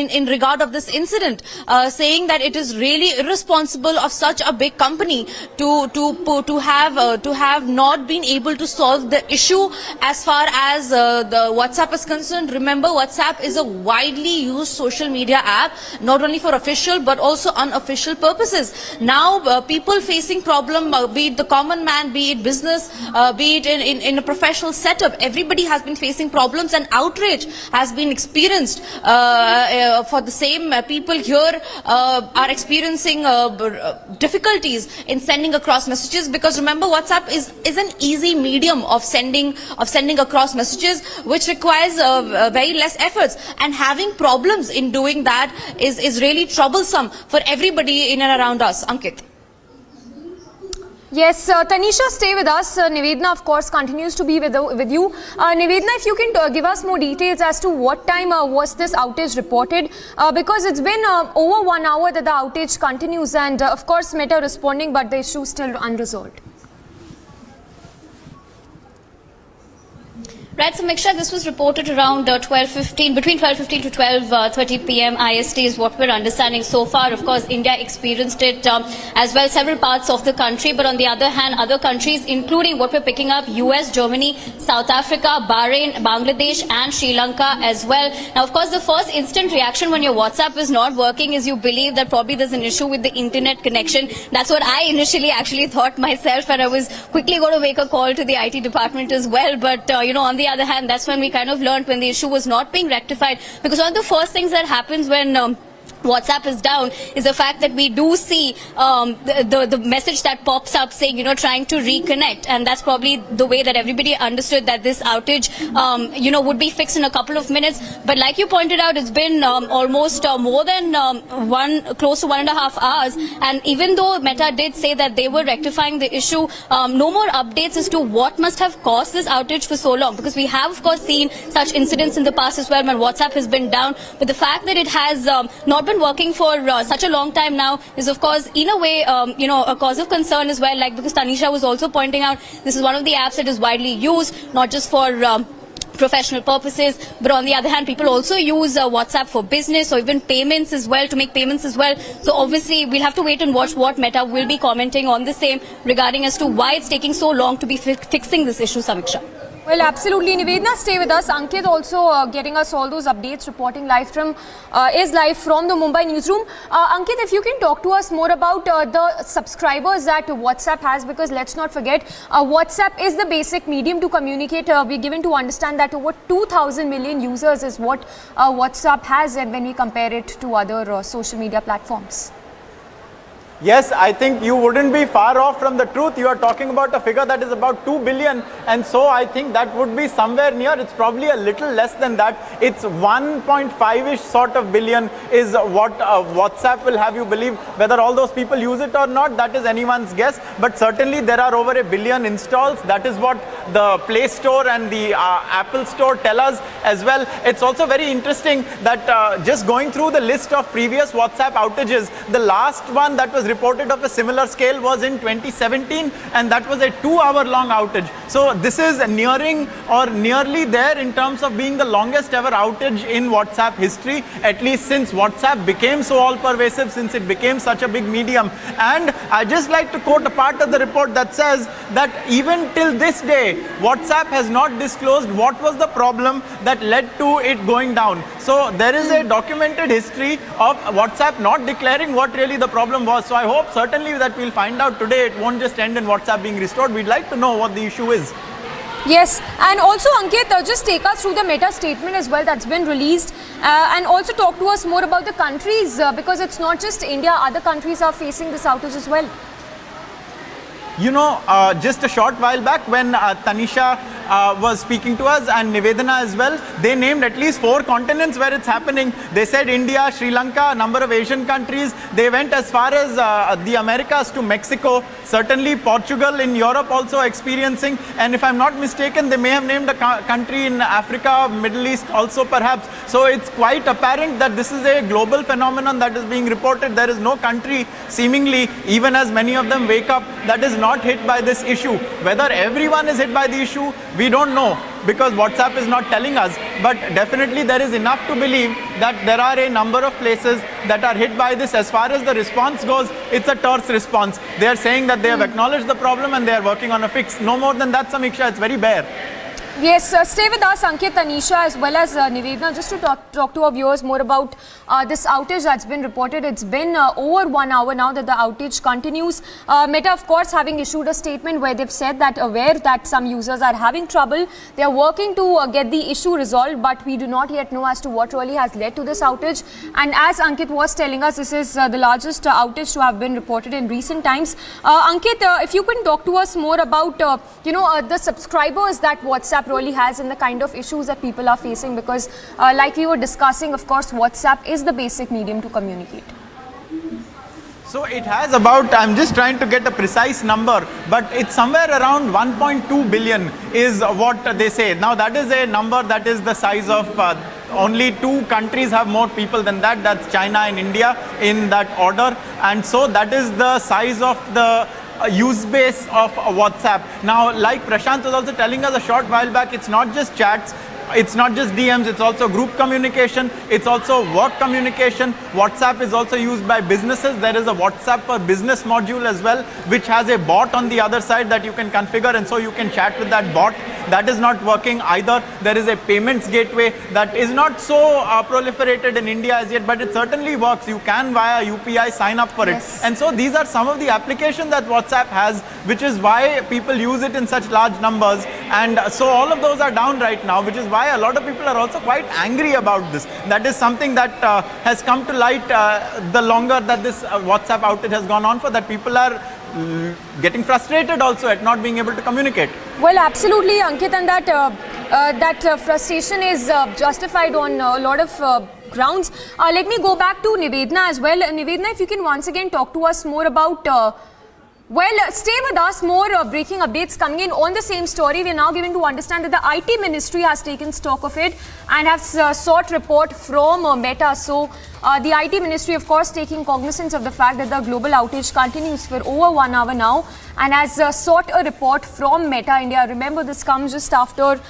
in regard of this incident, saying that it is really irresponsible of such a big company to have not been able to solve the issue as far as the WhatsApp is concerned. Remember, WhatsApp is a widely used social media app, not only for official but also unofficial purposes. Now, people facing problem, be it the common man, be it business, be it in a professional setup, everybody has been facing problems, and outrage has been experienced for the same. People here are experiencing difficulties in sending across messages, because remember, WhatsApp is an easy medium of sending across messages, which requires very less efforts, and having problems in doing that is really troublesome for everybody in and around us. Ankit. Yes, Tanisha, stay with us. Nivedana, of course, continues to be with you. Nivedana, if you can give us more details as to what time was this outage reported, because it's been over 1 hour that the outage continues, and of course, Meta responding, but the issue is still unresolved. Right, so Miksha, this was reported around 12:15, between 12:15 to 12:30 p.m. IST is what we're understanding so far. Of course, India experienced it as well, several parts of the country. But on the other hand, other countries, including what we're picking up, US, Germany, South Africa, Bahrain, Bangladesh and Sri Lanka as well. Now, of course, the first instant reaction when your WhatsApp is not working is you believe that probably there's an issue with the internet connection. That's what I initially actually thought myself, and I was quickly going to make a call to the IT department as well. But, on the other hand, that's when we kind of learned when the issue was not being rectified, because one of the first things that happens when WhatsApp is down is the fact that we do see the message that pops up saying, trying to reconnect. And that's probably the way that everybody understood that this outage, would be fixed in a couple of minutes. But like you pointed out, it's been almost more than close to 1.5 hours. And even though Meta did say that they were rectifying the issue, no more updates as to what must have caused this outage for so long. Because we have, of course, seen such incidents in the past as well when WhatsApp has been down. But the fact that it has not been working for such a long time now is, of course, in a way, a cause of concern as well. Like, because Tanisha was also pointing out, this is one of the apps that is widely used, not just for professional purposes, but on the other hand, people also use WhatsApp for business or even payments as well, to make payments as well. So obviously, we'll have to wait and watch what Meta will be commenting on the same regarding as to why it's taking so long to be fixing this issue, Samiksha. Well, absolutely. Nivedana, stay with us. Ankit also getting us all those updates, reporting live from the Mumbai newsroom. Ankit, if you can talk to us more about the subscribers that WhatsApp has, because let's not forget, WhatsApp is the basic medium to communicate. We're given to understand that over 2,000 million users is what WhatsApp has, and when we compare it to other social media platforms. Yes, I think you wouldn't be far off from the truth. You are talking about a figure that is about 2 billion, and so I think that would be somewhere near. It's probably a little less than that. It's 1.5-ish sort of billion is what WhatsApp will have you believe. Whether all those people use it or not, that is anyone's guess. But certainly there are over 1 billion installs. That is what the Play Store and the Apple Store tell us as well. It's also very interesting that just going through the list of previous WhatsApp outages, the last one that was reported of a similar scale was in 2017, and that was a 2-hour-long outage. So this is nearing or nearly there in terms of being the longest ever outage in WhatsApp history, at least since WhatsApp became so all-pervasive, since it became such a big medium. And I just like to quote a part of the report that says that even till this day, WhatsApp has not disclosed what was the problem that led to it going down. So there is a documented history of WhatsApp not declaring what really the problem was. So I hope certainly that we'll find out today. It won't just end in WhatsApp being restored. We'd like to know what the issue is. Yes, and also Ankit, just take us through the Meta statement as well that's been released, and also talk to us more about the countries, because it's not just India, other countries are facing this outage as well. Just a short while back when Tanisha was speaking to us, and Nivedana as well, they named at least 4 continents where it's happening. They said India, Sri Lanka, a number of Asian countries. They went as far as the Americas to Mexico. Certainly Portugal in Europe also experiencing. And if I'm not mistaken, they may have named a country in Africa, Middle East also perhaps. So it's quite apparent that this is a global phenomenon that is being reported. There is no country seemingly, even as many of them wake up, that is not hit by this issue. Whether everyone is hit by the issue, We don't know because WhatsApp is not telling us, but definitely there is enough to believe that there are a number of places that are hit by this. As far as the response goes, it's a terse response. They are saying that they have acknowledged the problem and they are working on a fix. No more than that, Samiksha, it's very bare. Yes, stay with us, Ankit, Tanisha, as well as Nivedna, just to talk to our viewers more about this outage that's been reported. It's been over 1 hour now that the outage continues. Meta, of course, having issued a statement where they've said that aware that some users are having trouble. They are working to get the issue resolved, but we do not yet know as to what really has led to this outage. And as Ankit was telling us, this is the largest outage to have been reported in recent times. Ankit, if you can talk to us more about, the subscribers that WhatsApp really has and the kind of issues that people are facing, because like we were discussing, of course, WhatsApp is the basic medium to communicate. So it has about, I'm just trying to get a precise number, but it's somewhere around 1.2 billion is what they say. Now that is a number that is the size of only 2 countries have more people than that. That's China and India in that order. And so that is the size of the use base of WhatsApp. Now, like Prashant was also telling us a short while back, it's not just chats, it's not just DMs, it's also group communication, it's also work communication. WhatsApp is also used by businesses. There is a WhatsApp for business module as well, which has a bot on the other side that you can configure, and so you can chat with that bot. That is not working either. There is a payments gateway that is not so proliferated in India as yet, but it certainly works. You can via UPI sign up for it. And so these are some of the applications that WhatsApp has, which is why people use it in such large numbers. And so all of those are down right now, which is why a lot of people are also quite angry about this. That is something that has come to light the longer that this WhatsApp outage has gone on for, that people are getting frustrated also at not being able to communicate. Well, absolutely, Ankit, and that frustration is justified on a lot of grounds. Let me go back to Nivedna as well. Nivedna, if you can once again talk to us more about stay with us. More breaking updates coming in on the same story. We are now given to understand that the IT ministry has taken stock of it and has sought report from Meta. So the IT ministry, of course, taking cognizance of the fact that the global outage continues for over 1 hour now and has sought a report from Meta India. Remember, this comes just after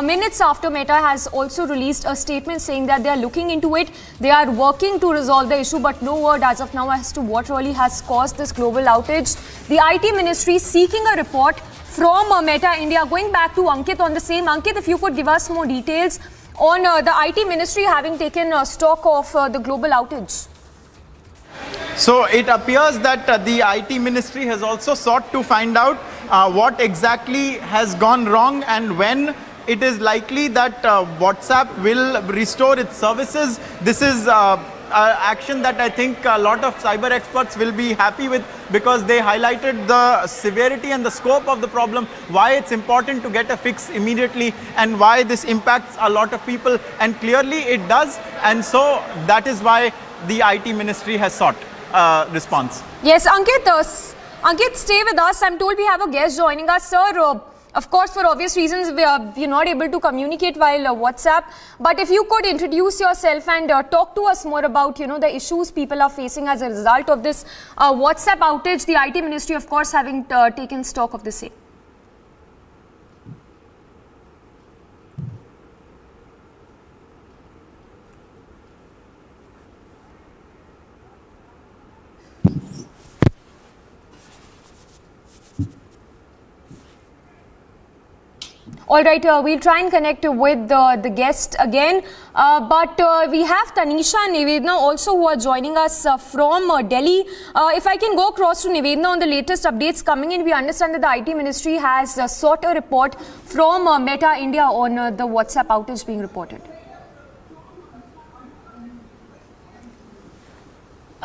minutes after Meta has also released a statement saying that they are looking into it. They are working to resolve the issue, but no word as of now as to what really has caused this global outage. The IT ministry seeking a report from Meta India. Going back to Ankit on the same. Ankit, if you could give us more details on the IT ministry having taken stock of the global outage. So it appears that the IT ministry has also sought to find out what exactly has gone wrong and when it is likely that WhatsApp will restore its services. This is action that I think a lot of cyber experts will be happy with, because they highlighted the severity and the scope of the problem, why it's important to get a fix immediately and why this impacts a lot of people, and clearly it does, and so that is why the IT ministry has sought response. Yes, Ankit, stay with us. I'm told we have a guest joining us, sir. Of course, for obvious reasons, we're not able to communicate while WhatsApp. But if you could introduce yourself and talk to us more about, the issues people are facing as a result of this WhatsApp outage. The IT ministry, of course, having taken stock of the same. All right, we'll try and connect with the guest again. But we have Tanisha and Nivedna also who are joining us from Delhi. If I can go across to Nivedna on the latest updates coming in, we understand that the IT ministry has sought a report from Meta India on the WhatsApp outage being reported.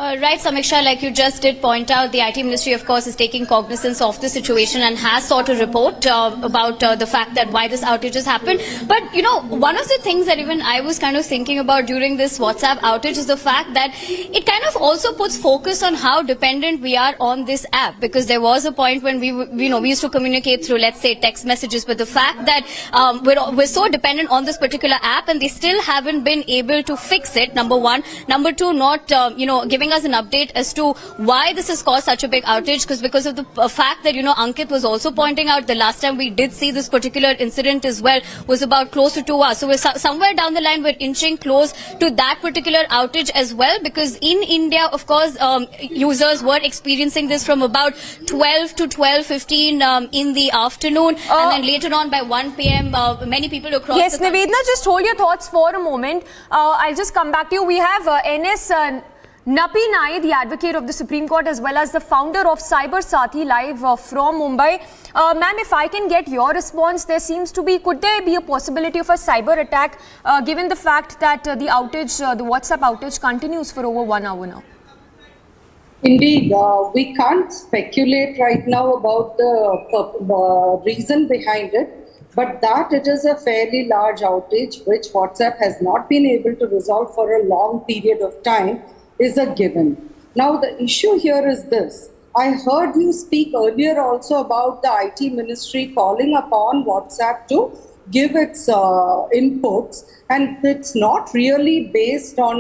Right, Samiksha, like you just did point out, the IT ministry, of course, is taking cognizance of the situation and has sought a report about the fact that why this outage has happened. But, one of the things that even I was kind of thinking about during this WhatsApp outage is the fact that it kind of also puts focus on how dependent we are on this app, because there was a point when we used to communicate through, let's say, text messages, but the fact that we're so dependent on this particular app and they still haven't been able to fix it, number one. Number two, not, giving giving us an update as to why this has caused such a big outage, because of the fact that, Ankit was also pointing out the last time we did see this particular incident as well was about close to 2 hours. So we're somewhere down the line, we're inching close to that particular outage as well, because in India, of course, users were experiencing this from about 12 to 12:15 in the afternoon, and then later on by 1 p.m. Many people across yes, the country. Nivedna, just hold your thoughts for a moment. I'll just come back to you. We have NS Napi Nai, the advocate of the Supreme Court, as well as the founder of Cyber Sathi, live from Mumbai. Ma'am, if I can get your response, could there be a possibility of a cyber attack, given the fact that the WhatsApp outage continues for over 1 hour now? Indeed, we can't speculate right now about the reason behind it, but that it is a fairly large outage which WhatsApp has not been able to resolve for a long period of time is a given. Now, the issue here is this. I heard you speak earlier also about the IT ministry calling upon WhatsApp to give its inputs, and it's not really based on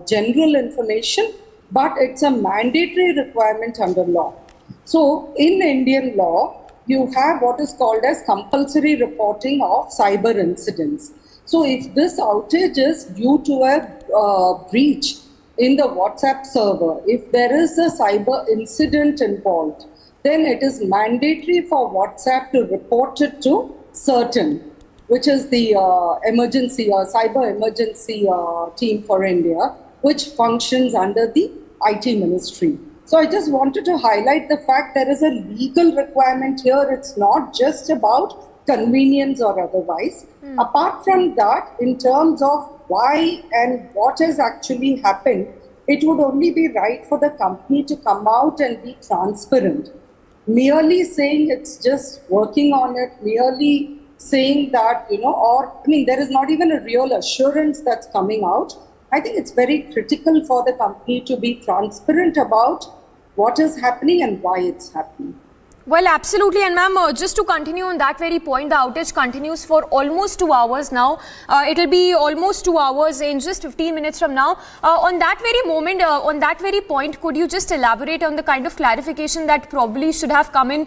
general information, but it's a mandatory requirement under law. So in Indian law, you have what is called as compulsory reporting of cyber incidents. So if this outage is due to a breach in the WhatsApp server, if there is a cyber incident involved, then it is mandatory for WhatsApp to report it to CERTIN, which is the emergency or cyber emergency team for India, which functions under the IT ministry. So I just wanted to highlight the fact there is a legal requirement here. It's not just about convenience or otherwise. Apart from that, in terms of why and what has actually happened, it would only be right for the company to come out and be transparent. Merely saying it's just working on it, merely saying that, there is not even a real assurance that's coming out. I think it's very critical for the company to be transparent about what is happening and why it's happening. Well, absolutely. And ma'am, just to continue on that very point, the outage continues for almost 2 hours now. It'll be almost 2 hours in just 15 minutes from now. On that very moment, on that very point, could you just elaborate on the kind of clarification that probably should have come in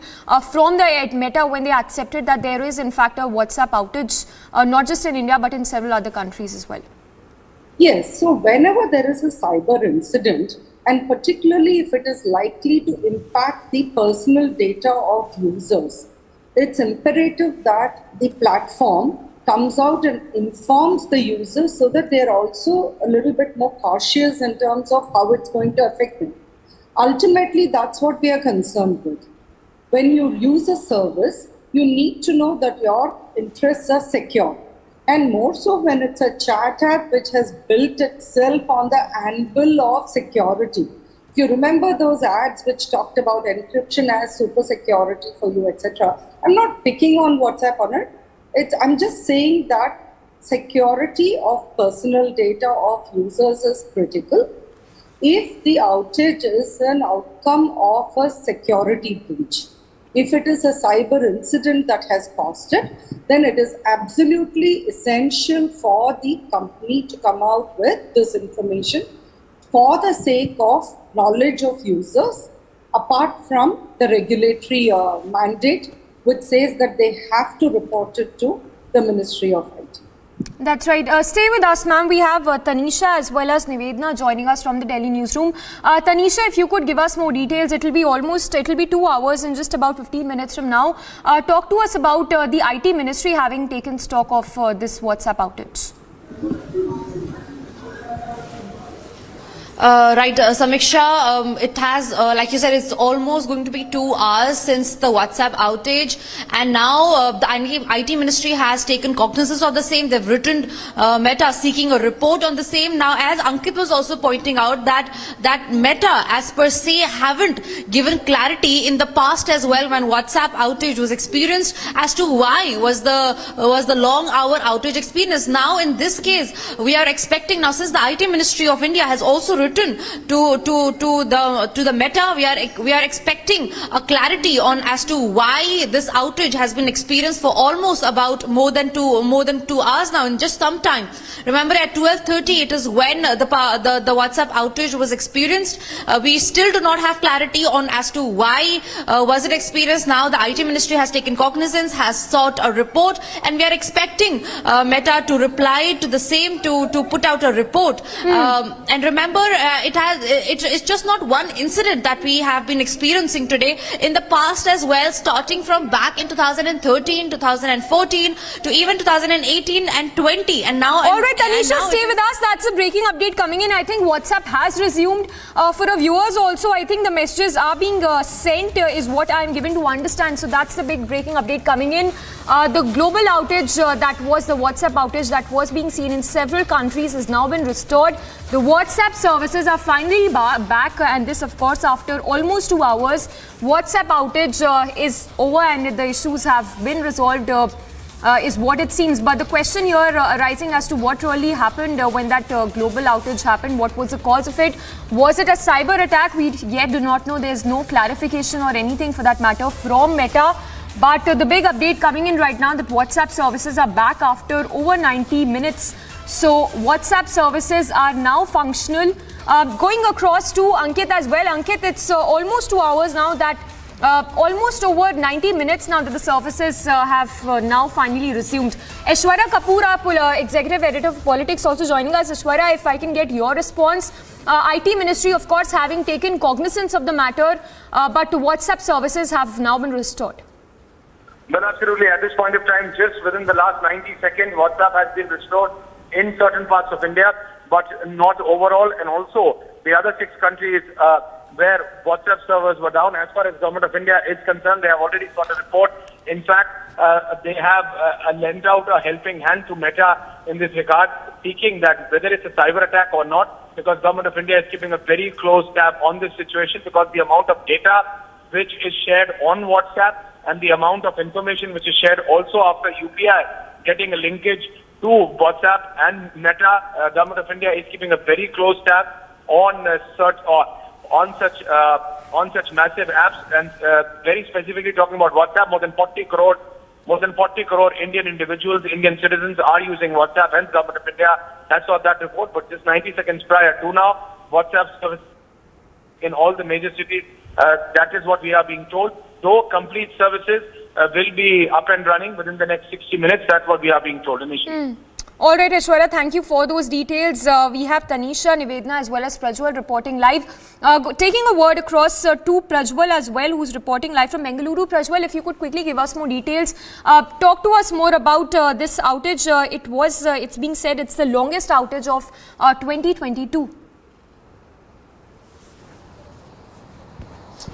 from the Meta when they accepted that there is in fact a WhatsApp outage, not just in India, but in several other countries as well? Yes, so whenever there is a cyber incident, and particularly if it is likely to impact the personal data of users, it's imperative that the platform comes out and informs the users so that they're also a little bit more cautious in terms of how it's going to affect them. Ultimately, that's what we are concerned with. When you use a service, you need to know that your interests are secure. And more so when it's a chat app which has built itself on the anvil of security. If you remember those ads which talked about encryption as super security for you, etc. I'm not picking on WhatsApp on it. I'm just saying that security of personal data of users is critical. If the outage is an outcome of a security breach, if it is a cyber incident that has caused it, then it is absolutely essential for the company to come out with this information for the sake of knowledge of users, apart from the regulatory mandate which says that they have to report it to the Ministry of IT. That's right. Stay with us, ma'am. We have Tanisha as well as Nivedna joining us from the Delhi newsroom. Tanisha, if you could give us more details, it'll be 2 hours in just about 15 minutes from now. Talk to us about the IT ministry having taken stock of this WhatsApp outage. Right, Samiksha, it has, like you said, it's almost going to be 2 hours since the WhatsApp outage, and now the IT ministry has taken cognizance of the same. They've written Meta seeking a report on the same. Now, as Ankit was also pointing out, that Meta, as per se, haven't given clarity in the past as well when WhatsApp outage was experienced as to why was the long hour outage experienced. Now, in this case, we are expecting now, since the IT Ministry of India has also written written to the Meta. We are expecting a clarity on as to why this outage has been experienced for almost about more than 2 hours now, in just some time. Remember, at 12:30 it is when the WhatsApp outage was experienced. We still do not have clarity on as to why was it experienced. Now the IT Ministry has taken cognizance, has sought a report, and we are expecting Meta to reply to the same, to put out a report. And remember, it's just not one incident that we have been experiencing today. In the past as well, starting from back in 2013, 2014 to even 2018 and 20, and now. All right, Tanisha, stay with us. That's a breaking update coming in. I think WhatsApp has resumed. For our viewers also, I think the messages are being sent is what I'm given to understand. So that's the big breaking update coming in. The global outage that was the WhatsApp outage that was being seen in several countries has now been restored. The WhatsApp services are finally back, and this of course after almost 2 hours. WhatsApp outage is over and the issues have been resolved. Is what it seems. But the question here arising as to what really happened when that global outage happened, what was the cause of it? Was it a cyber attack? We yet do not know. There's no clarification or anything for that matter from Meta. But the big update coming in right now that WhatsApp services are back after over 90 minutes. So WhatsApp services are now functional. Going across to Ankit as well. Ankit, it's almost 2 hours now that almost over 90 minutes now that the services have now finally resumed. Aishwarya Kapoor, Executive Editor of Politics, also joining us. Aishwarya, if I can get your response. IT Ministry, of course, having taken cognizance of the matter, but WhatsApp services have now been restored. Well, absolutely. At this point of time, just within the last 90 seconds, WhatsApp has been restored in certain parts of India, but not overall. And also, the other 6 countries where WhatsApp servers were down, as far as Government of India is concerned, they have already got a report. In fact, they have lent out a helping hand to Meta in this regard, seeking that whether it's a cyber attack or not, because Government of India is keeping a very close tab on this situation, because the amount of data which is shared on WhatsApp and the amount of information which is shared also after UPI getting a linkage to WhatsApp and Meta, Government of India is keeping a very close tab on such massive apps, and very specifically talking about WhatsApp. More than 40 crore Indian individuals, Indian citizens are using WhatsApp, and Government of India has sought that report. But just 90 seconds prior to now, WhatsApp service in all the major cities, that is what we are being told. Though complete services will be up and running within the next 60 minutes, that's what we are being told initially. All right, Aishwarya, thank you for those details. We have Tanisha, Nivedna as well as Prajwal reporting live. Taking a word across to Prajwal as well, who's reporting live from Bengaluru. Prajwal, if you could quickly give us more details. Talk to us more about this outage. It's being said it's the longest outage of 2022.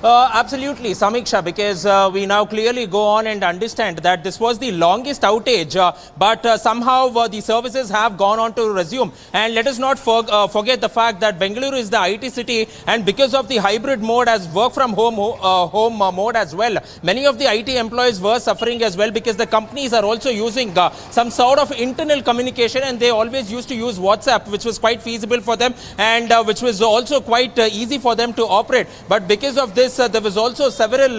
Absolutely, Samiksha, because we now clearly go on and understand that this was the longest outage, but somehow the services have gone on to resume. And let us not forget the fact that Bengaluru is the IT city, and because of the hybrid mode as work from home mode as well, many of the IT employees were suffering as well, because the companies are also using some sort of internal communication, and they always used to use WhatsApp, which was quite feasible for them and which was also quite easy for them to operate. But because of this, there was also several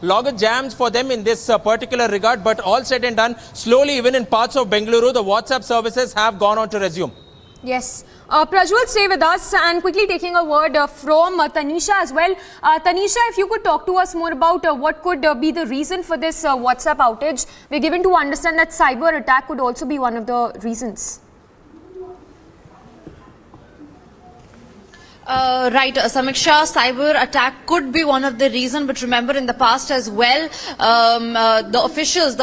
logger jams for them in this particular regard. But all said and done, slowly, even in parts of Bengaluru, the WhatsApp services have gone on to resume. Yes. Prajwal, stay with us, and quickly taking a word from Tanisha as well. Tanisha, if you could talk to us more about what could be the reason for this WhatsApp outage. We're given to understand that cyber attack could also be one of the reasons. Right, Samiksha, cyber attack could be one of the reasons, but remember in the past as well, the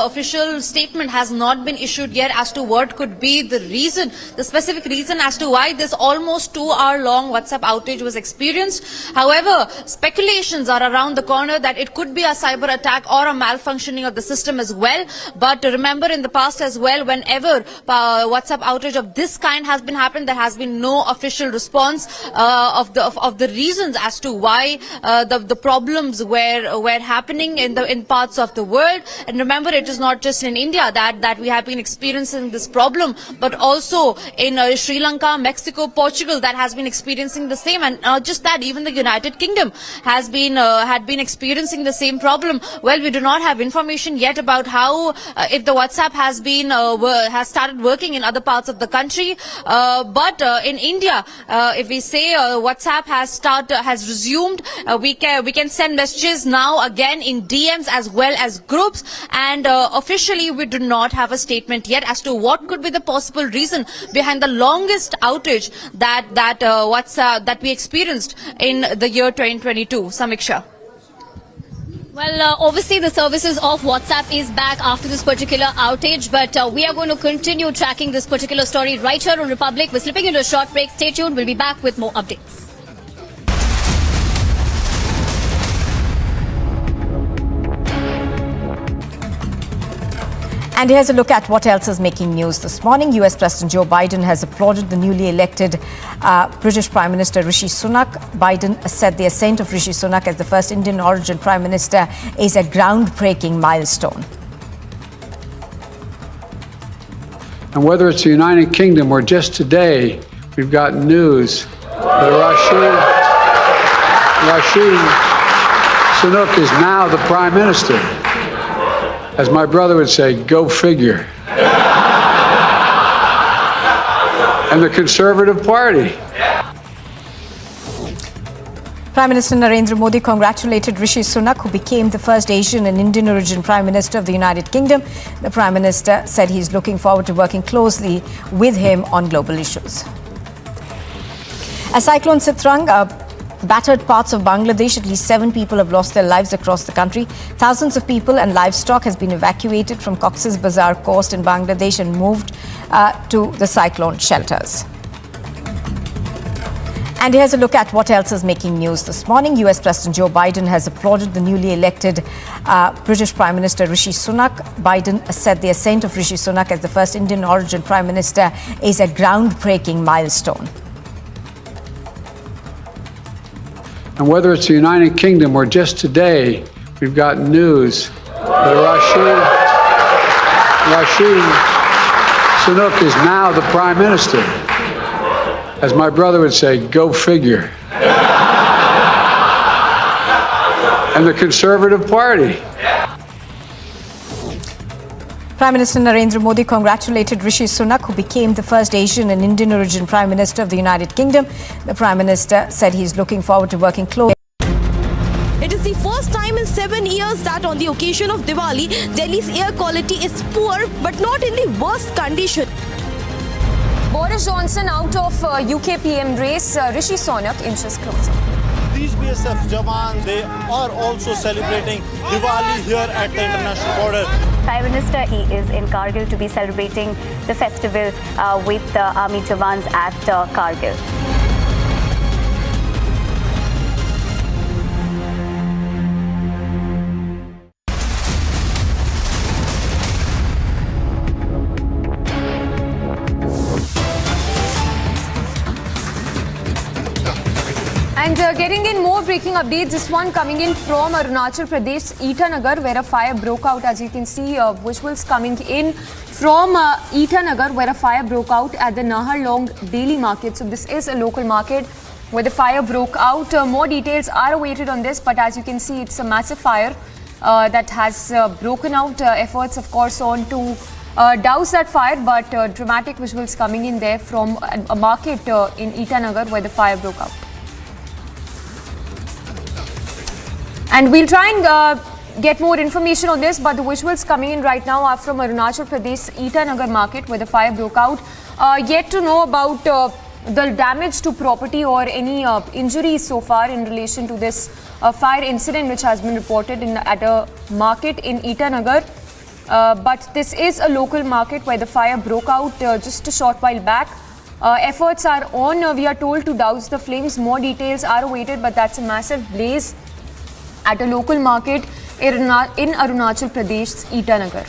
official statement has not been issued yet as to what could be the reason, the specific reason as to why this almost 2-hour-long WhatsApp outage was experienced. However, speculations are around the corner that it could be a cyber attack or a malfunctioning of the system as well. But remember in the past as well, whenever WhatsApp outage of this kind has been happened, there has been no official response the reasons as to why the problems were happening in parts of the world. And remember, it is not just in India that we have been experiencing this problem, but also in Sri Lanka, Mexico, Portugal, that has been experiencing the same. And not just that, even the United Kingdom had been experiencing the same problem. Well, we do not have information yet about how if the WhatsApp has started working in other parts of the country, but in India, if we say WhatsApp has resumed, we can send messages now again in DMs as well as groups, and officially we do not have a statement yet as to what could be the possible reason behind the longest outage that we experienced in the year 2022. Samiksha. Well, obviously the services of WhatsApp is back after this particular outage, but we are going to continue tracking this particular story right here on Republic. We're slipping into a short break. Stay tuned. We'll be back with more updates. And here's a look at what else is making news this morning. US President Joe Biden has applauded the newly elected British Prime Minister Rishi Sunak. Biden said the ascent of Rishi Sunak as the first Indian origin Prime Minister is a groundbreaking milestone. And whether it's the United Kingdom or just today, we've got news that Rishi Sunak is now the Prime Minister. As my brother would say, go figure. And the Conservative Party. Prime Minister Narendra Modi congratulated Rishi Sunak, who became the first Asian and Indian origin Prime Minister of the United Kingdom. The Prime Minister said he's looking forward to working closely with him on global issues. A cyclone Sitrang battered parts of Bangladesh. At least 7 people have lost their lives across the country. Thousands of people and livestock has been evacuated from Cox's Bazar coast in Bangladesh and moved to the cyclone shelters. And here's a look at what else is making news this morning. US President Joe Biden has applauded the newly elected British Prime Minister Rishi Sunak. Biden said the ascent of Rishi Sunak as the first Indian origin Prime Minister is a groundbreaking milestone. And whether it's the United Kingdom or just today, we've got news that Rishi Sunak is now the Prime Minister. As my brother would say, go figure. And the Conservative Party. Prime Minister Narendra Modi congratulated Rishi Sunak, who became the first Asian and Indian origin Prime Minister of the United Kingdom. The Prime Minister said he's looking forward to working closely. It is the first time in 7 years that on the occasion of Diwali, Delhi's air quality is poor but not in the worst condition. Boris Johnson out of UK PM race, Rishi Sunak inches closer. These BSF Jawan, they are also celebrating Diwali here at the international border. Prime Minister, he is in Kargil to be celebrating the festival with the Army Jawans at Kargil. And getting in more breaking updates, this one coming in from Arunachal Pradesh, Itanagar, where a fire broke out. As you can see, visuals coming in from Itanagar, where a fire broke out at the Naharlong Daily Market. So this is a local market where the fire broke out. More details are awaited on this, but as you can see, it's a massive fire that has broken out. Efforts, of course, on to douse that fire, but dramatic visuals coming in there from a market in Itanagar where the fire broke out. And we'll try and get more information on this, but the visuals coming in right now are from Arunachal Pradesh Itanagar market where the fire broke out. Yet to know about the damage to property or any injuries so far in relation to this fire incident which has been reported at a market in Itanagar. But this is a local market where the fire broke out just a short while back. Efforts are on, we are told, to douse the flames. More details are awaited, but that's a massive blaze at a local market in Arunachal Pradesh, Itanagar.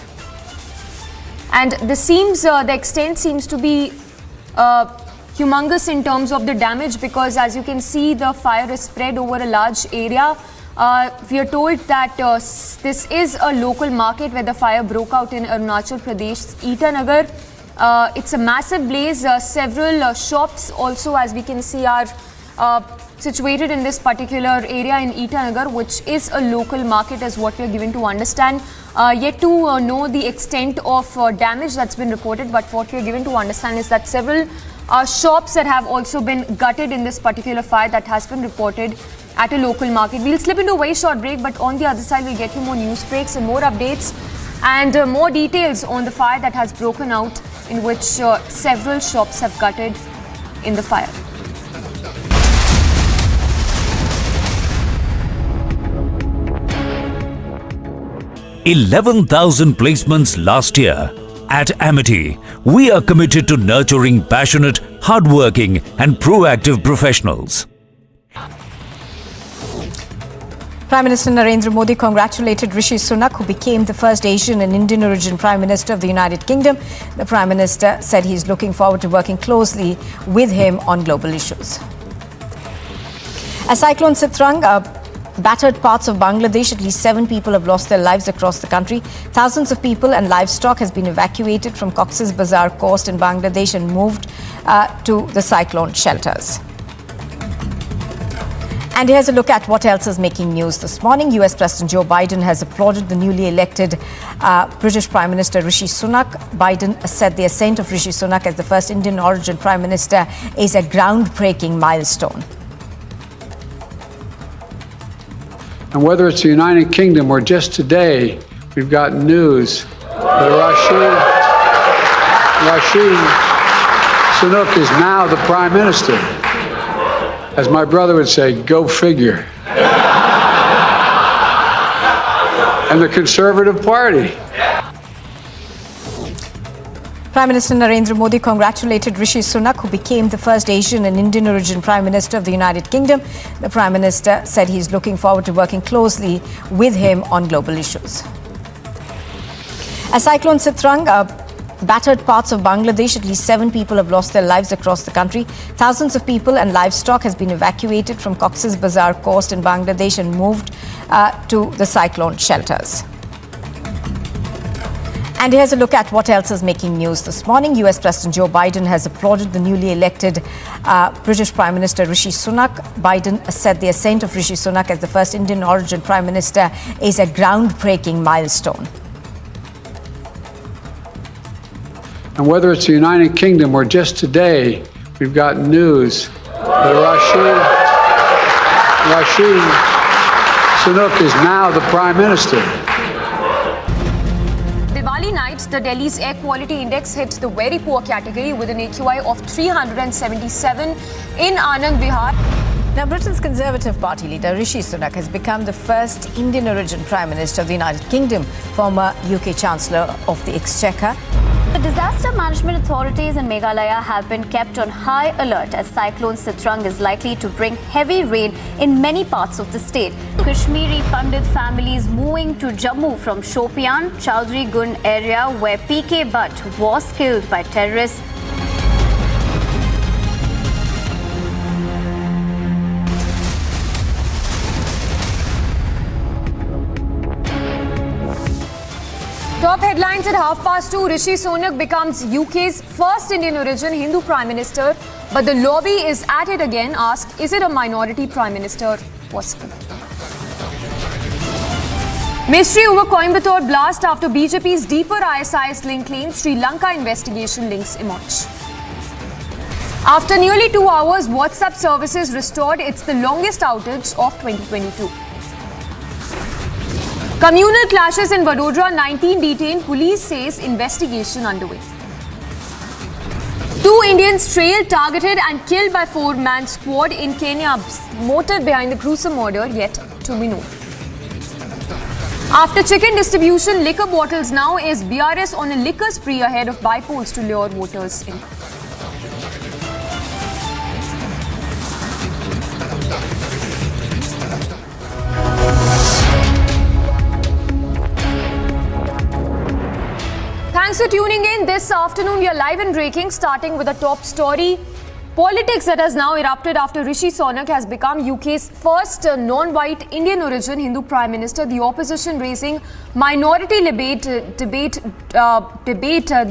And the extent seems to be humongous in terms of the damage, because as you can see, the fire is spread over a large area. We are told that this is a local market where the fire broke out in Arunachal Pradesh, Itanagar. It's a massive blaze. Several shops also, as we can see, are situated in this particular area in Itanagar, which is a local market, is what we are given to understand. Yet to know the extent of damage that's been reported, but what we are given to understand is that several shops that have also been gutted in this particular fire that has been reported at a local market. We'll slip into a very short break, but on the other side we'll get you more news breaks and more updates and more details on the fire that has broken out, in which several shops have gutted in the fire. $11,000 placements last year. At Amity, we are committed to nurturing passionate, hardworking and proactive professionals. Prime Minister Narendra Modi congratulated Rishi Sunak, who became the first Asian and Indian origin Prime Minister of the United Kingdom. The Prime Minister said he's looking forward to working closely with him on global issues. A cyclone Sitrang battered parts of Bangladesh. At least 7 people have lost their lives across the country. Thousands of people and livestock has been evacuated from Cox's Bazar coast in Bangladesh and moved to the cyclone shelters. And here's a look at what else is making news this morning. US President Joe Biden has applauded the newly elected British Prime Minister Rishi Sunak. Biden said the ascent of Rishi Sunak as the first Indian origin Prime Minister is a groundbreaking milestone. And whether it's the United Kingdom or just today, we've got news that Rishi Sunak is now the Prime Minister. As my brother would say, go figure. And the Conservative Party. Prime Minister Narendra Modi congratulated Rishi Sunak, who became the first Asian and Indian origin Prime Minister of the United Kingdom. The Prime Minister said he's looking forward to working closely with him on global issues. A cyclone Sitrang battered parts of Bangladesh. At least 7 people have lost their lives across the country. Thousands of people and livestock has been evacuated from Cox's Bazar coast in Bangladesh and moved to the cyclone shelters. And here's a look at what else is making news this morning. US President Joe Biden has applauded the newly elected British Prime Minister Rishi Sunak. Biden said the ascent of Rishi Sunak as the first Indian origin Prime Minister is a groundbreaking milestone. And whether it's the United Kingdom or just today, we've got news that Rishi Sunak is now the Prime Minister. Diwali night, the Delhi's air quality index hit the very poor category with an AQI of 377 in Anand Vihar. Now, Britain's Conservative Party leader Rishi Sunak has become the first Indian origin Prime Minister of the United Kingdom, former UK Chancellor of the Exchequer. The disaster management authorities in Meghalaya have been kept on high alert as cyclone Sitrang is likely to bring heavy rain in many parts of the state. Kashmiri Pandit families moving to Jammu from Shopian, Chaudhry Gun area where PK Butt was killed by terrorists. Top headlines at 2:30. Rishi Sunak becomes UK's first Indian origin Hindu Prime Minister, but the lobby is at it again. Asked, is it a minority Prime Minister possible? Mystery over Coimbatore blast after BJP's deeper ISIS link claims. Sri Lanka investigation links emerge. After nearly 2 hours, WhatsApp services restored. It's the longest outage of 2022. Communal clashes in Vadodara, 19 detained. Police says investigation underway. 2 Indians trailed, targeted and killed by 4-man squad in Kenya. Motive behind the gruesome murder yet to be known. After chicken distribution, liquor bottles now is BRS on a liquor spree ahead of bypolls to lure voters in. Thanks for tuning in. This afternoon, we are live and breaking, starting with a top story. Politics that has now erupted after Rishi Sunak has become UK's first non-white Indian origin Hindu Prime Minister. The opposition raising minority debate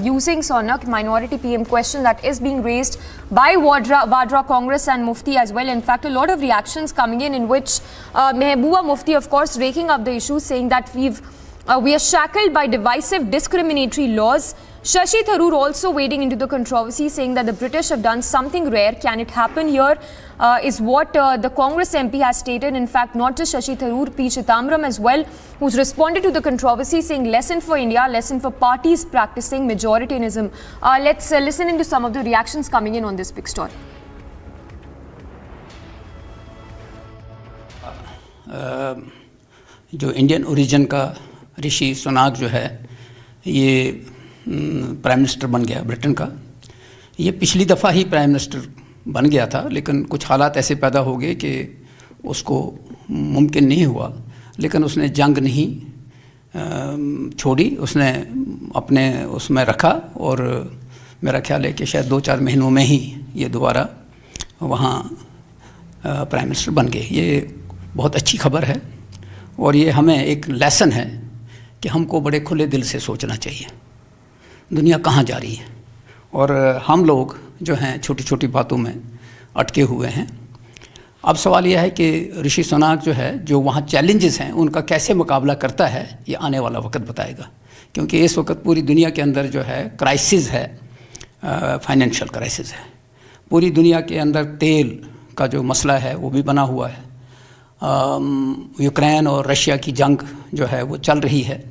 using Sunak, minority PM question that is being raised by Vadra Congress and Mufti as well. In fact, a lot of reactions coming in which Mehbooba Mufti, of course, raking up the issue, saying that we are shackled by divisive discriminatory laws. Shashi Tharoor also wading into the controversy, saying that the British have done something rare. Can it happen here? Is what the Congress MP has stated. In fact, not just Shashi Tharoor, P. Chidambaram as well, who's responded to the controversy, saying lesson for India, lesson for parties practicing majoritarianism. Let's listen into some of the reactions coming in on this big story. जो Indian origin का ऋषि सुनाक जो है ये prime minister बन गया Britain का। ये पिछली दफ़ा ही प्राइम मिनिस्टर बन गया था, लेकिन कुछ हालात ऐसे पैदा हो गए कि उसको मुमकिन नहीं हुआ। लेकिन उसने जंग नहीं छोड़ी, उसने अपने उसमें रखा और मेरा ख्याल है कि शायद 2-4 महीनों में ही ये दोबारा वहाँ प्राइम मिनिस्टर बन गए। ये बहुत अच्छी खबर है और ये हमें एक लेसन है कि हमको बड़े खुले दिल से सोचना चाहिए दुनिया कहाँ जा रही है, और हम लोग जो हैं छोटी छोटी बातों में अटके हुए हैं। अब सवाल यह है कि ऋषि सुनाक जो है, जो वहाँ चैलेंजेस हैं उनका कैसे मुकाबला करता है, ये आने वाला वक्त बताएगा। क्योंकि इस वक्त पूरी दुनिया के अंदर जो है क्राइसिस है, फाइनेंशियल क्राइसिस है। पूरी दुनिया के अंदर तेल का जो मसला है वो भी बना हुआ है। यूक्रेन और रशिया की जंग जो है वो चल रही है।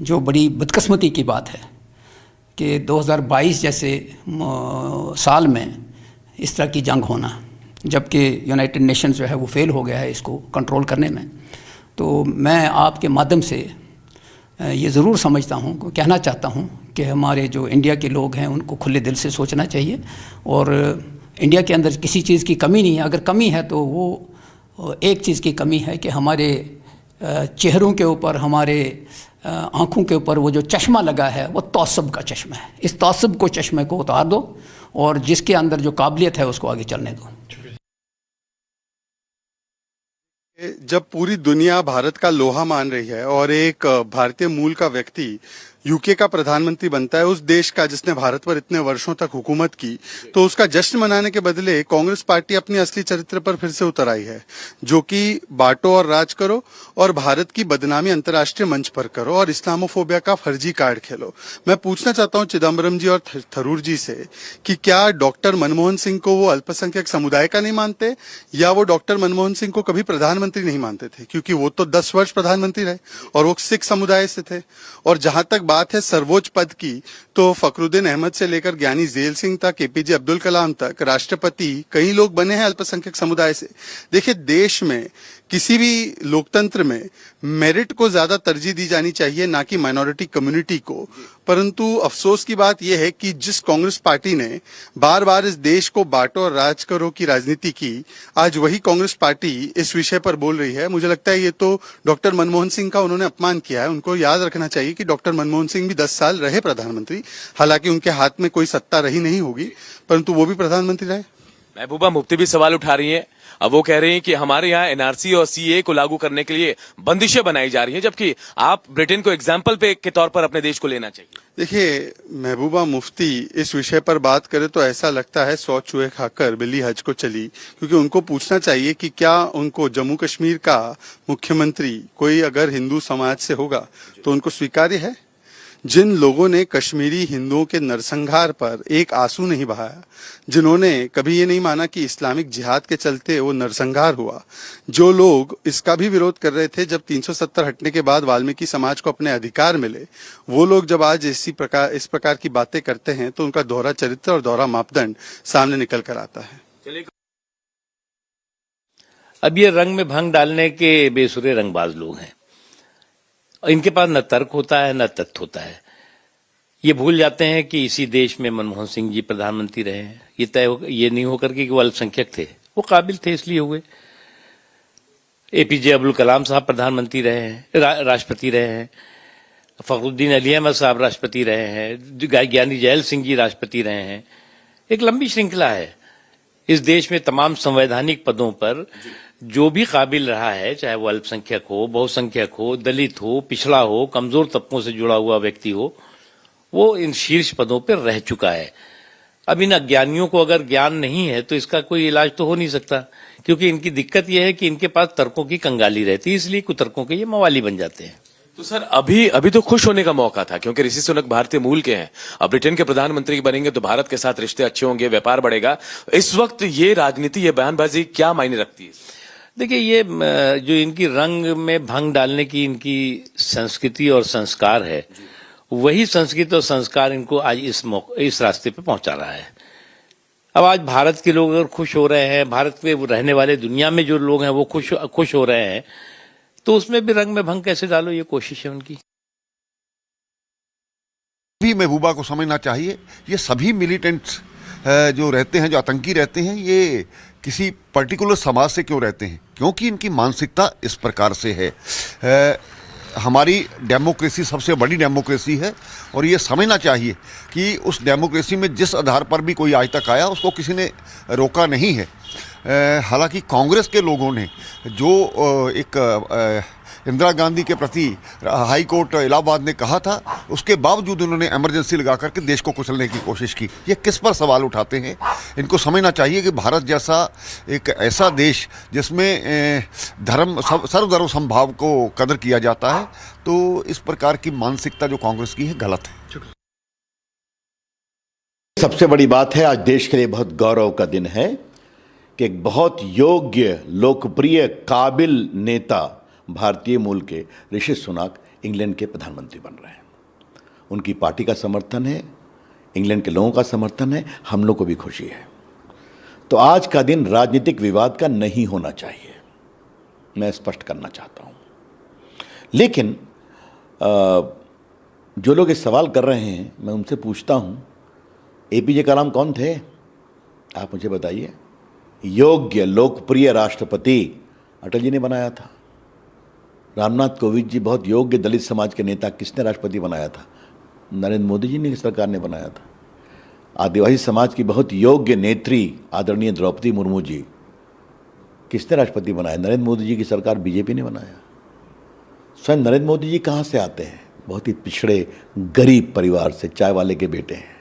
जो बड़ी बदकिस्मती की बात है कि 2022 जैसे साल में इस तरह की जंग होना, जबकि यूनाइटेड नेशंस जो है वो फेल हो गया है इसको कंट्रोल करने में। तो मैं आपके माध्यम से ये ज़रूर समझता हूँ, कहना चाहता हूँ कि हमारे जो इंडिया के लोग हैं उनको खुले दिल से सोचना चाहिए। और इंडिया के अंदर किसी चीज़ की कमी नहीं है। अगर कमी है तो वो एक चीज़ की कमी है कि हमारे चेहरों के ऊपर, हमारे आँखों के ऊपर वो जो चश्मा लगा है वो तौसब का चश्मा है। इस तौसब को, चश्मे को उतार दो और जिसके अंदर जो काबिलियत है उसको आगे चलने दो। जब पूरी दुनिया भारत का लोहा मान रही है और एक भारतीय मूल का व्यक्ति यूके का प्रधानमंत्री बनता है, उस देश का जिसने भारत पर इतने वर्षों तक हुकूमत की, तो उसका जश्न मनाने के बदले कांग्रेस पार्टी अपनी असली चरित्र पर फिर से उतर आई है, जो कि बांटो और राज करो और भारत की बदनामी अंतर्राष्ट्रीय मंच पर करो और इस्लामोफोबिया का फर्जी कार्ड खेलो। मैं पूछना चाहता हूं चिदम्बरम जी और थरूर जी से कि क्या डॉक्टर मनमोहन सिंह को वो अल्पसंख्यक समुदाय का नहीं मानते, या वो डॉक्टर मनमोहन सिंह को कभी प्रधानमंत्री नहीं मानते थे? क्योंकि वो तो 10 वर्ष प्रधानमंत्री रहे और वो सिख समुदाय से थे। और जहां तक बात है सर्वोच्च पद की, तो फखरुद्दीन अहमद से लेकर ज्ञानी जेल सिंह तक, एपीजे अब्दुल कलाम तक, राष्ट्रपति कई लोग बने हैं अल्पसंख्यक समुदाय से। देखिए, देश में किसी भी लोकतंत्र में मेरिट को ज्यादा तरजीह दी जानी चाहिए, ना कि माइनॉरिटी कम्युनिटी को। परंतु अफसोस की बात यह है कि जिस कांग्रेस पार्टी ने बार बार इस देश को बांटो और राज करो की राजनीति की, आज वही कांग्रेस पार्टी इस विषय पर बोल रही है। मुझे लगता है ये तो डॉक्टर मनमोहन सिंह का उन्होंने अपमान किया है। उनको याद रखना चाहिए कि डॉक्टर मनमोहन सिंह भी 10 साल रहे प्रधानमंत्री। हालांकि उनके हाथ में कोई सत्ता रही नहीं होगी, परंतु वो भी प्रधानमंत्री रहे। महबूबा मुफ्ती भी सवाल उठा रही हैं। अब वो कह रही हैं कि हमारे यहाँ एनआरसी और सीए को लागू करने के लिए बंदिशें बनाई जा रही हैं, जबकि आप ब्रिटेन को एग्जाम्पल के तौर पर अपने देश को लेना चाहिए। देखिए, महबूबा मुफ्ती इस विषय पर बात करे तो ऐसा लगता है 100 चूहे खाकर बिल्ली हज को चली। क्योंकि उनको पूछना चाहिए कि क्या उनको जम्मू कश्मीर का मुख्यमंत्री कोई अगर हिंदू समाज से होगा तो उनको स्वीकार्य है? जिन लोगों ने कश्मीरी हिंदुओं के नरसंहार पर एक आंसू नहीं बहाया, जिन्होंने कभी ये नहीं माना कि इस्लामिक जिहाद के चलते वो नरसंहार हुआ, जो लोग इसका भी विरोध कर रहे थे जब 370 हटने के बाद वाल्मीकि समाज को अपने अधिकार मिले, वो लोग जब आज इस प्रकार की बातें करते हैं तो उनका दोहरा चरित्र और दोहरा मापदंड सामने निकल कर आता है। अब ये रंग में भंग डालने के बेसुरे रंगबाज लोग हैं। इनके पास न तर्क होता है न तथ्य होता है। ये भूल जाते हैं कि इसी देश में मनमोहन सिंह जी प्रधानमंत्री रहे हैं। ये नहीं होकर के वो अल्पसंख्यक थे, वो काबिल थे इसलिए हुए। एपीजे अब्दुल कलाम साहब प्रधानमंत्री रहे हैं, राष्ट्रपति रहे हैं। फखरुद्दीन अली अहमद साहब राष्ट्रपति रहे हैं। ज्ञानी जेल सिंह जी राष्ट्रपति रहे हैं। एक लंबी श्रृंखला है। इस देश में तमाम संवैधानिक पदों पर जो भी काबिल रहा है, चाहे वो अल्पसंख्यक हो, बहुसंख्यक हो, दलित हो, पिछड़ा हो, कमजोर तबकों से जुड़ा हुआ व्यक्ति हो, वो इन शीर्ष पदों पर रह चुका है। अब इन अज्ञानियों को अगर ज्ञान नहीं है तो इसका कोई इलाज तो हो नहीं सकता, क्योंकि इनकी दिक्कत यह है कि इनके पास तर्कों की कंगाली रहती है, इसलिए कुतर्कों के ये मवाली बन जाते हैं। तो सर अभी तो खुश होने का मौका था, क्योंकि ऋषि सुनक भारतीय मूल के हैं। अब ब्रिटेन के प्रधानमंत्री बनेंगे तो भारत के साथ रिश्ते अच्छे होंगे, व्यापार बढ़ेगा। इस वक्त ये राजनीति, ये बयानबाजी क्या मायने रखती है? देखिए, ये जो इनकी रंग में भंग डालने की इनकी संस्कृति और संस्कार है, वही संस्कृति और संस्कार इनको आज इस रास्ते पे पहुंचा रहा है। अब आज भारत के लोग अगर खुश हो रहे हैं, भारत में रहने वाले दुनिया में जो लोग हैं वो खुश हो रहे हैं, तो उसमें भी रंग में भंग कैसे डालो, ये कोशिश है उनकी। भी महबूबा को समझना चाहिए, ये सभी मिलिटेंट्स जो रहते हैं, जो आतंकी रहते हैं, ये किसी पर्टिकुलर समाज से क्यों रहते हैं? क्योंकि इनकी मानसिकता इस प्रकार से है। हमारी डेमोक्रेसी सबसे बड़ी डेमोक्रेसी है और ये समझना चाहिए कि उस डेमोक्रेसी में जिस आधार पर भी कोई आज तक आया उसको किसी ने रोका नहीं है। हालांकि कांग्रेस के लोगों ने जो एक इंदिरा गांधी के प्रति हाई कोर्ट इलाहाबाद ने कहा था, उसके बावजूद उन्होंने इमरजेंसी लगा करके देश को कुचलने की कोशिश की। ये किस पर सवाल उठाते हैं? इनको समझना चाहिए कि भारत जैसा एक ऐसा देश जिसमें सर्वधर्म समभाव को कदर किया जाता है, तो इस प्रकार की मानसिकता जो कांग्रेस की है गलत है। सबसे बड़ी बात है, आज देश के लिए बहुत गौरव का दिन है कि एक बहुत योग्य, लोकप्रिय, काबिल नेता भारतीय मूल के ऋषि सुनाक इंग्लैंड के प्रधानमंत्री बन रहे हैं। उनकी पार्टी का समर्थन है, इंग्लैंड के लोगों का समर्थन है, हम लोग को भी खुशी है। तो आज का दिन राजनीतिक विवाद का नहीं होना चाहिए, मैं स्पष्ट करना चाहता हूं। लेकिन जो लोग इस सवाल कर रहे हैं, मैं उनसे पूछता हूं, एपीजे कलाम कौन थे? आप मुझे बताइए। योग्य, लोकप्रिय राष्ट्रपति अटल जी ने बनाया था। रामनाथ कोविंद जी बहुत योग्य दलित समाज के नेता, किसने राष्ट्रपति बनाया था? नरेंद्र मोदी जी ने सरकार ने बनाया था। आदिवासी समाज की बहुत योग्य नेत्री आदरणीय द्रौपदी मुर्मू जी, किसने राष्ट्रपति बनाया? नरेंद्र मोदी जी की सरकार, बीजेपी ने बनाया। स्वयं नरेंद्र मोदी जी कहाँ से आते हैं? बहुत ही पिछड़े गरीब परिवार से, चाय वाले के बेटे हैं।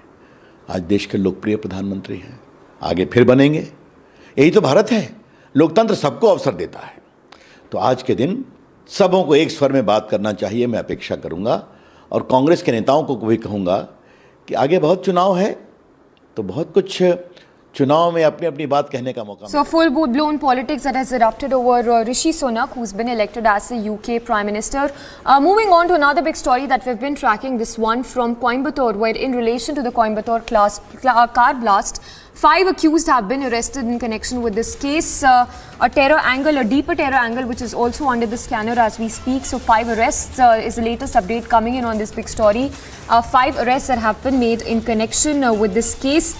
आज देश के लोकप्रिय प्रधानमंत्री हैं, आगे फिर बनेंगे। यही तो भारत है, लोकतंत्र सबको अवसर देता है। तो आज के दिन सबों को एक स्वर में बात करना चाहिए, मैं अपेक्षा करूंगा। और कांग्रेस के नेताओं को भी कहूंगा कि आगे बहुत चुनाव है, तो बहुत कुछ चुनाव में अपनी अपनी बात कहने का मौका। So full blown politics that has erupted over Rishi Sunak, who's been elected as the UK Prime Minister. Moving on to another big story that we've been tracking, this one from Coimbatore, where in relation to the Coimbatore car blast, 5 accused have been arrested in connection with this case. A terror angle, a deeper terror angle, which is also under the scanner as we speak. So 5 arrests is the latest update coming in on this big story. 5 arrests that have been made in connection with this case.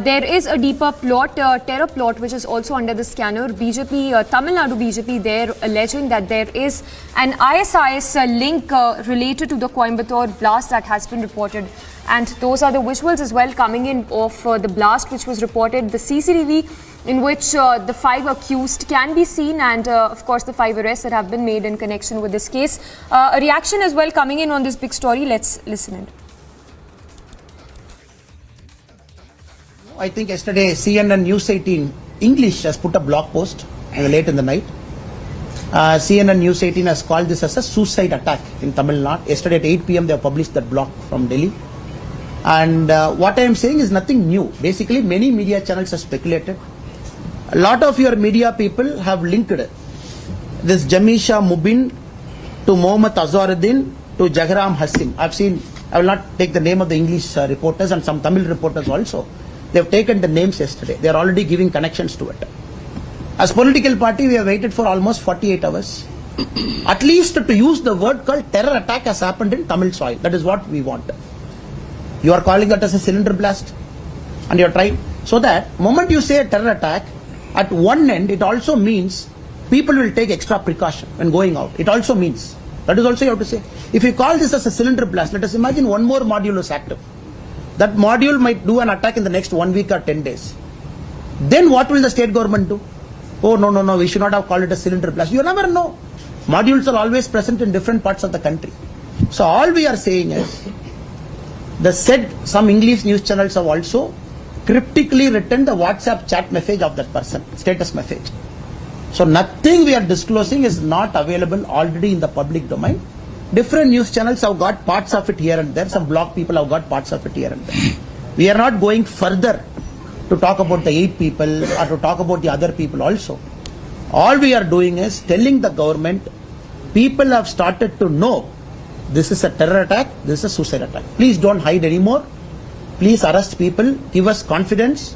There is a deeper plot, terror plot, which is also under the scanner. BJP, Tamil Nadu BJP, they're alleging that there is an ISIS link related to the Coimbatore blast that has been reported. And those are the visuals as well coming in of the blast which was reported, the CCTV in which the 5 accused can be seen, and of course the 5 arrests that have been made in connection with this case. A reaction as well coming in on this big story. Let's listen in. I think yesterday CNN News 18 English has put a blog post late in the night. CNN News 18 has called this as a suicide attack in Tamil Nadu. Yesterday at 8 p.m. they have published that blog from Delhi. And what I am saying is nothing new. Basically, many media channels have speculated. A lot of your media people have linked this Jamisha Mubin to Mohammad Azharuddin to Jagram Hasim. I will not take the name of the English reporters and some Tamil reporters also. They have taken the names yesterday. They are already giving connections to it. As political party, we have waited for almost 48 hours. At least to use the word called terror attack has happened in Tamil soil. That is what we want. You are calling that as a cylinder blast, and you are trying. So that moment you say a terror attack, at one end it also means people will take extra precaution when going out. It also means, that is also you have to say. If you call this as a cylinder blast, let us imagine one more module is active. That module might do an attack in the next 1 week or 10 days. then what will the state government do? Oh, no, we should not have called it a cylinder blast. You never know. Modules are always present in different parts of the country. So all we are saying is, some English news channels have also cryptically written the WhatsApp chat message of that person, status message. So nothing we are disclosing is not available already in the public domain. Different news channels have got parts of it here and there. Some blog people have got parts of it here and there. We are not going further to talk about the 8 people or to talk about the other people also. All we are doing is telling the government, people have started to know this is a terror attack, this is a suicide attack. Please don't hide anymore. Please arrest people, give us confidence,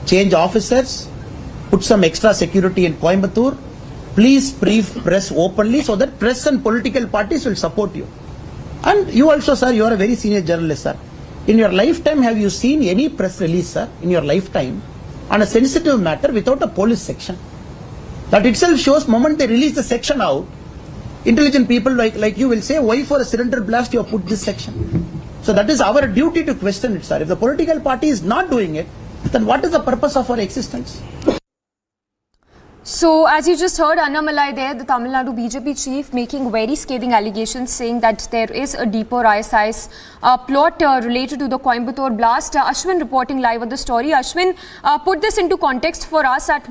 change officers, put some extra security in Coimbatore. Please brief press openly so that press and political parties will support you. And you also, sir, you are a very senior journalist, sir. In your lifetime, have you seen any press release, sir, in your lifetime, on a sensitive matter without a police section? That itself shows, moment they release the section out, intelligent people like you will say, why for a cylinder blast you have put this section? So that is our duty to question it, sir. If the political party is not doing it, then what is the purpose of our existence? So, as you just heard Annamalai there, the Tamil Nadu BJP chief making very scathing allegations saying that there is a deeper ISIS plot related to the Coimbatore blast. Ashwin reporting live on the story. Ashwin, put this into context for us at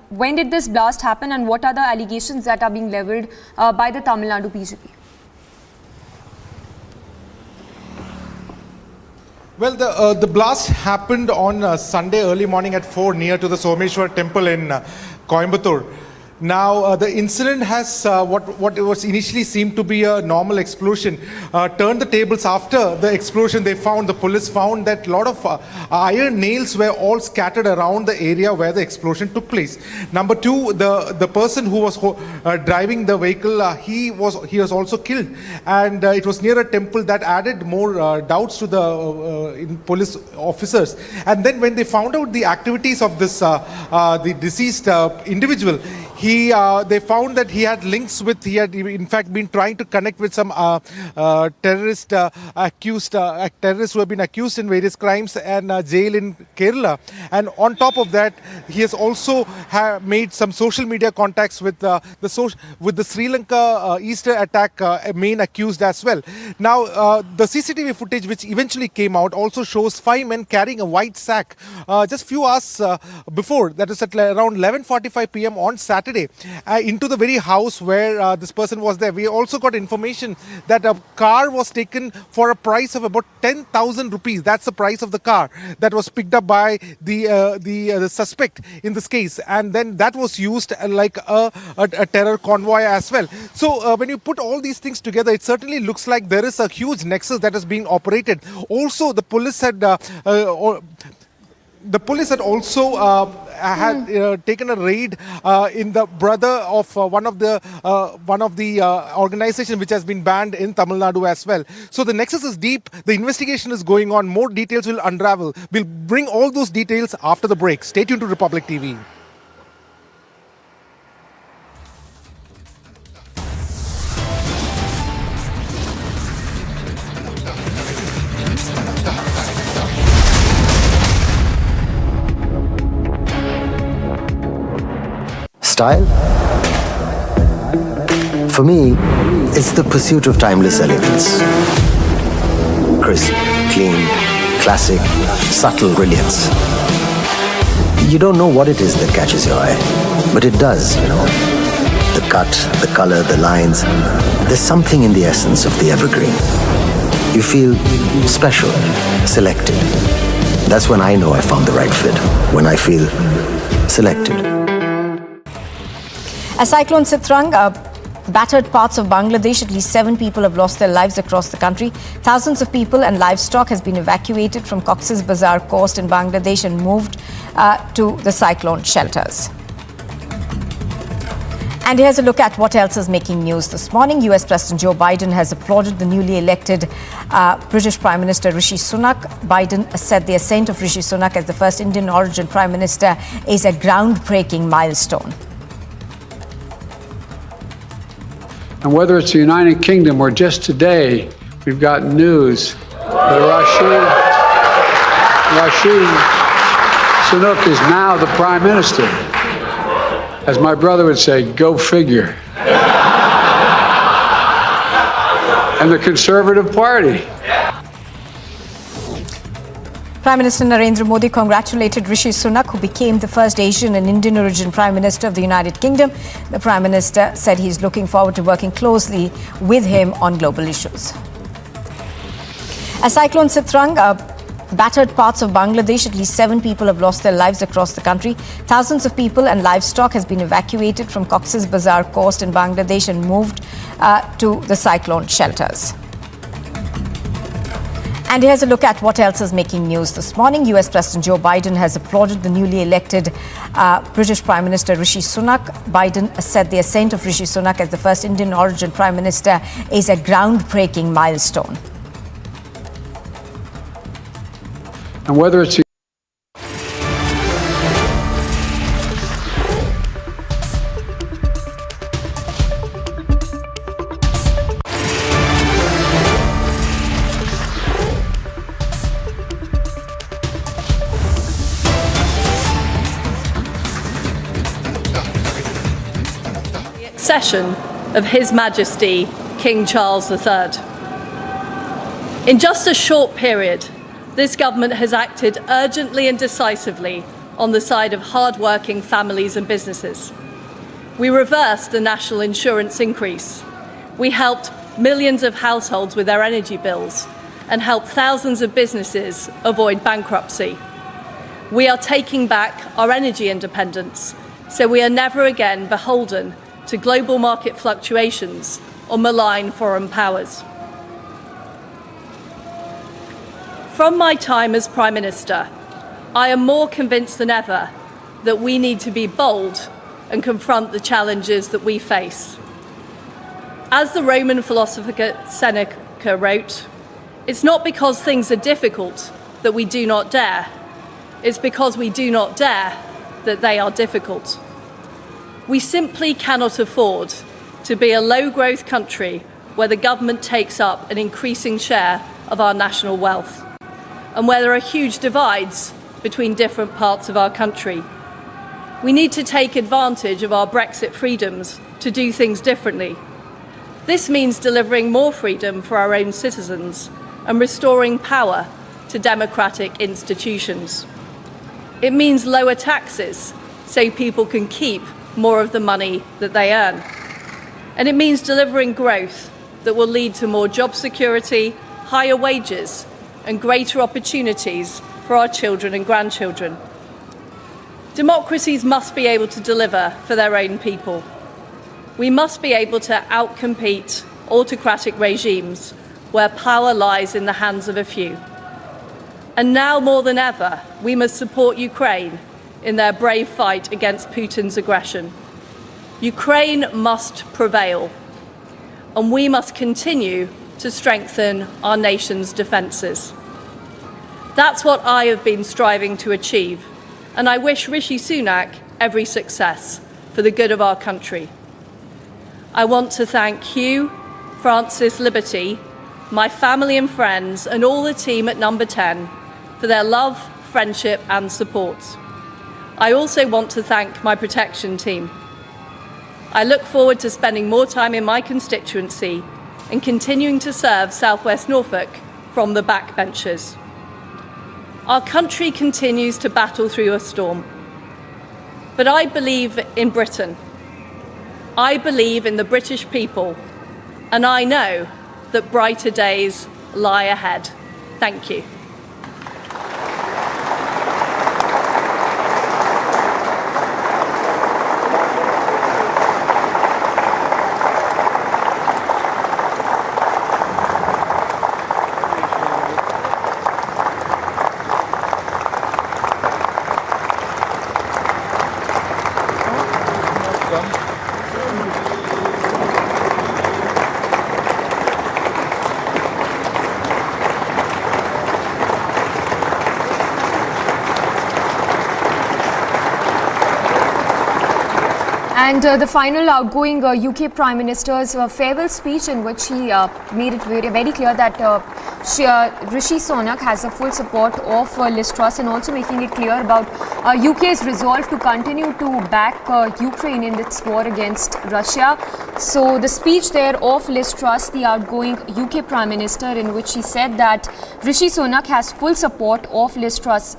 when did this blast happen and what are the allegations that are being levelled by the Tamil Nadu BJP? Well, the blast happened on Sunday early morning at 4 near to the Someshwar temple in Coimbatore. Now, the incident has what it was initially seemed to be a normal explosion turned the tables. After the explosion, the police found that a lot of iron nails were all scattered around the area where the explosion took place. Number two, the person who was driving the vehicle, he was also killed, and it was near a temple. That added more doubts to the police officers. And then when they found out the activities of this the deceased individual, they found that he had links with, he had in fact been trying to connect with some terrorists who have been accused in various crimes and jail in Kerala. And on top of that, he has also made some social media contacts with the Sri Lanka Easter attack main accused as well. Now, the CCTV footage which eventually came out also shows 5 men carrying a white sack just few hours before, that is at around 11:45 p.m. on Saturday, into the very house where this person was there. We also got information that a car was taken for a price of about 10,000 rupees. That's the price of the car that was picked up by the suspect in this case, and then that was used like a terror convoy as well. So when you put all these things together, it certainly looks like there is a huge nexus that is being operated. Also, the police had also taken a raid in the brother of one of the organization which has been banned in Tamil Nadu as well. So the nexus is deep. The investigation is going on. More details will unravel. We'll bring all those details after the break. Stay tuned to Republic TV. Style? For me, it's the pursuit of timeless elegance. Crisp, clean, classic, subtle brilliance. You don't know what it is that catches your eye, but it does, you know. The cut, the color, the lines. There's something in the essence of the evergreen. You feel special, selected. That's when I know I found the right fit, when I feel selected. As Cyclone Sitrang battered parts of Bangladesh, at least 7 people have lost their lives across the country. Thousands of people and livestock has been evacuated from Cox's Bazar coast in Bangladesh and moved to the cyclone shelters. And here's a look at what else is making news this morning. US President Joe Biden has applauded the newly elected British Prime Minister Rishi Sunak. Biden said the ascent of Rishi Sunak as the first Indian origin Prime Minister is a groundbreaking milestone. And whether it's the United Kingdom or just today, we've got news that Rishi Sunak is now the Prime Minister. As my brother would say, go figure. And the Conservative Party. Prime Minister Narendra Modi congratulated Rishi Sunak, who became the first Asian and Indian origin Prime Minister of the United Kingdom. The Prime Minister said he's looking forward to working closely with him on global issues. As Cyclone Sitrang battered parts of Bangladesh, at least 7 people have lost their lives across the country. Thousands of people and livestock has been evacuated from Cox's Bazar coast in Bangladesh and moved to the cyclone shelters. And here's a look at what else is making news this morning. US President Joe Biden has applauded the newly elected British Prime Minister Rishi Sunak. Biden said the ascent of Rishi Sunak as the first Indian origin Prime Minister is a groundbreaking milestone. And whether it's session of His Majesty King Charles III. In just a short period, this government has acted urgently and decisively on the side of hard-working families and businesses. We reversed the national insurance increase. We helped millions of households with their energy bills and helped thousands of businesses avoid bankruptcy. We are taking back our energy independence, so we are never again beholden to global market fluctuations or malign foreign powers. From my time as Prime Minister, I am more convinced than ever that we need to be bold and confront the challenges that we face. As the Roman philosopher Seneca wrote, it's not because things are difficult that we do not dare, it's because we do not dare that they are difficult. We simply cannot afford to be a low-growth country where the government takes up an increasing share of our national wealth, and where there are huge divides between different parts of our country. We need to take advantage of our Brexit freedoms to do things differently. This means delivering more freedom for our own citizens and restoring power to democratic institutions. It means lower taxes so people can keep more of the money that they earn. And it means delivering growth that will lead to more job security, higher wages, and greater opportunities for our children and grandchildren. Democracies must be able to deliver for their own people. We must be able to outcompete autocratic regimes where power lies in the hands of a few. And now more than ever, we must support Ukraine in their brave fight against Putin's aggression. Ukraine must prevail, and we must continue to strengthen our nation's defences. That's what I have been striving to achieve, and I wish Rishi Sunak every success for the good of our country. I want to thank Hugh, Francis, Liberty, my family and friends, and all the team at Number 10 for their love, friendship and support. I also want to thank my protection team. I look forward to spending more time in my constituency and continuing to serve South West Norfolk from the backbenches. Our country continues to battle through a storm. But I believe in Britain. I believe in the British people, and I know that brighter days lie ahead. Thank you. And the final outgoing UK Prime Minister's farewell speech, in which he made it very clear that Rishi Sunak has the full support of Liz Truss, and also making it clear about UK's resolve to continue to back Ukraine in its war against Russia. So the speech there of Liz Truss, the outgoing UK Prime Minister, in which he said that Rishi Sunak has full support of Liz Truss.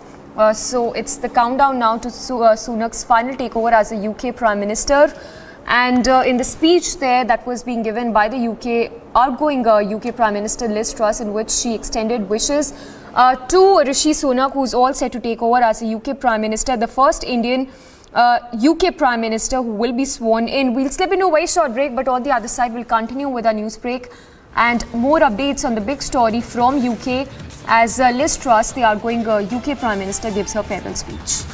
So it's the countdown now to Sunak's final takeover as a UK Prime Minister. And in the speech there that was being given by the outgoing UK Prime Minister Liz Truss, in which she extended wishes to Rishi Sunak, who's all set to take over as a UK Prime Minister, the first Indian UK Prime Minister who will be sworn in. We'll slip into a very short break, but on the other side we'll continue with our news break and more updates on the big story from UK as Liz Truss, the outgoing UK Prime Minister, gives her farewell speech.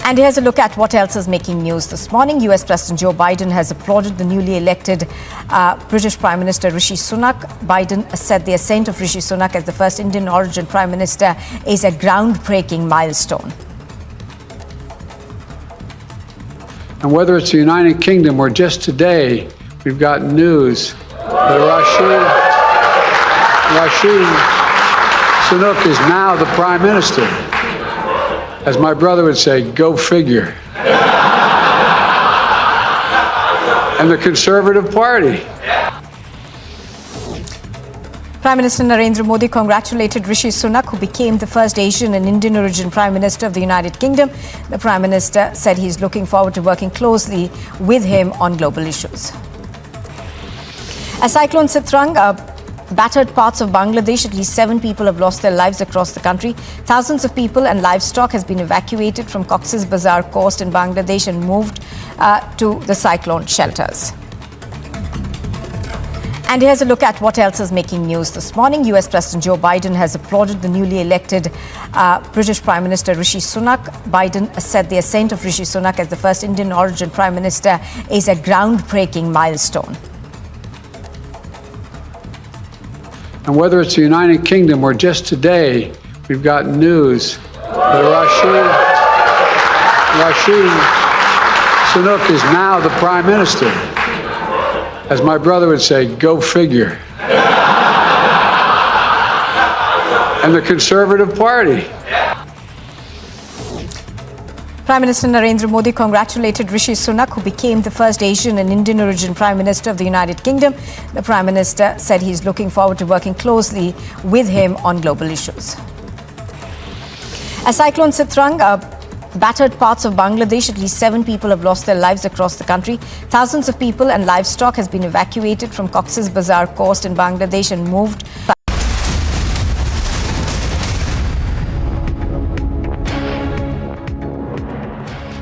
And here's a look at what else is making news this morning. US President Joe Biden has applauded the newly elected British Prime Minister Rishi Sunak. Biden said the ascent of Rishi Sunak as the first Indian origin Prime Minister is a groundbreaking milestone. And whether it's the United Kingdom or just today, we've got news that Rishi Sunak is now the Prime Minister. As my brother would say, go figure. And the Conservative Party. Prime Minister Narendra Modi congratulated Rishi Sunak, who became the first Asian and Indian origin Prime Minister of the United Kingdom. The Prime Minister said he's looking forward to working closely with him on global issues. A cyclone Sitrang battered parts of Bangladesh. At least 7 people have lost their lives across the country. Thousands of people and livestock has been evacuated from Cox's Bazar coast in Bangladesh and moved to the cyclone shelters. And here's a look at what else is making news this morning. US President Joe Biden has applauded the newly elected British Prime Minister Rishi Sunak. Biden said the ascent of Rishi Sunak as the first Indian origin Prime Minister is a groundbreaking milestone. And whether it's the United Kingdom or just today, we've got news that Rishi Sunak is now the Prime Minister. As my brother would say, go figure. And the Conservative Party. Prime Minister Narendra Modi congratulated Rishi Sunak, who became the first Asian and Indian origin Prime Minister of the United Kingdom. The Prime Minister said he's looking forward to working closely with him on global issues. A cyclone Sitrang battered parts of Bangladesh. At least 7 people have lost their lives across the country. Thousands of people and livestock has been evacuated from Cox's Bazar coast in Bangladesh and moved.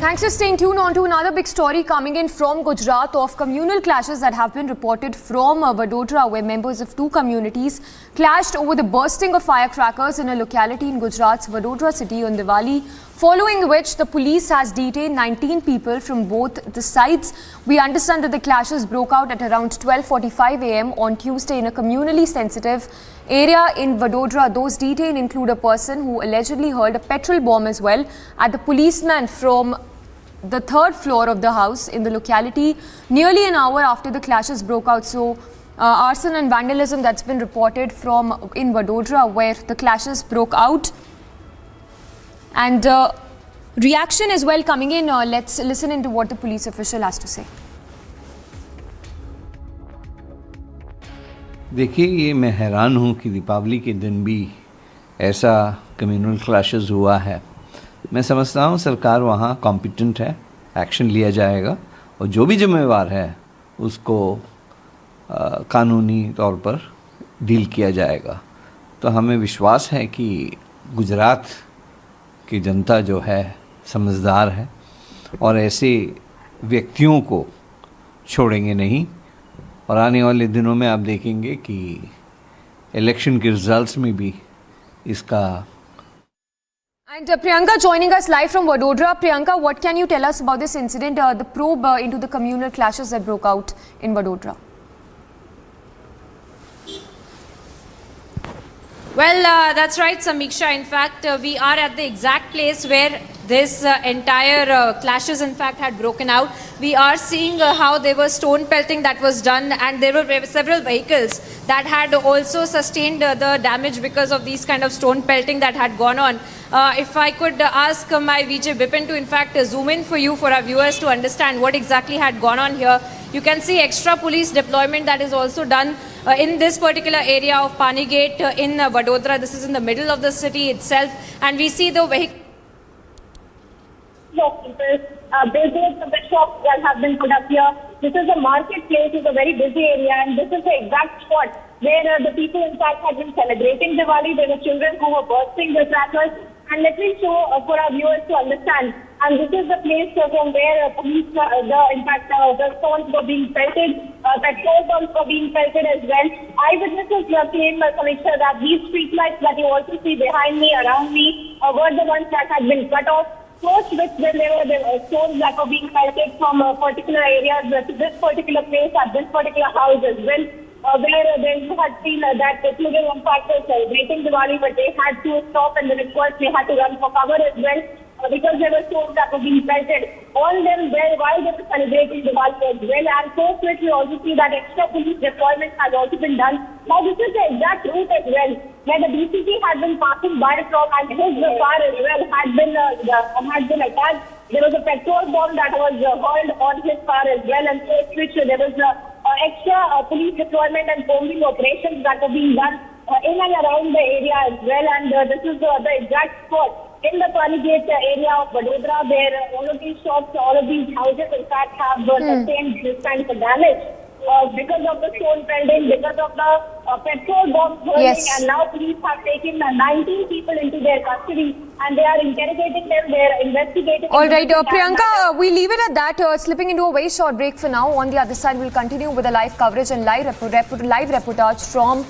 Thanks for staying tuned. On to another big story coming in from Gujarat of communal clashes that have been reported from Vadodara, where members of 2 communities clashed over the bursting of firecrackers in a locality in Gujarat's Vadodara city on Diwali, following which the police has detained 19 people from both the sides. We understand that the clashes broke out at around 12:45 a.m. on Tuesday in a communally sensitive area in Vadodara. Those detained include a person who allegedly hurled a petrol bomb as well at the policeman from the 3rd floor of the house in the locality nearly an hour after the clashes broke out. So arson and vandalism that's been reported from in Vadodara, where the clashes broke out. And reaction as well coming in. Let's listen into what the police official has to say. देखिए, ये मैं हैरान हूँ कि दीपावली के दिन भी ऐसा कम्युनल क्लैशेस हुआ है। मैं समझता हूँ सरकार वहाँ कॉम्पिटेंट है, एक्शन लिया जाएगा और जो भी जिम्मेवार है उसको कानूनी तौर पर डील किया जाएगा। तो हमें विश्वास है कि गुजरात की जनता जो है समझदार है और ऐसे व्यक्तियों को छोड़ेंगे नहीं। और आने वाले दिनों में आप देखेंगे कि इलेक्शन के रिजल्ट्स में भी इसका And Priyanka joining us live from Vadodara. Priyanka, what can you tell us about this incident, the probe into the communal clashes that broke out in Vadodara? Well, that's right, Samiksha. In fact, we are at the exact place where this entire clashes, in fact, had broken out. We are seeing how there was stone pelting that was done, and there were several vehicles that had also sustained the damage because of these kind of stone pelting that had gone on. If I could ask my VJ Bipin to, in fact, zoom in for you, for our viewers, to understand what exactly had gone on here. You can see extra police deployment that is also done in this particular area of Panigate in Vadodara. This is in the middle of the city itself, and we see the vehicle. Billboards of the shops that have been put up here. This is a marketplace, it's a very busy area, and this is the exact spot where the people, in fact, had been celebrating Diwali. There were children who were bursting the crackers. And let me show for our viewers to understand. And this is the place from where police, the stones were being pelted, petrol bombs were being pelted as well. Eyewitnesses claim, Samiksha, that these streetlights that you also see behind me, around me, were the ones that had been cut off. Post which then there were stones that were being pelted from particular areas to this particular place at this particular house as well. Where they had seen that the children, in fact, were celebrating Diwali, but they had to stop, and the request, they had to run for cover as well, because there were stones that were being pelted on them while they were celebrating Diwali as well. And post which we also see that extra police deployment has also been done. Now this is the exact route as well, where the DCP had been passing by from, and his car as well had been attacked. There was a petrol bomb that was hurled on his car as well, and post which there was extra police deployment and combing operations that were being done in and around the area as well. And this is the exact spot in the Panigate area of Vadodara, where all of these shops, all of these houses, in fact, have sustained this kind of damage because of the stone pelting, because of the petrol bomb throwing. Yes. And now police have taken 19 people into their custody, and they are interrogating them, they are investigating. All right, Priyanka, we leave it at that, slipping into a very short break for now. On the other side, we'll continue with the live coverage and live reportage from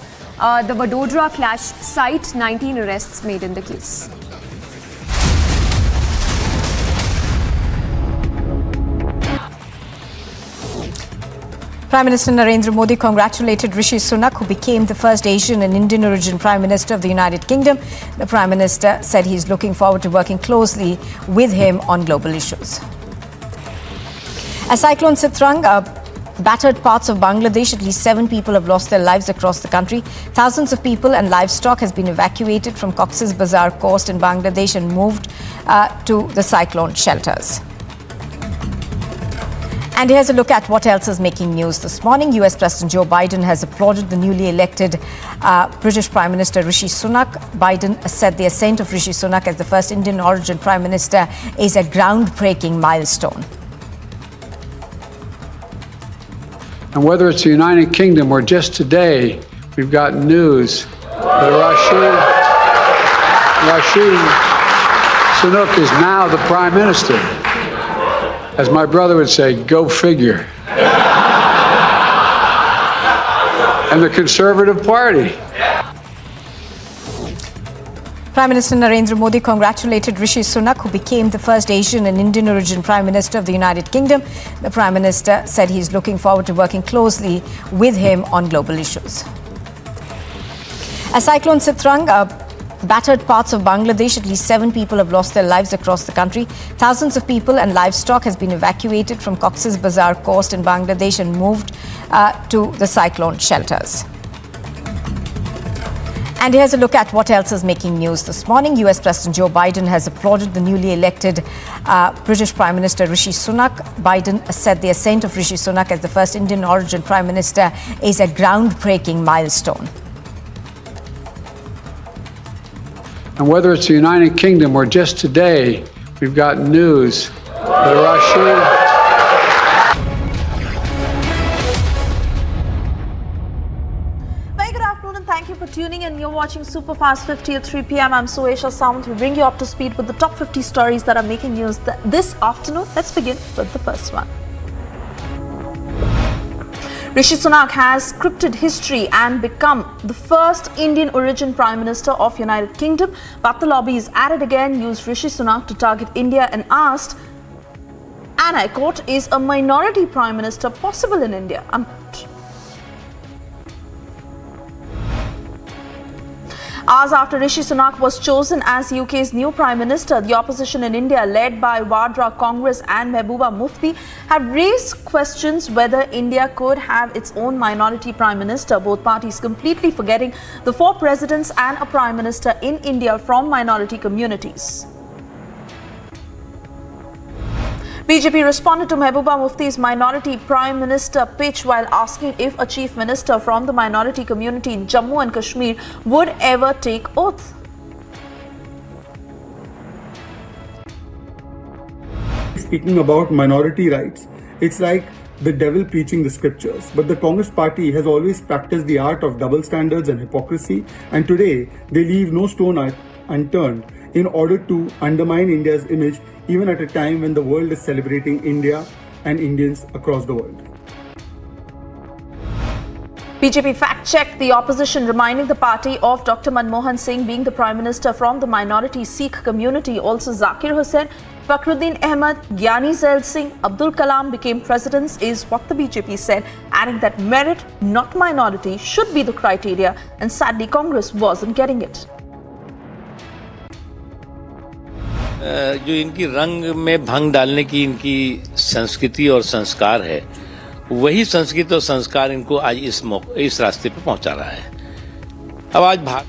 the Vadodara clash site. 19 arrests made in the case. Prime Minister Narendra Modi congratulated Rishi Sunak, who became the first Asian and Indian origin Prime Minister of the United Kingdom. The Prime Minister said he's looking forward to working closely with him on global issues. As Cyclone Sitrang battered parts of Bangladesh, at least 7 people have lost their lives across the country. Thousands of people and livestock has been evacuated from Cox's Bazar coast in Bangladesh and moved to the cyclone shelters. And here's a look at what else is making news this morning. US President Joe Biden has applauded the newly elected British Prime Minister Rishi Sunak. Biden said the ascent of Rishi Sunak as the first Indian origin Prime Minister is a groundbreaking milestone. And whether it's the United Kingdom or just today, we've got news that Rishi Sunak is now the Prime Minister. As my brother would say, go figure. And the Conservative Party. Prime Minister Narendra Modi congratulated Rishi Sunak, who became the first Asian and Indian origin Prime Minister of the United Kingdom. The Prime Minister said he's looking forward to working closely with him on global issues. As Cyclone Sitrang battered parts of Bangladesh, at least 7 people have lost their lives across the country. Thousands of people and livestock has been evacuated from Cox's Bazar coast in Bangladesh and moved to the cyclone shelters. And here's a look at what else is making news this morning. US President Joe Biden has applauded the newly elected British Prime Minister Rishi Sunak. Biden said the ascent of Rishi Sunak as the first Indian origin Prime Minister is a groundbreaking milestone. And whether it's the United Kingdom or just today, we've got news that Very good afternoon and thank you for tuning in. You're watching Superfast 50 at 3 p.m. I'm Suesha Samant. We bring you up to speed with the top 50 stories that are making news this afternoon. Let's begin with the first one. Rishi Sunak has scripted history and become the first Indian origin Prime Minister of United Kingdom. But the lobbies at it again used Rishi Sunak to target India and asked, and I quote, is a minority Prime Minister possible in India? Unquote. Hours after Rishi Sunak was chosen as UK's new Prime Minister, the opposition in India, led by Vadra Congress and Mehbooba Mufti, have raised questions whether India could have its own minority Prime Minister, both parties completely forgetting the 4 presidents and a Prime Minister in India from minority communities. BJP responded to Mehbooba Mufti's minority Prime Minister pitch while asking if a Chief Minister from the minority community in Jammu and Kashmir would ever take oath. Speaking about minority rights, it's like the devil preaching the scriptures. But the Congress party has always practiced the art of double standards and hypocrisy, and today they leave no stone unturned in order to undermine India's image, even at a time when the world is celebrating India and Indians across the world. BJP fact-checked the opposition, reminding the party of Dr. Manmohan Singh being the Prime Minister from the minority Sikh community. Also, Zakir Hussain, Fakhruddin Ahmed, Gyani Zail Singh, Abdul Kalam became presidents is what the BJP said, adding that merit, not minority, should be the criteria, and sadly Congress wasn't getting it. जो इनकी रंग में भंग डालने की इनकी संस्कृति और संस्कार है, वही संस्कृति और संस्कार इनको आज इस रास्ते पे पहुंचा रहा है। अब आज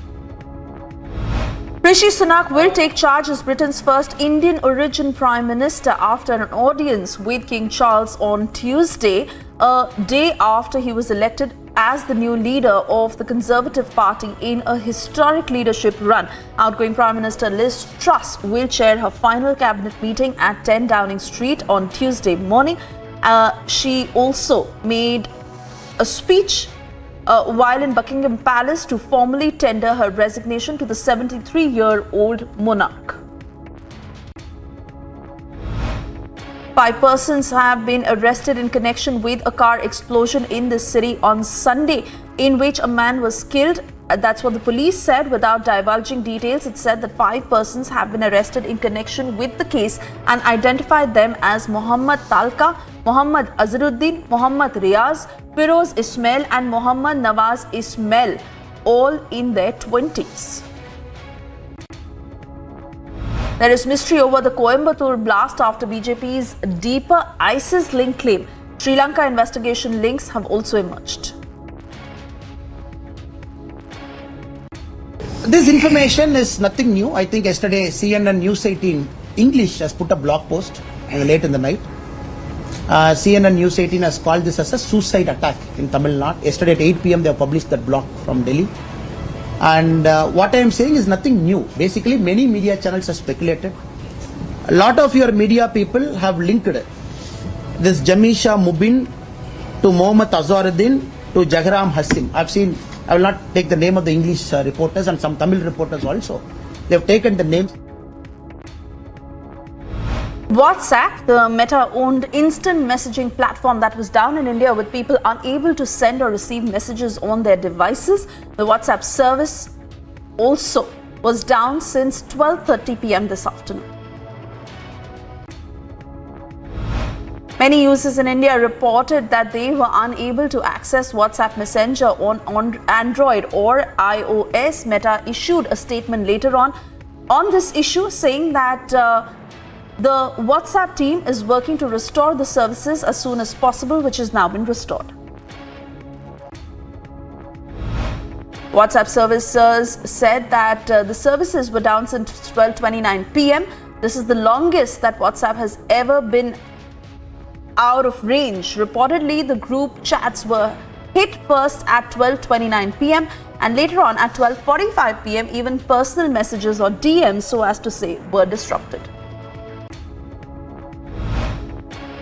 Rishi Sunak will take charge as Britain's first Indian origin Prime Minister after an audience with King Charles on Tuesday, a day after he was elected as the new leader of the Conservative Party in a historic leadership run. Outgoing Prime Minister Liz Truss will chair her final cabinet meeting at 10 Downing Street on Tuesday morning. She also made a speech while in Buckingham Palace to formally tender her resignation to the 73-year-old monarch. 5 persons have been arrested in connection with a car explosion in the city on Sunday, in which a man was killed. That's what the police said. Without divulging details, it said that 5 persons have been arrested in connection with the case and identified them as Muhammad Talka, Muhammad Azharuddin, Muhammad Riaz, Firoz Ismail and Muhammad Nawaz Ismail, all in their 20s. There is mystery over the Coimbatore blast after BJP's deeper ISIS link claim. Sri Lanka investigation links have also emerged. This information is nothing new. I think yesterday CNN News 18 English has put a blog post late in the night. CNN News 18 has called this as a suicide attack in Tamil Nadu. Yesterday at 8 p.m. they have published that blog from Delhi. And what I am saying is nothing new. Basically, many media channels have speculated. A lot of your media people have linked it. This Jamisha Mubin to Mohammad Azharuddin to Jagram Hasim. I will not take the name of the English reporters and some Tamil reporters also. They have taken the names. WhatsApp, the Meta-owned instant messaging platform that was down in India with people unable to send or receive messages on their devices. The WhatsApp service also was down since 12:30 p.m. this afternoon. Many users in India reported that they were unable to access WhatsApp Messenger on Android or iOS. Meta issued a statement later on this issue saying that the WhatsApp team is working to restore the services as soon as possible, which has now been restored. WhatsApp services said that the services were down since 12:29 p.m. This is the longest that WhatsApp has ever been out of range. Reportedly, the group chats were hit first at 12:29 p.m. and later on at 12:45 p.m. even personal messages or DMs, so as to say, were disrupted.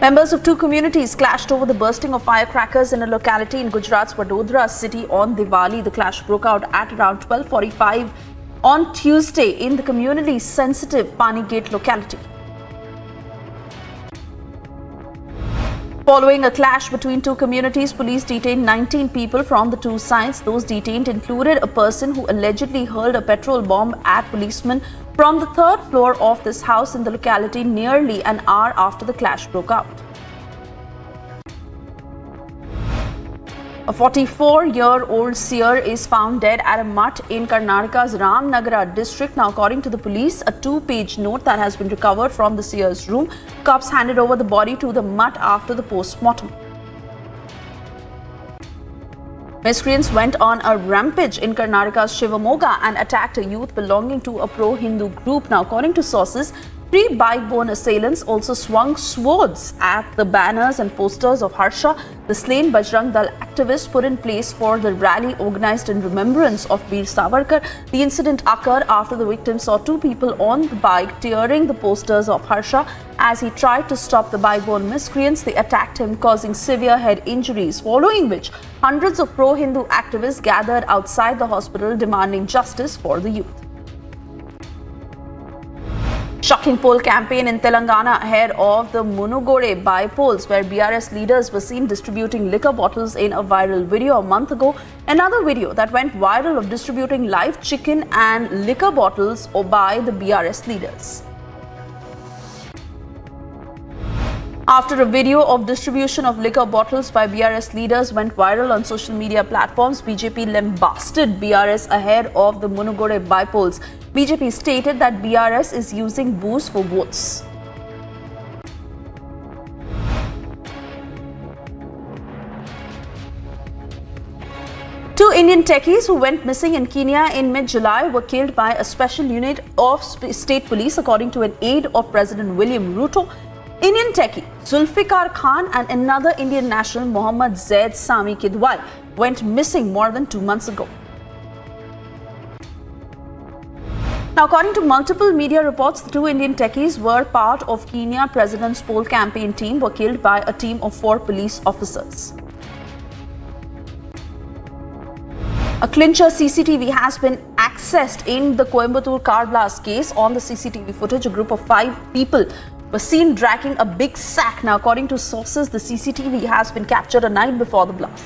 Members of 2 communities clashed over the bursting of firecrackers in a locality in Gujarat's Vadodara city on Diwali. The clash broke out at around 12:45 on Tuesday in the communally sensitive Pani Gate locality. Following a clash between two communities, police detained 19 people from the two sides. Those detained included a person who allegedly hurled a petrol bomb at policemen from the third floor of this house in the locality nearly an hour after the clash broke out. A 44-year-old seer is found dead at a mutt in Karnataka's Ramnagara district. Now, according to the police, a two-page note that has been recovered from the seer's room. Cops handed over the body to the mutt after the post-mortem. Miscreants went on a rampage in Karnataka's Shivamoga and attacked a youth belonging to a pro-Hindu group. Now, according to sources, 3 bike-borne assailants also swung swords at the banners and posters of Harsha, the slain Bajrang Dal activist put in place for the rally organized in remembrance of Veer Savarkar. The incident occurred after the victim saw 2 people on the bike tearing the posters of Harsha. As he tried to stop the bike-borne miscreants, they attacked him, causing severe head injuries, following which hundreds of pro-Hindu activists gathered outside the hospital demanding justice for the youth. Shocking poll campaign in Telangana ahead of the Munugode by-polls, where BRS leaders were seen distributing liquor bottles in a viral video a month ago. Another video that went viral of distributing live chicken and liquor bottles by the BRS leaders. After a video of distribution of liquor bottles by BRS leaders went viral on social media platforms, BJP lambasted BRS ahead of the Munugode by-polls. BJP stated that BRS is using booze for votes. Two Indian techies who went missing in Kenya in mid-July were killed by a special unit of state police, according to an aide of President William Ruto. Indian techie Zulfikar Khan and another Indian national, Mohammad Zaid Sami Kidwai, went missing more than 2 months ago. Now, according to multiple media reports, the two Indian techies were part of Kenya president's poll campaign team, were killed by a team of 4 police officers. A clincher CCTV has been accessed in the Coimbatore car blast case. On the CCTV footage, a group of 5 people were seen dragging a big sack. Now, according to sources, the CCTV has been captured a night before the blast.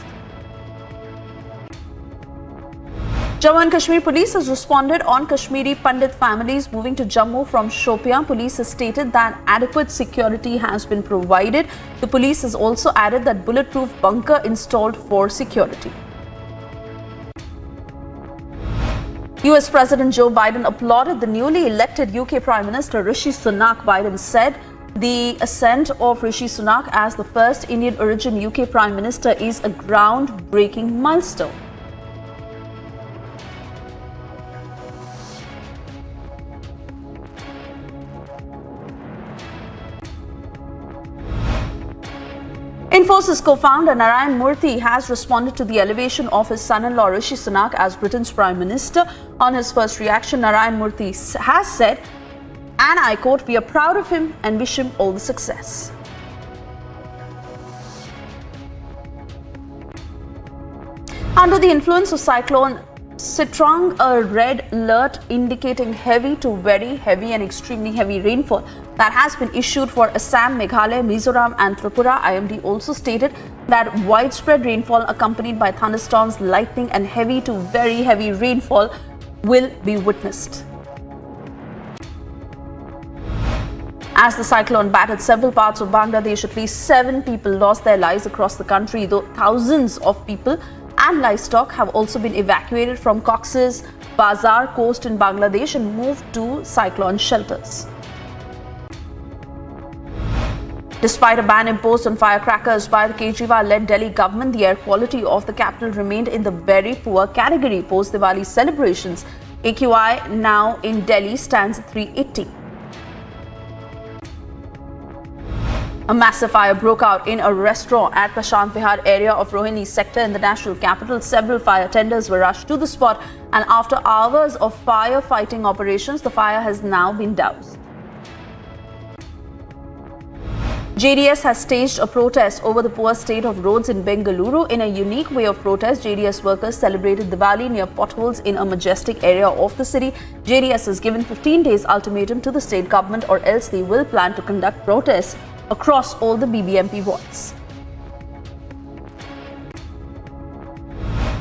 Jammu and Kashmir police has responded on Kashmiri Pandit families moving to Jammu from Shopian. Police has stated that adequate security has been provided. The police has also added that bulletproof bunker installed for security. US President Joe Biden applauded the newly elected UK Prime Minister Rishi Sunak. Biden said the ascent of Rishi Sunak as the first Indian origin UK Prime Minister is a groundbreaking milestone. Infosys co-founder Narayan Murthy has responded to the elevation of his son-in-law Rishi Sunak as Britain's Prime Minister. On his first reaction, Narayan Murthy has said, and I quote, "We are proud of him and wish him all the success." Under the influence of Cyclone Sitrang, a red alert indicating heavy to very heavy and extremely heavy rainfall that has been issued for Assam, Meghalaya, Mizoram and Tripura. IMD also stated that widespread rainfall accompanied by thunderstorms, lightning and heavy to very heavy rainfall will be witnessed. As the cyclone battered several parts of Bangladesh, at least 7 people lost their lives across the country, though thousands of people and livestock have also been evacuated from Cox's Bazar coast in Bangladesh and moved to cyclone shelters. Despite a ban imposed on firecrackers by the Kejriwal-led Delhi government, the air quality of the capital remained in the very poor category. Post-Diwali celebrations, AQI now in Delhi stands at 380. A massive fire broke out in a restaurant at Prashant Vihar area of Rohini sector in the national capital. Several fire tenders were rushed to the spot, and after hours of firefighting operations, the fire has now been doused. JDS has staged a protest over the poor state of roads in Bengaluru. In a unique way of protest, JDS workers celebrated Diwali near potholes in a majestic area of the city. JDS has given 15 days ultimatum to the state government, or else they will plan to conduct protests across all the BBMP wards.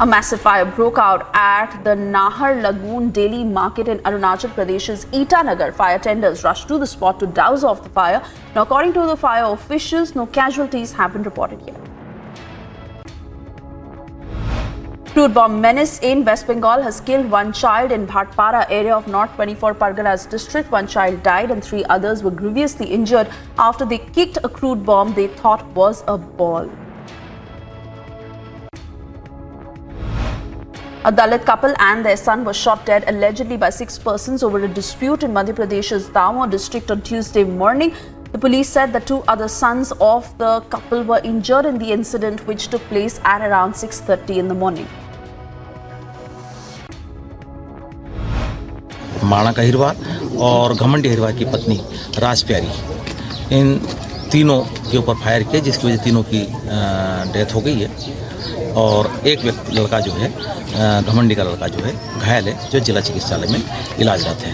A massive fire broke out at the Nahar Lagoon Daily Market in Arunachal Pradesh's Itanagar. Fire tenders rushed to the spot to douse off the fire. Now, according to the fire officials, no casualties have been reported yet. Crude bomb menace in West Bengal has killed one child in Bhatpara area of North 24 Parganas district. One child died and 3 others were grievously injured after they kicked a crude bomb they thought was a ball. A Dalit couple and their son were shot dead allegedly by 6 persons over a dispute in Madhya Pradesh's Damoh district on Tuesday morning. The police said that 2 other sons of the couple were injured in the incident, which took place at around 6:30 in the morning. माणा का हिरवार और घमंडी हिरवार की पत्नी राज प्यारी, इन तीनों के ऊपर fire किया, जिसकी वजह से तीनों की डेथ हो गई है और एक लड़का जो है, घमंडी का लड़का जो है, घायल है, जो जिला चिकित्सालय में इलाजरत है।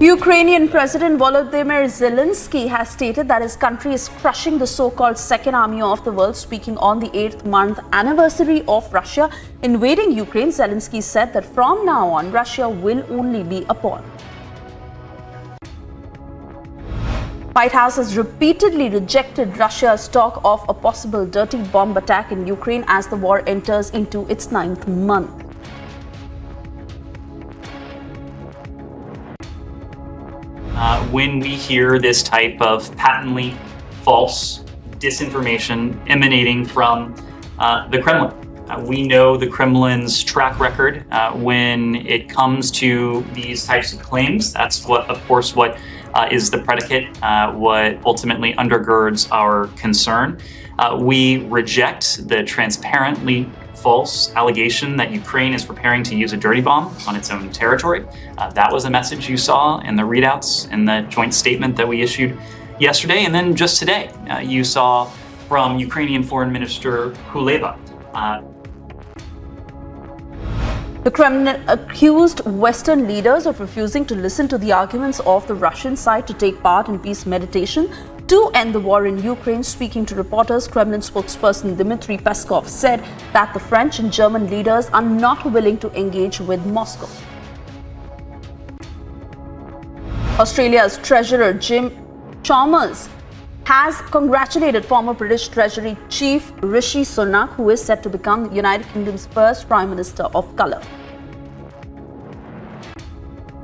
Ukrainian President Volodymyr Zelensky has stated that his country is crushing the so-called Second Army of the world. Speaking on the 8th month anniversary of Russia invading Ukraine, Zelensky said that from now on, Russia will only be a pawn. White House has repeatedly rejected Russia's talk of a possible dirty bomb attack in Ukraine as the war enters into its 9th month. When we hear this type of patently false disinformation emanating from the Kremlin, we know the Kremlin's track record when it comes to these types of claims. That's what, of course, what is the predicate, what ultimately undergirds our concern. We reject the transparently false allegation that Ukraine is preparing to use a dirty bomb on its own territory. That was a message you saw in the readouts in the joint statement that we issued yesterday. And then just today, you saw from Ukrainian Foreign Minister Kuleba. The Kremlin accused Western leaders of refusing to listen to the arguments of the Russian side to take part in peace mediation to end the war in Ukraine. Speaking to reporters, Kremlin spokesperson Dmitry Peskov said that the French and German leaders are not willing to engage with Moscow. Australia's Treasurer Jim Chalmers has congratulated former British Treasury Chief Rishi Sunak, who is set to become the United Kingdom's first Prime Minister of colour.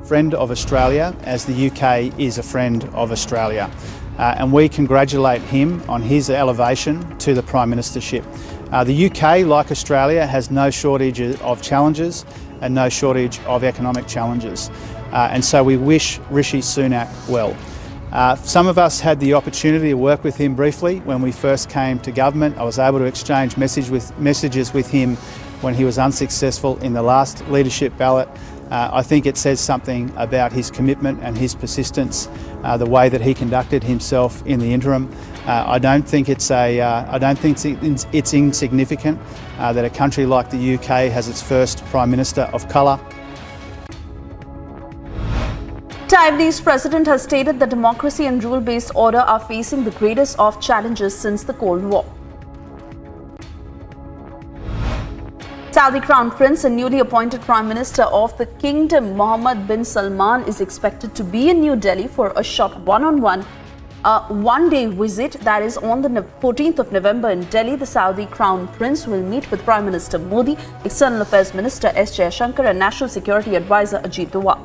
Friend of Australia, as the UK is a friend of Australia. And we congratulate him on his elevation to the Prime Ministership. The UK, like Australia, has no shortage of challenges and no shortage of economic challenges. And so we wish Rishi Sunak well. Some of us had the opportunity to work with him briefly when we first came to government. I was able to exchange messages with him when he was unsuccessful in the last leadership ballot. I think it says something about his commitment and his persistence, the way that he conducted himself in the interim. I don't think it's insignificant that a country like the UK has its first Prime Minister of colour. Taiwanese president has stated that democracy and rule-based order are facing the greatest of challenges since the Cold War. Saudi Crown Prince and newly appointed Prime Minister of the Kingdom, Mohammed bin Salman, is expected to be in New Delhi for a short one-day visit. That is on the 14th of November in Delhi. The Saudi Crown Prince will meet with Prime Minister Modi, External Affairs Minister S. Jaishankar and National Security Advisor Ajit Doval.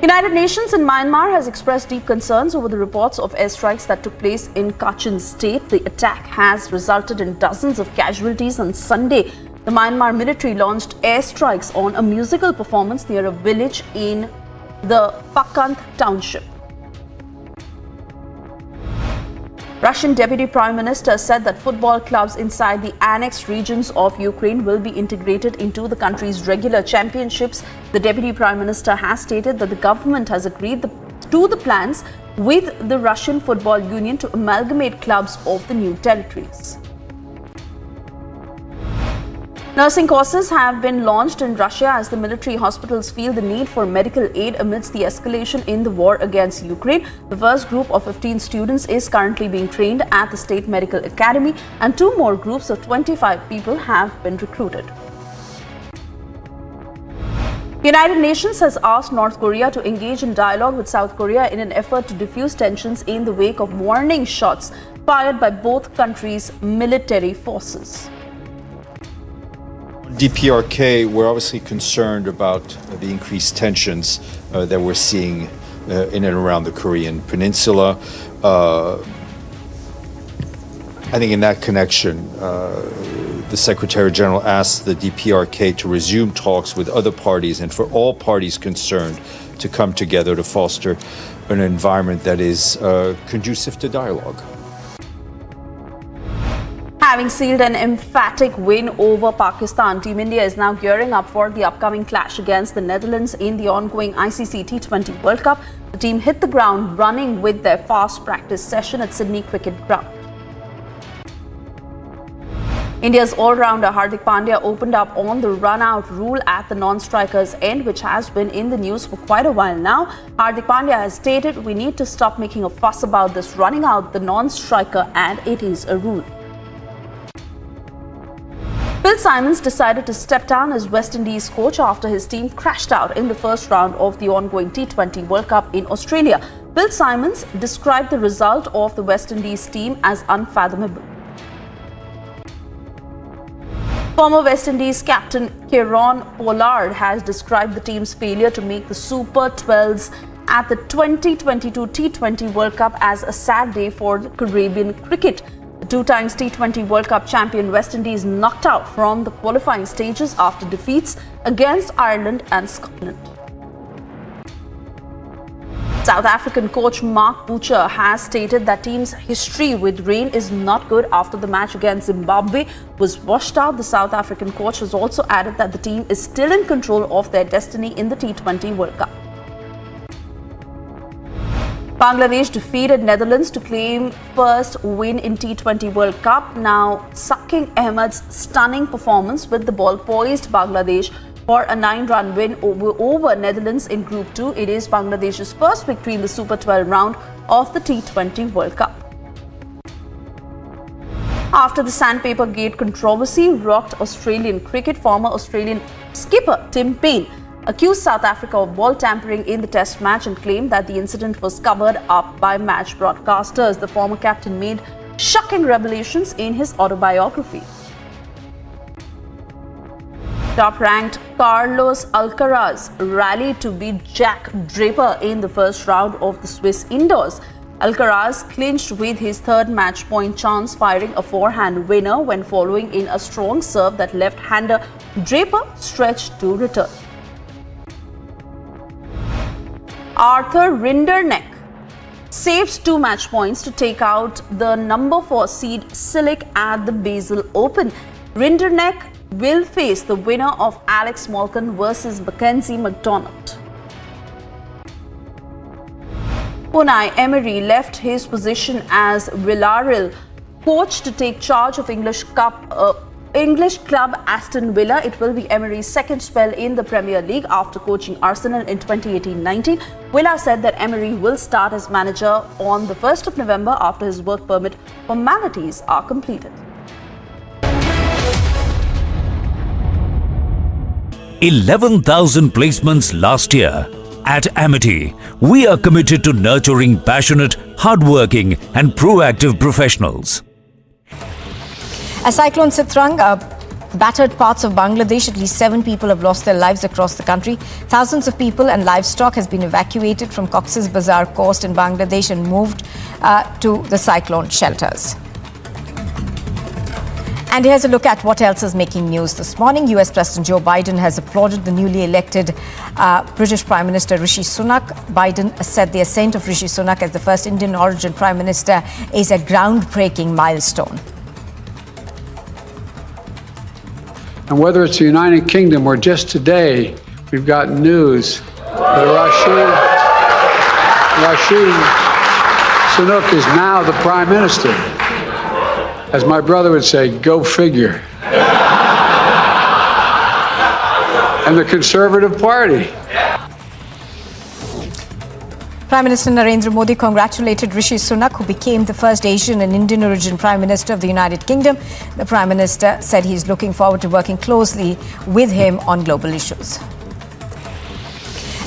United Nations in Myanmar has expressed deep concerns over the reports of airstrikes that took place in Kachin state. The attack has resulted in dozens of casualties. On Sunday, the Myanmar military launched airstrikes on a musical performance near a village in the Pakanth township. Russian Deputy Prime Minister said that football clubs inside the annexed regions of Ukraine will be integrated into the country's regular championships. The Deputy Prime Minister has stated that the government has agreed to the plans with the Russian Football Union to amalgamate clubs of the new territories. Nursing courses have been launched in Russia as the military hospitals feel the need for medical aid amidst the escalation in the war against Ukraine. The first group of 15 students is currently being trained at the State Medical Academy, and 2 more groups of 25 people have been recruited. The United Nations has asked North Korea to engage in dialogue with South Korea in an effort to defuse tensions in the wake of warning shots fired by both countries' military forces. DPRK, we're obviously concerned about the increased tensions that we're seeing in and around the Korean Peninsula. I think in that connection, the Secretary General asked the DPRK to resume talks with other parties and for all parties concerned to come together to foster an environment that is conducive to dialogue. Having sealed an emphatic win over Pakistan, Team India is now gearing up for the upcoming clash against the Netherlands in the ongoing ICC T20 World Cup. The team hit the ground running with their fast practice session at Sydney Cricket Ground. India's all-rounder Hardik Pandya opened up on the run-out rule at the non-strikers end, which has been in the news for quite a while now. Hardik Pandya has stated, "We need to stop making a fuss about this running out the non-striker, and it is a rule." Phil Simons decided to step down as West Indies coach after his team crashed out in the first round of the ongoing T20 World Cup in Australia. Phil Simons described the result of the West Indies team as unfathomable. Former West Indies captain Kieron Pollard has described the team's failure to make the Super 12s at the 2022 T20 World Cup as a sad day for Caribbean cricket. The 2 times T20 World Cup champion West Indies knocked out from the qualifying stages after defeats against Ireland and Scotland. South African coach Mark Butcher has stated that team's history with rain is not good after the match against Zimbabwe was washed out. The South African coach has also added that the team is still in control of their destiny in the T20 World Cup. Bangladesh defeated Netherlands to claim first win in T20 World Cup. Now, Saking Ahmed's stunning performance with the ball poised Bangladesh for a 9-run win over Netherlands in Group 2. It is Bangladesh's first victory in the Super 12 round of the T20 World Cup. After the Sandpaper Gate controversy rocked Australian cricket, former Australian skipper Tim Paine accused South Africa of ball tampering in the Test match and claimed that the incident was covered up by match broadcasters. The former captain made shocking revelations in his autobiography. Top-ranked Carlos Alcaraz rallied to beat Jack Draper in the first round of the Swiss indoors. Alcaraz clinched with his third match point chance, firing a forehand winner when following in a strong serve that left-hander Draper stretched to return. Arthur Rinderknecht saves 2 match points to take out the number 4 seed Cilic at the Basel Open. Rinderknecht will face the winner of Alex Molcan versus Mackenzie McDonald. Unai Emery left his position as Villarreal coach to take charge of English club Aston Villa. It will be Emery's second spell in the Premier League after coaching Arsenal in 2018-19. Villa said that Emery will start as manager on the 1st of November after his work permit formalities are completed. 11,000 placements last year. At Amity, we are committed to nurturing passionate, hardworking and proactive professionals. As Cyclone Sitrang battered parts of Bangladesh, at least 7 people have lost their lives across the country. Thousands of people and livestock has been evacuated from Cox's Bazar coast in Bangladesh and moved to the cyclone shelters. And here's a look at what else is making news this morning. US President Joe Biden has applauded the newly elected British Prime Minister Rishi Sunak. Biden said the ascent of Rishi Sunak as the first Indian origin Prime Minister is a groundbreaking milestone. And whether it's the United Kingdom or just today, we've got news that Rishi Sunak is now the Prime Minister. As my brother would say, go figure. and the Conservative Party. Prime Minister Narendra Modi congratulated Rishi Sunak, who became the first Asian and Indian origin Prime Minister of the United Kingdom. The Prime Minister said he's looking forward to working closely with him on global issues.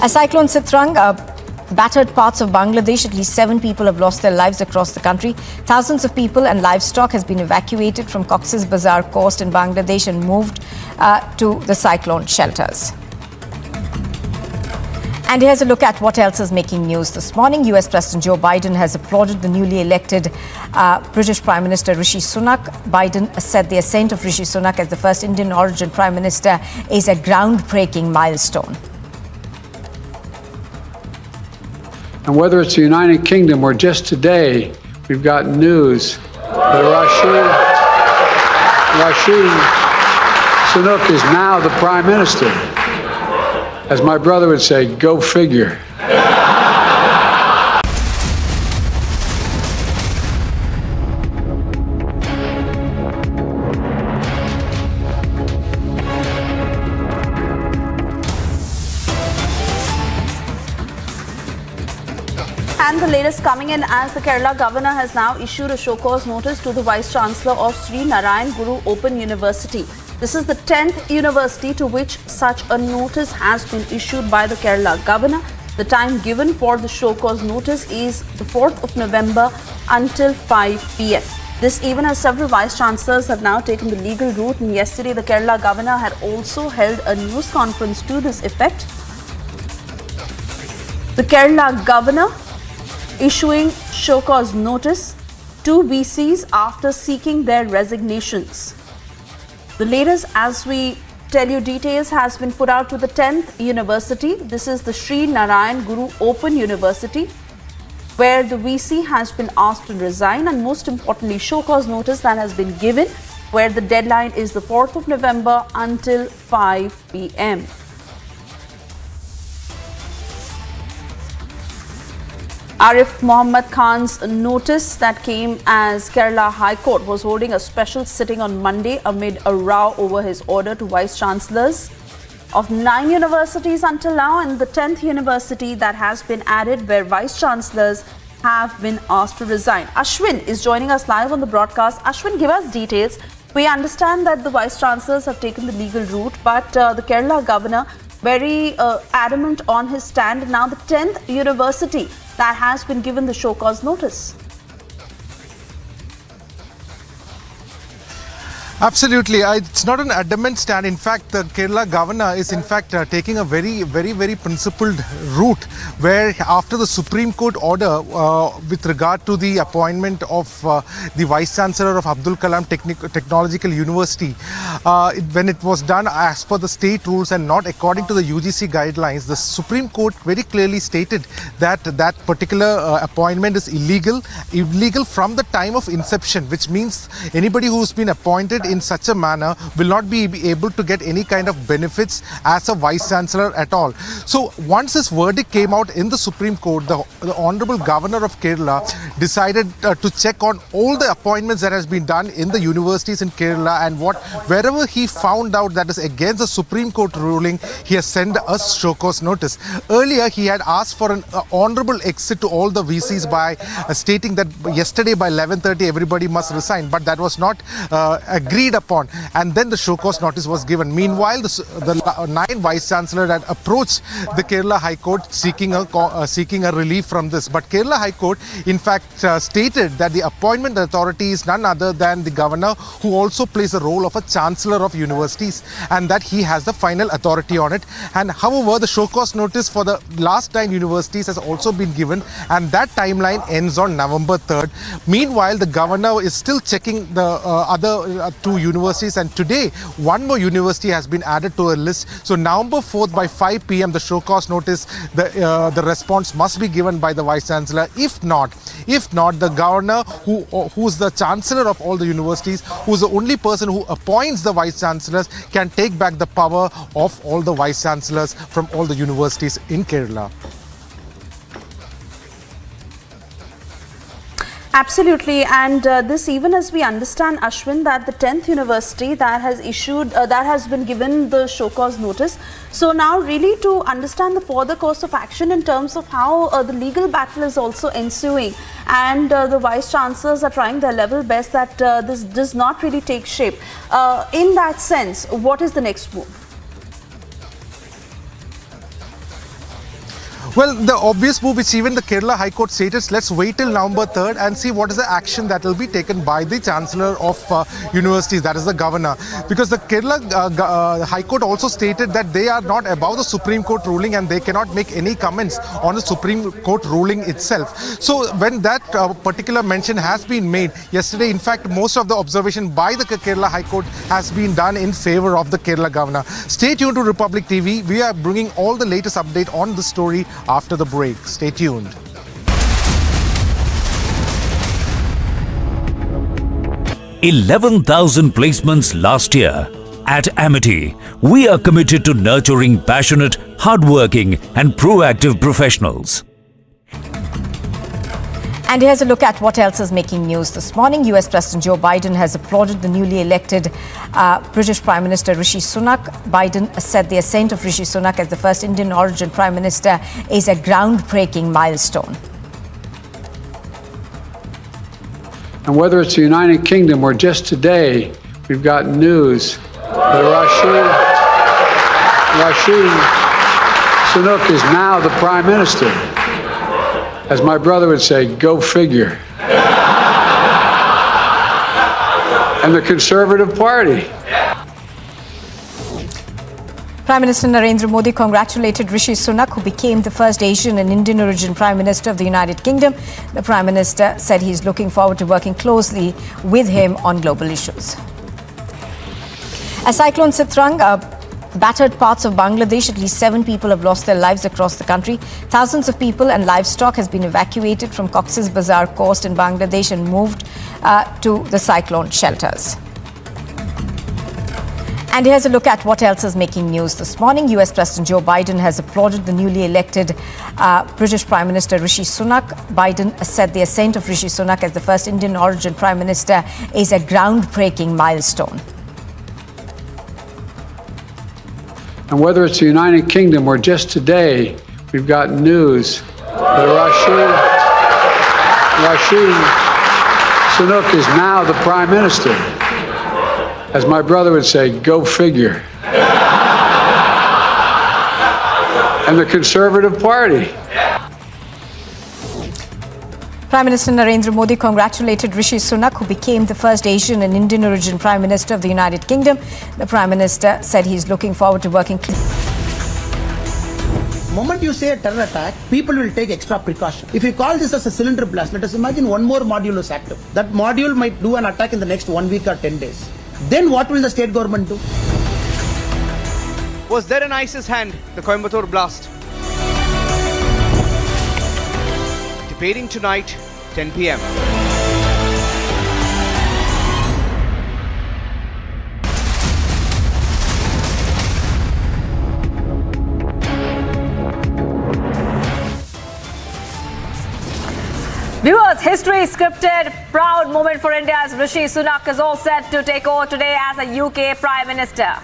As Cyclone Sitrang battered parts of Bangladesh, at least 7 people have lost their lives across the country. Thousands of people and livestock has been evacuated from Cox's Bazar coast in Bangladesh and moved to the cyclone shelters. And here's a look at what else is making news this morning. US President Joe Biden has applauded the newly elected British Prime Minister Rishi Sunak. Biden said the ascent of Rishi Sunak as the first Indian origin Prime Minister is a groundbreaking milestone. And whether it's the United Kingdom or just today, we've got news that Rishi Sunak is now the Prime Minister. As my brother would say, go figure. And the latest coming in as the Kerala governor has now issued a show cause notice to the Vice Chancellor of Sri Narayan Guru Open University. This is the 10th university to which such a notice has been issued by the Kerala governor. The time given for the show cause notice is the 4th of November until 5 p.m. This even as several vice chancellors have now taken the legal route, and yesterday the Kerala governor had also held a news conference to this effect. The Kerala governor issuing show cause notice to VCs after seeking their resignations. The latest, as we tell you details, has been put out to the 10th university. This is the Sri Narayan Guru Open University, where the VC has been asked to resign, and most importantly, show cause notice that has been given, where the deadline is the 4th of November until 5 p.m. Arif Mohammad Khan's notice that came as Kerala High Court was holding a special sitting on Monday amid a row over his order to vice chancellors of 9 universities until now, and the 10th university that has been added, where vice chancellors have been asked to resign. Ashwin is joining us live on the broadcast. Ashwin, give us details. We understand that the vice chancellors have taken the legal route, but the Kerala governor very adamant on his stand. Now the 10th university that has been given the show cause notice. Absolutely. It's not an adamant stand. In fact, the Kerala governor is in fact taking a very principled route, where after the Supreme Court order with regard to the appointment of the Vice Chancellor of Abdul Kalam Technological University, when it was done as per the state rules and not according to the UGC guidelines, the Supreme Court very clearly stated that that particular appointment is illegal from the time of inception, which means anybody who's been appointed in such a manner will not be able to get any kind of benefits as a Vice Chancellor at all. So once this verdict came out in the Supreme Court, the Honorable Governor of Kerala decided to check on all the appointments that has been done in the universities in Kerala, and wherever he found out that is against the Supreme Court ruling, he has sent a show cause notice. Earlier, he had asked for an honorable exit to all the VCs by stating that yesterday by 11:30 everybody must resign, but that was not agreed upon, and then the show cause notice was given. Meanwhile, the 9 vice chancellors had approached the Kerala High Court seeking a relief from this, but Kerala High Court in fact stated that the appointment authority is none other than the governor, who also plays the role of a chancellor of universities, and that he has the final authority on it. And however, the show cause notice for the last 9 universities has also been given, and that timeline ends on November 3rd. Meanwhile, the governor is still checking the other 2 universities, and today one more university has been added to a list. So November 4th by 5 p.m. the show cause notice, the response must be given by the Vice Chancellor. If not, the governor, who's the chancellor of all the universities, who's the only person who appoints the vice chancellors, can take back the power of all the vice chancellors from all the universities in Kerala. Absolutely, and this even as we understand, Ashwin, that the 10th university that has issued, that has been given the show cause notice. So now really to understand the further course of action in terms of how the legal battle is also ensuing, and the vice chancellors are trying their level best that this does not really take shape. In that sense, what is the next move? Well, the obvious move, which even the Kerala High Court stated, let's wait till November 3rd and see what is the action that will be taken by the Chancellor of Universities, that is the Governor. Because the Kerala High Court also stated that they are not above the Supreme Court ruling and they cannot make any comments on the Supreme Court ruling itself. So when that particular mention has been made yesterday, in fact, most of the observation by the Kerala High Court has been done in favor of the Kerala Governor. Stay tuned to Republic TV. We are bringing all the latest update on the story after the break. Stay tuned. $11,000 placements last year. At Amity, we are committed to nurturing passionate, hardworking and proactive professionals. And here's a look at what else is making news this morning. US President Joe Biden has applauded the newly elected British Prime Minister Rishi Sunak. Biden said the ascent of Rishi Sunak as the first Indian origin Prime Minister is a groundbreaking milestone. And whether it's the United Kingdom or just today, we've got news that Rishi Sunak is now the Prime Minister. As my brother would say, go figure. And the Conservative Party. Prime Minister Narendra Modi congratulated Rishi Sunak, who became the first Asian and Indian origin Prime Minister of the United Kingdom. The Prime Minister said he's looking forward to working closely with him on global issues. A cyclone Sitrang battered parts of Bangladesh. At least 7 people have lost their lives across the country. Thousands of people and livestock has been evacuated from Cox's Bazar coast in Bangladesh and moved to the cyclone shelters. And here's a look at what else is making news this morning. US President Joe Biden has applauded the newly elected British Prime Minister Rishi Sunak. Biden said the ascent of Rishi Sunak as the first Indian origin Prime Minister is a groundbreaking milestone. And whether it's the United Kingdom or just today, we've got news that Rishi Sunak is now the Prime Minister. As my brother would say, go figure. And the Conservative Party. Prime Minister Narendra Modi congratulated Rishi Sunak, who became the first Asian and Indian origin Prime Minister of the United Kingdom. The Prime Minister said he's looking forward to working closely. The moment you say a terror attack, people will take extra precaution. If you call this as a cylinder blast, let us imagine one more module is active. That module might do an attack in the next 1 week or 10 days. Then what will the state government do? Was there in ISIS hand, the Coimbatore blast? Debating tonight, 10 p.m. Viewers, history scripted. Proud moment for India as Rishi Sunak is all set to take over today as a UK Prime Minister.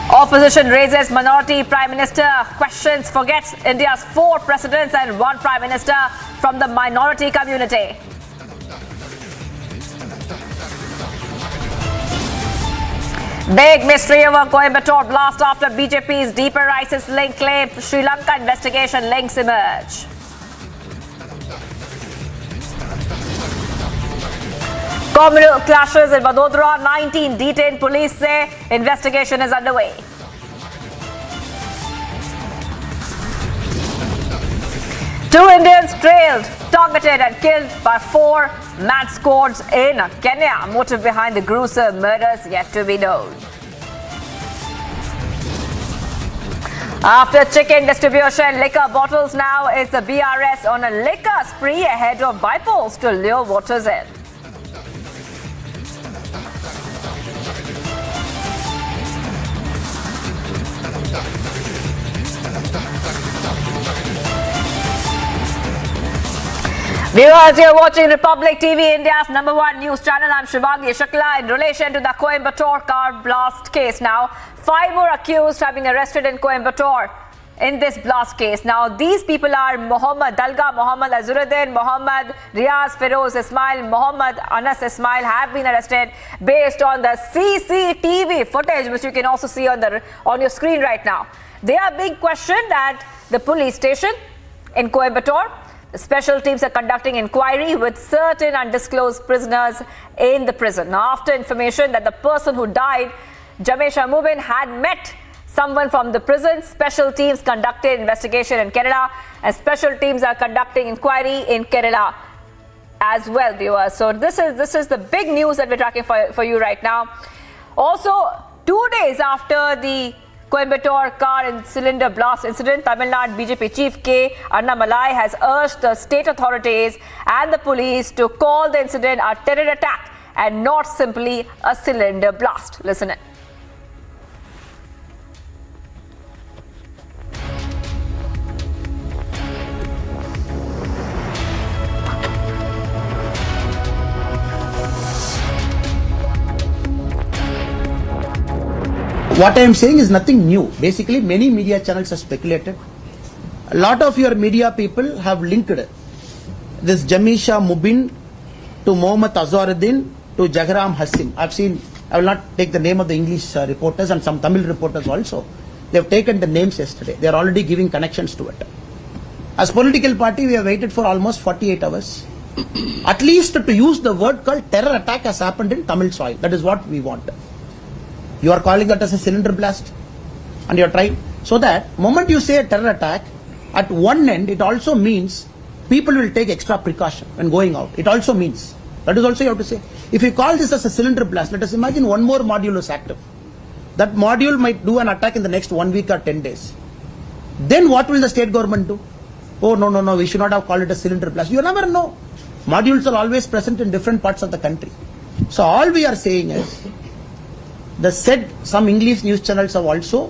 Opposition raises minority Prime Minister questions, forgets India's 4 presidents and 1 Prime Minister from the minority community. Big mystery over Coimbatore blast after BJP's deeper ISIS link claim. Sri Lanka investigation links emerge. Communal clashes in Vadodara, 19 detained, police say investigation is underway. Two Indians trailed, targeted and killed by 4 mad squads in Kenya. Motive behind the gruesome murders yet to be known. After chicken distribution, liquor bottles now is the BRS on a liquor spree ahead of bypolls to lure voters in. Viewers, you're watching Republic TV, India's #1 news channel. I'm Shivangi Shukla. In relation to the Coimbatore car blast case, now 5 more accused have been arrested in Coimbatore in this blast case. Now, these people are Mohammed Dalga, Mohammed Azuruddin, Mohammed Riaz, Feroz Ismail, Mohammed Anas Ismail have been arrested based on the CCTV footage, which you can also see on your screen right now. They are being questioned at the police station in Coimbatore. The special teams are conducting inquiry with certain undisclosed prisoners in the prison. Now, after information that the person who died, Jamesha Mubin, had met someone from the prison, special teams conducted investigation in Kerala, and special teams are conducting inquiry in Kerala as well, viewers. So this is the big news that we're tracking for you right now. Also, 2 days after the Coimbatore car and cylinder blast incident, Tamil Nadu BJP Chief K. Annamalai has urged the state authorities and the police to call the incident a terror attack and not simply a cylinder blast. Listen in. What I am saying is nothing new. Basically, many media channels have speculated. A lot of your media people have linked this Jamesha Mubin to Mohammed Azuruddin to Jagaram Hasim. I will not take the name of the English reporters and some Tamil reporters also. They have taken the names yesterday. They are already giving connections to it. As political party, we have waited for almost 48 hours. At least to use the word called terror attack has happened in Tamil soil. That is what we want. You are calling that as a cylinder blast, and you are trying. So that moment you say a terror attack, at one end it also means people will take extra precaution when going out. It also means, that is also you have to say. If you call this as a cylinder blast, let us imagine one more module is active. That module might do an attack in the next 1 week or 10 days. Then what will the state government do? Oh, no, we should not have called it a cylinder blast. You never know. Modules are always present in different parts of the country. So all we are saying is, some English news channels have also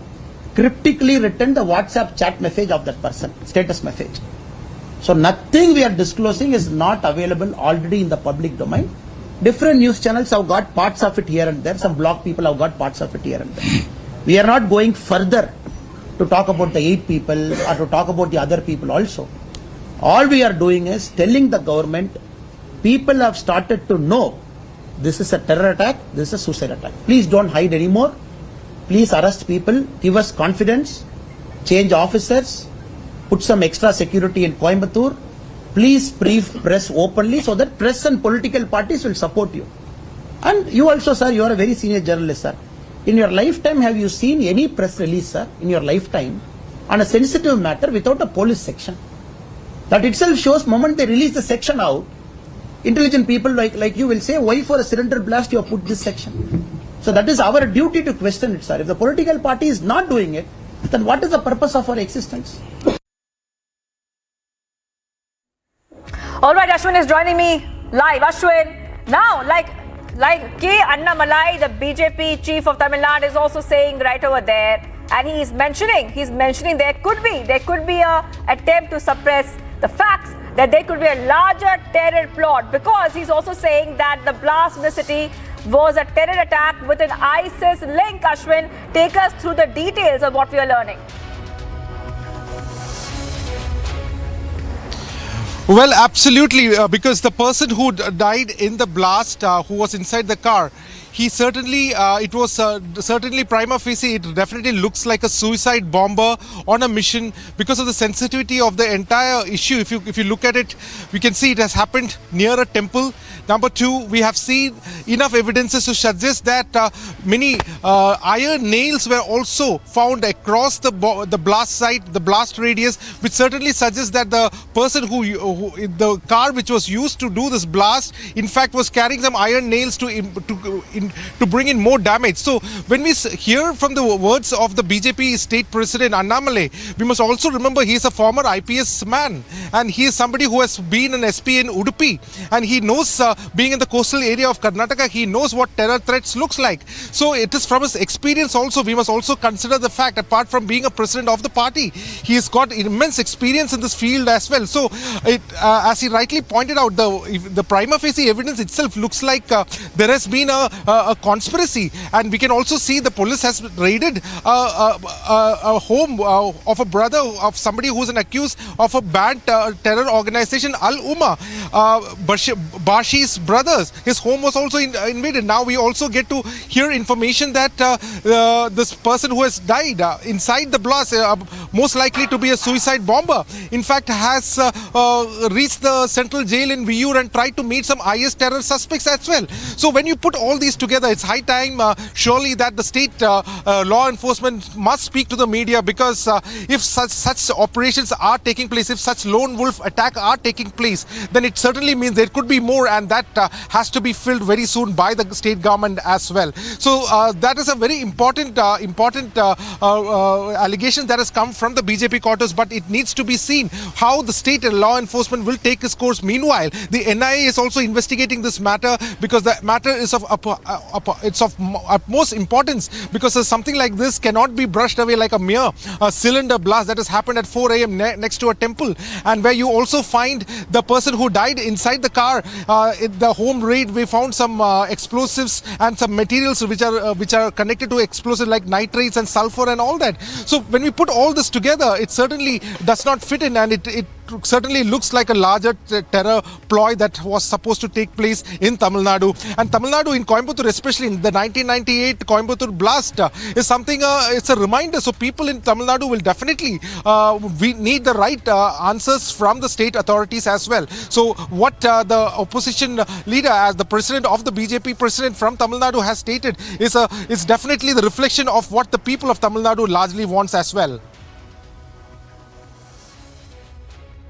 cryptically written the WhatsApp chat message of that person, status message. So nothing we are disclosing is not available already in the public domain. Different news channels have got parts of it here and there. Some blog people have got parts of it here and there. We are not going further to talk about the 8 people or to talk about the other people also. All we are doing is telling the government, people have started to know this is a terror attack, this is a suicide attack. Please don't hide anymore. Please arrest people, give us confidence, change officers, put some extra security in Coimbatore. Please brief press openly so that press and political parties will support you. And you also, sir, you are a very senior journalist, sir. In your lifetime, have you seen any press release, sir, in your lifetime on a sensitive matter without a police section? That itself shows moment they release the section out, intelligent people like you will say, why for a cylinder blast you have put this section? So that is our duty to question it, sir. If the political party is not doing it, then what is the purpose of our existence? All right, Ashwin is joining me live. Ashwin, now, like K. Annamalai, the BJP chief of Tamil Nadu, is also saying right over there, and he's mentioning there could be a attempt to suppress the facts, that there could be a larger terror plot, because he's also saying that the blast in the city was a terror attack with an ISIS link. Ashwin, take us through the details of what we are learning. Well, absolutely, because the person who died in the blast, who was inside the car, he certainly, it was certainly prima facie, it definitely looks like a suicide bomber on a mission because of the sensitivity of the entire issue. If you look at it, we can see it has happened near a temple. Number two, we have seen enough evidences to suggest that many iron nails were also found across the blast site, the blast radius, which certainly suggests that the person who the car which was used to do this blast, in fact, was carrying some iron nails to bring in more damage. So when we hear from the words of the BJP state president Annamalai, we must also remember he is a former IPS man, and he is somebody who has been an SP in Udupi, and he knows, being in the coastal area of Karnataka, he knows what terror threats looks like. So it is from his experience also, we must also consider the fact, apart from being a president of the party, he has got immense experience in this field as well. So as he rightly pointed out, the prima facie evidence itself looks like there has been a conspiracy, and we can also see the police has raided a home of a brother of somebody who is an accused of a bad terror organization, Al-Umma, Bashi's brothers. His home was also invaded. Now we also get to hear information that this person who has died inside the blast, most likely to be a suicide bomber, in fact has reached the central jail in Viur and tried to meet some IS terror suspects as well. So when you put all these together, it's high time surely that the state law enforcement must speak to the media, because if such operations are taking place, if such lone wolf attack are taking place, then it certainly means there could be more, and that has to be filled very soon by the state government as well. So that is a very important allegation that has come from the BJP quarters, but it needs to be seen how the state and law enforcement will take its course. Meanwhile, the NIA is also investigating this matter, because the matter is of utmost importance, because something like this cannot be brushed away like a mere cylinder blast that has happened at 4 a.m. next to a temple, and where you also find the person who died inside the car. In the home raid, we found some explosives and some materials which are connected to explosives like nitrates and sulfur and all that. So when we put all this together, it certainly does not fit in, and it certainly looks like a larger terror ploy that was supposed to take place in Tamil Nadu. And Tamil Nadu, in Coimbatore especially, in the 1998 Coimbatore blast is something, it's a reminder. So people in Tamil Nadu will definitely we need the right answers from the state authorities as well. So what the opposition leader, as the president of the BJP president from Tamil Nadu has stated, is definitely the reflection of what the people of Tamil Nadu largely wants as well.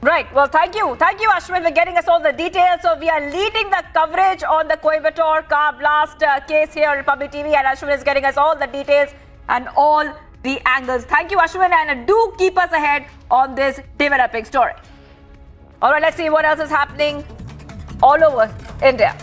Right. Well, thank you. Thank you, Ashwin, for getting us all the details. So we are leading the coverage on the Coimbatore car blast case here on Republic TV, and Ashwin is getting us all the details and all the angles. Thank you, Ashwin, and do keep us ahead on this developing story. All right, let's see what else is happening all over India.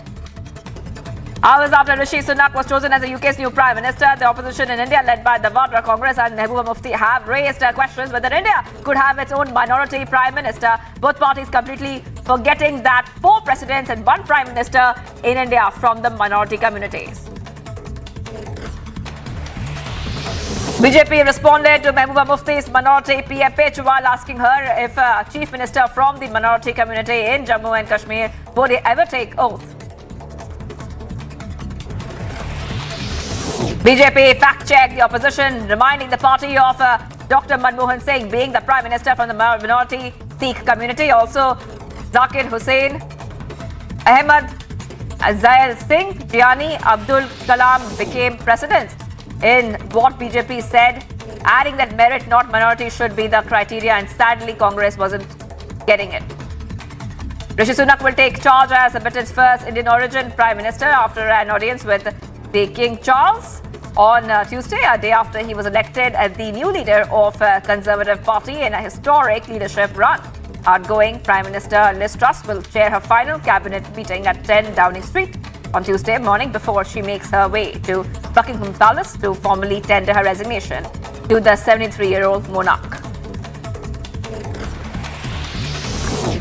Hours after Rishi Sunak was chosen as the UK's new Prime Minister, the opposition in India, led by the Vadra Congress and Mehbooba Mufti, have raised questions whether India could have its own minority Prime Minister. Both parties completely forgetting that 4 presidents and 1 Prime Minister in India from the minority communities. BJP responded to Mehbooba Mufti's minority PM pitch while asking her if Chief Minister from the minority community in Jammu and Kashmir would ever take oath. BJP fact-checked the opposition, reminding the party of Dr. Manmohan Singh being the Prime Minister from the minority Sikh community. Also, Zakir Hussain, Ahmed Zail Singh, Giani Abdul Kalam became presidents, in what BJP said, adding that merit, not minority, should be the criteria, and sadly Congress wasn't getting it. Rishi Sunak will take charge as Britain's first Indian origin Prime Minister after an audience with the King Charles on Tuesday, a day after he was elected as the new leader of Conservative Party in a historic leadership run. Outgoing Prime Minister Liz Truss will chair her final cabinet meeting at 10 Downing Street on Tuesday morning before she makes her way to Buckingham Palace to formally tender her resignation to the 73-year-old monarch.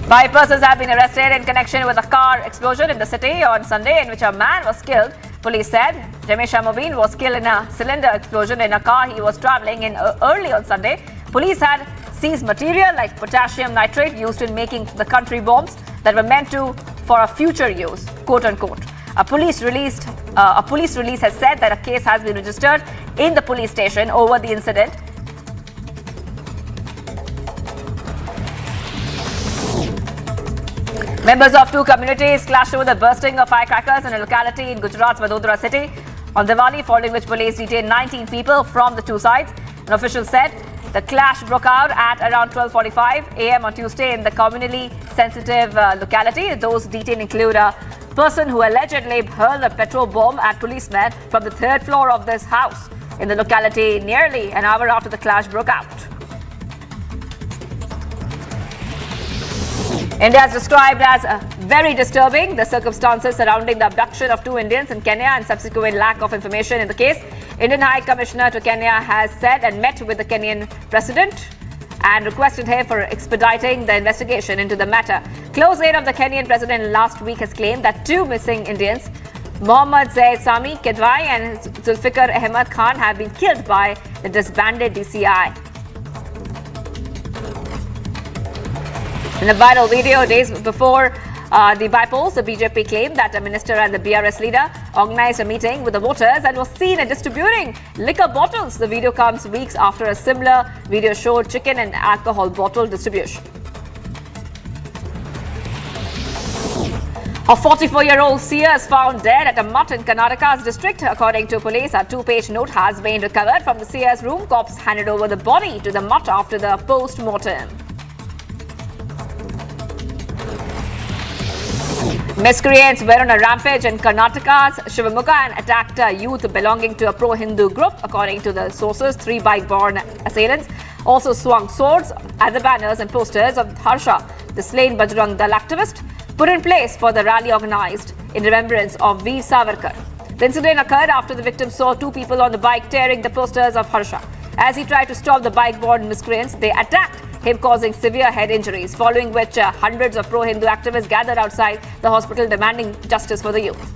5 persons have been arrested in connection with a car explosion in the city on Sunday in which a man was killed. Police said Jamesha Mobeen was killed in a cylinder explosion in a car he was travelling in early on Sunday. Police had seized material like potassium nitrate used in making the country bombs that were meant for a future use, quote unquote. A police release has said that a case has been registered in the police station over the incident. Members of 2 communities clashed over the bursting of firecrackers in a locality in Gujarat's Vadodara city on Diwali, following which police detained 19 people from the 2 sides. An official said the clash broke out at around 12:45 a.m. on Tuesday in the communally sensitive locality. Those detained include person who allegedly hurled a petrol bomb at policemen from the third floor of this house in the locality nearly an hour after the clash broke out. India has described as very disturbing the circumstances surrounding the abduction of 2 Indians in Kenya and subsequent lack of information in the case. Indian High Commissioner to Kenya has said and met with the Kenyan President and requested him for expediting the investigation into the matter. Close aide of the Kenyan President last week has claimed that 2 missing Indians, Mohammad Zaid Sami Kedwai and Zulfikar Ahmed Khan, have been killed by the disbanded DCI. In a viral video days before the by-polls, the BJP claimed that a minister and the BRS leader organized a meeting with the voters and was seen distributing liquor bottles. The video comes weeks after a similar video showed chicken and alcohol bottle distribution. A 44-year-old seer is found dead at a mutt in Karnataka's district. According to police, a 2-page note has been recovered from the seer's room. Cops handed over the body to the mutt after the post-mortem. Miscreants were on a rampage in Karnataka's Shivamogga and attacked youth belonging to a pro-Hindu group. According to the sources, 3 bike-borne assailants also swung swords at the banners and posters of Harsha, the slain Bajrang Dal activist, put in place for the rally organized in remembrance of Veer Savarkar. The incident occurred after the victim saw 2 people on the bike tearing the posters of Harsha. As he tried to stop the bike-borne miscreants, they attacked him, causing severe head injuries, following which hundreds of pro-Hindu activists gathered outside the hospital demanding justice for the youth.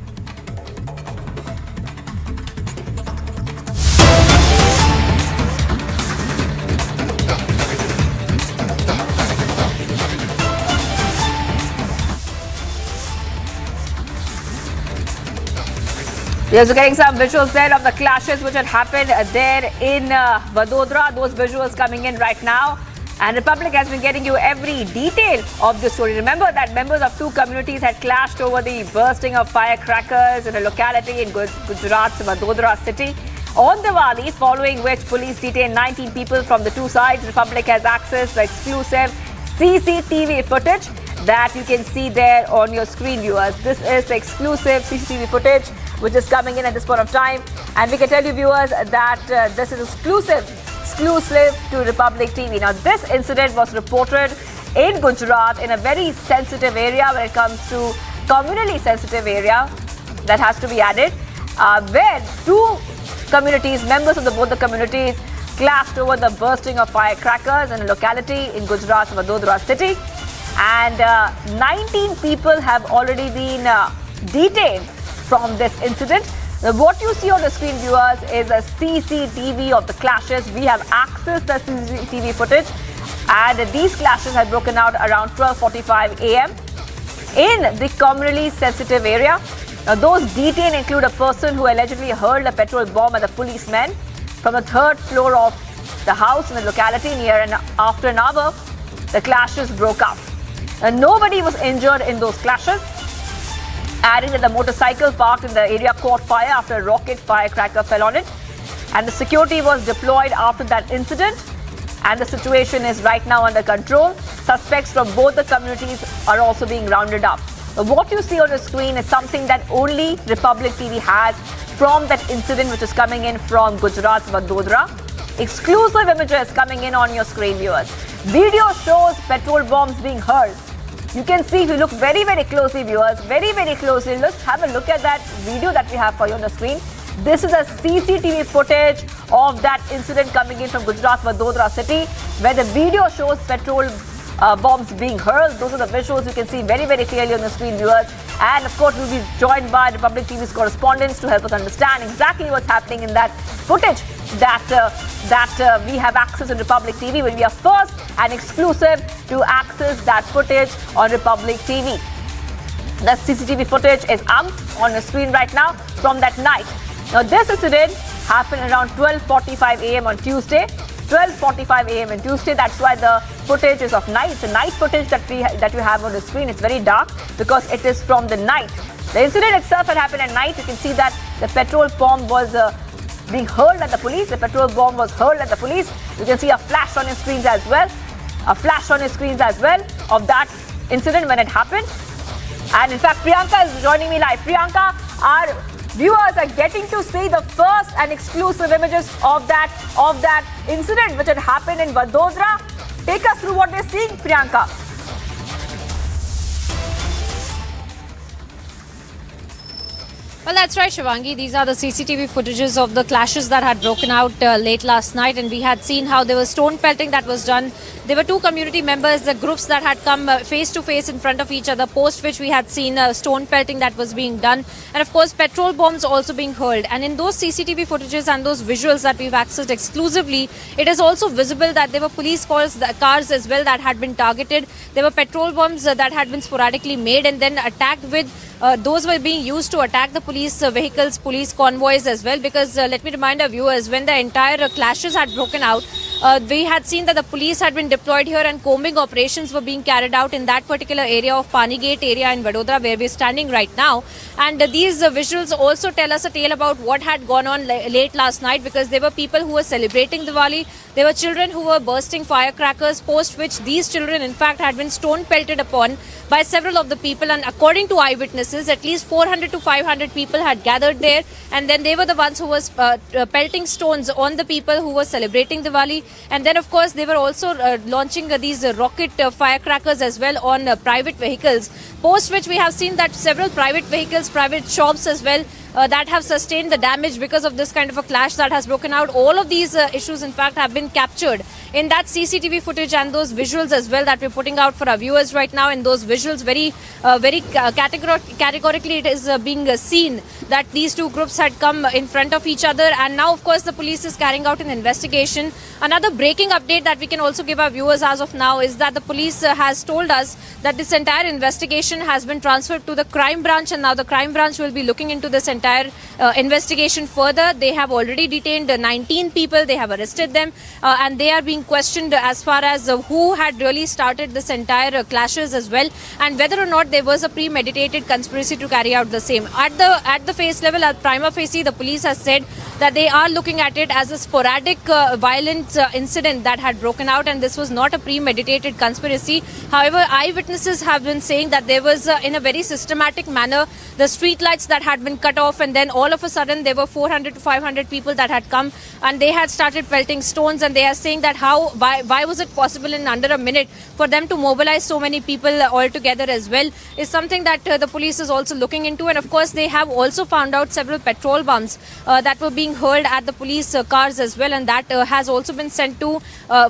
We are also getting some visuals there of the clashes which had happened there in Vadodara. Those visuals coming in right now. And Republic has been getting you every detail of the story. Remember that members of 2 communities had clashed over the bursting of firecrackers in a locality in Gujarat's Vadodara city on Diwali, following which police detained 19 people from the 2 sides. Republic has access to exclusive CCTV footage that you can see there on your screen, viewers. This is the exclusive CCTV footage which is coming in at this point of time. And we can tell you, viewers, that this is exclusive to Republic TV. Now, this incident was reported in Gujarat in a very sensitive area when it comes to communally sensitive area that has to be added, where 2 communities, members of both the communities, clashed over the bursting of firecrackers in a locality in Gujarat's Vadodara city. And 19 people have already been detained from this incident. What you see on the screen, viewers, is a CCTV of the clashes. We have accessed the CCTV footage, and these clashes had broken out around 12:45 a.m. in the communally sensitive area. Now, those detained include a person who allegedly hurled a petrol bomb at the policemen from the 3rd floor of the house in the locality. After an hour, the clashes broke out. Nobody was injured in those clashes. Adding that the motorcycle parked in the area caught fire after a rocket firecracker fell on it. And the security was deployed after that incident. And the situation is right now under control. Suspects from both the communities are also being rounded up. What you see on the screen is something that only Republic TV has from that incident which is coming in from Gujarat's Vadodara. Exclusive images coming in on your screen, viewers. Video shows petrol bombs being hurled. You can see, if you look very, very closely, viewers, very, very closely, let's have a look at that video that we have for you on the screen. This is a CCTV footage of that incident coming in from Gujarat's Vadodara city, where the video shows petrol bombs being hurled. Those are the visuals you can see very, very clearly on the screen, viewers. And of course, we'll be joined by Republic TV's correspondents to help us understand exactly what's happening in that footage that we have access on Republic TV. Will be a first and exclusive to access that footage on Republic TV. The CCTV footage is up on the screen right now from that night. Now, this incident happened around 12:45 a.m. on Tuesday. 12:45 a.m. on Tuesday. That's why the footage is of night. It's a night footage that you have on the screen. It's very dark because it is from the night. The incident itself had happened at night. You can see that the petrol bomb was being hurled at the police. The petrol bomb was hurled at the police. You can see a flash on your screens as well. A flash on your screens as well of that incident when it happened. And in fact, Priyanka is joining me live. Priyanka, our viewers are getting to see the first and exclusive images of that incident which had happened in Vadodara. Take us through what we're seeing, Priyanka. Well, that's right, Shivangi. These are the CCTV footages of the clashes that had broken out late last night, and we had seen how there was stone pelting that was done. There were two community members, the groups that had come face to face in front of each other, post which we had seen stone pelting that was being done, and of course petrol bombs also being hurled. And in those CCTV footages and those visuals that we've accessed exclusively, it is also visible that there were police cars as well that had been targeted. There were petrol bombs that had been sporadically made and then attacked with. Those were being used to attack the police vehicles, police convoys as well, because let me remind our viewers, when the entire clashes had broken out, we had seen that the police had been deployed here and combing operations were being carried out in that particular area of Panigate area in Vadodara, where we're standing right now. And these visuals also tell us a tale about what had gone on late last night, because there were people who were celebrating Diwali. There were children who were bursting firecrackers, post which these children in fact had been stone pelted upon by several of the people. And according to eyewitnesses, at least 400 to 500 people had gathered there, and then they were the ones who was pelting stones on the people who were celebrating Diwali. And then of course they were also launching these rocket firecrackers as well on private vehicles, post which we have seen that several private vehicles, private shops as well, that have sustained the damage because of this kind of a clash that has broken out. All of these issues in fact have been captured in that CCTV footage and those visuals as well that we're putting out for our viewers right now. In those visuals, very categorically it is being seen that these two groups had come in front of each other, and now of course the police is carrying out an investigation. Another breaking update that we can also give our viewers as of now is that the police has told us that this entire investigation has been transferred to the crime branch, and now the crime branch will be looking into this entire investigation further. They have already detained 19 people, they have arrested them, and they are being questioned as far as who had really started this entire clashes as well, and whether or not there was a premeditated conspiracy to carry out the same. At the face level, at prima facie, the police has said that they are looking at it as a sporadic violent incident that had broken out, and this was not a premeditated conspiracy. However, eyewitnesses have been saying that there was in a very systematic manner the street lights that had been cut off, and then all of a sudden there were 400 to 500 people that had come and they had started pelting stones, and they are saying that why was it possible in under a minute for them to mobilize so many people all together as well, is something that the police is also looking into. And of course they have also found out several petrol bombs that were being hurled at the police cars as well, and that has also been sent to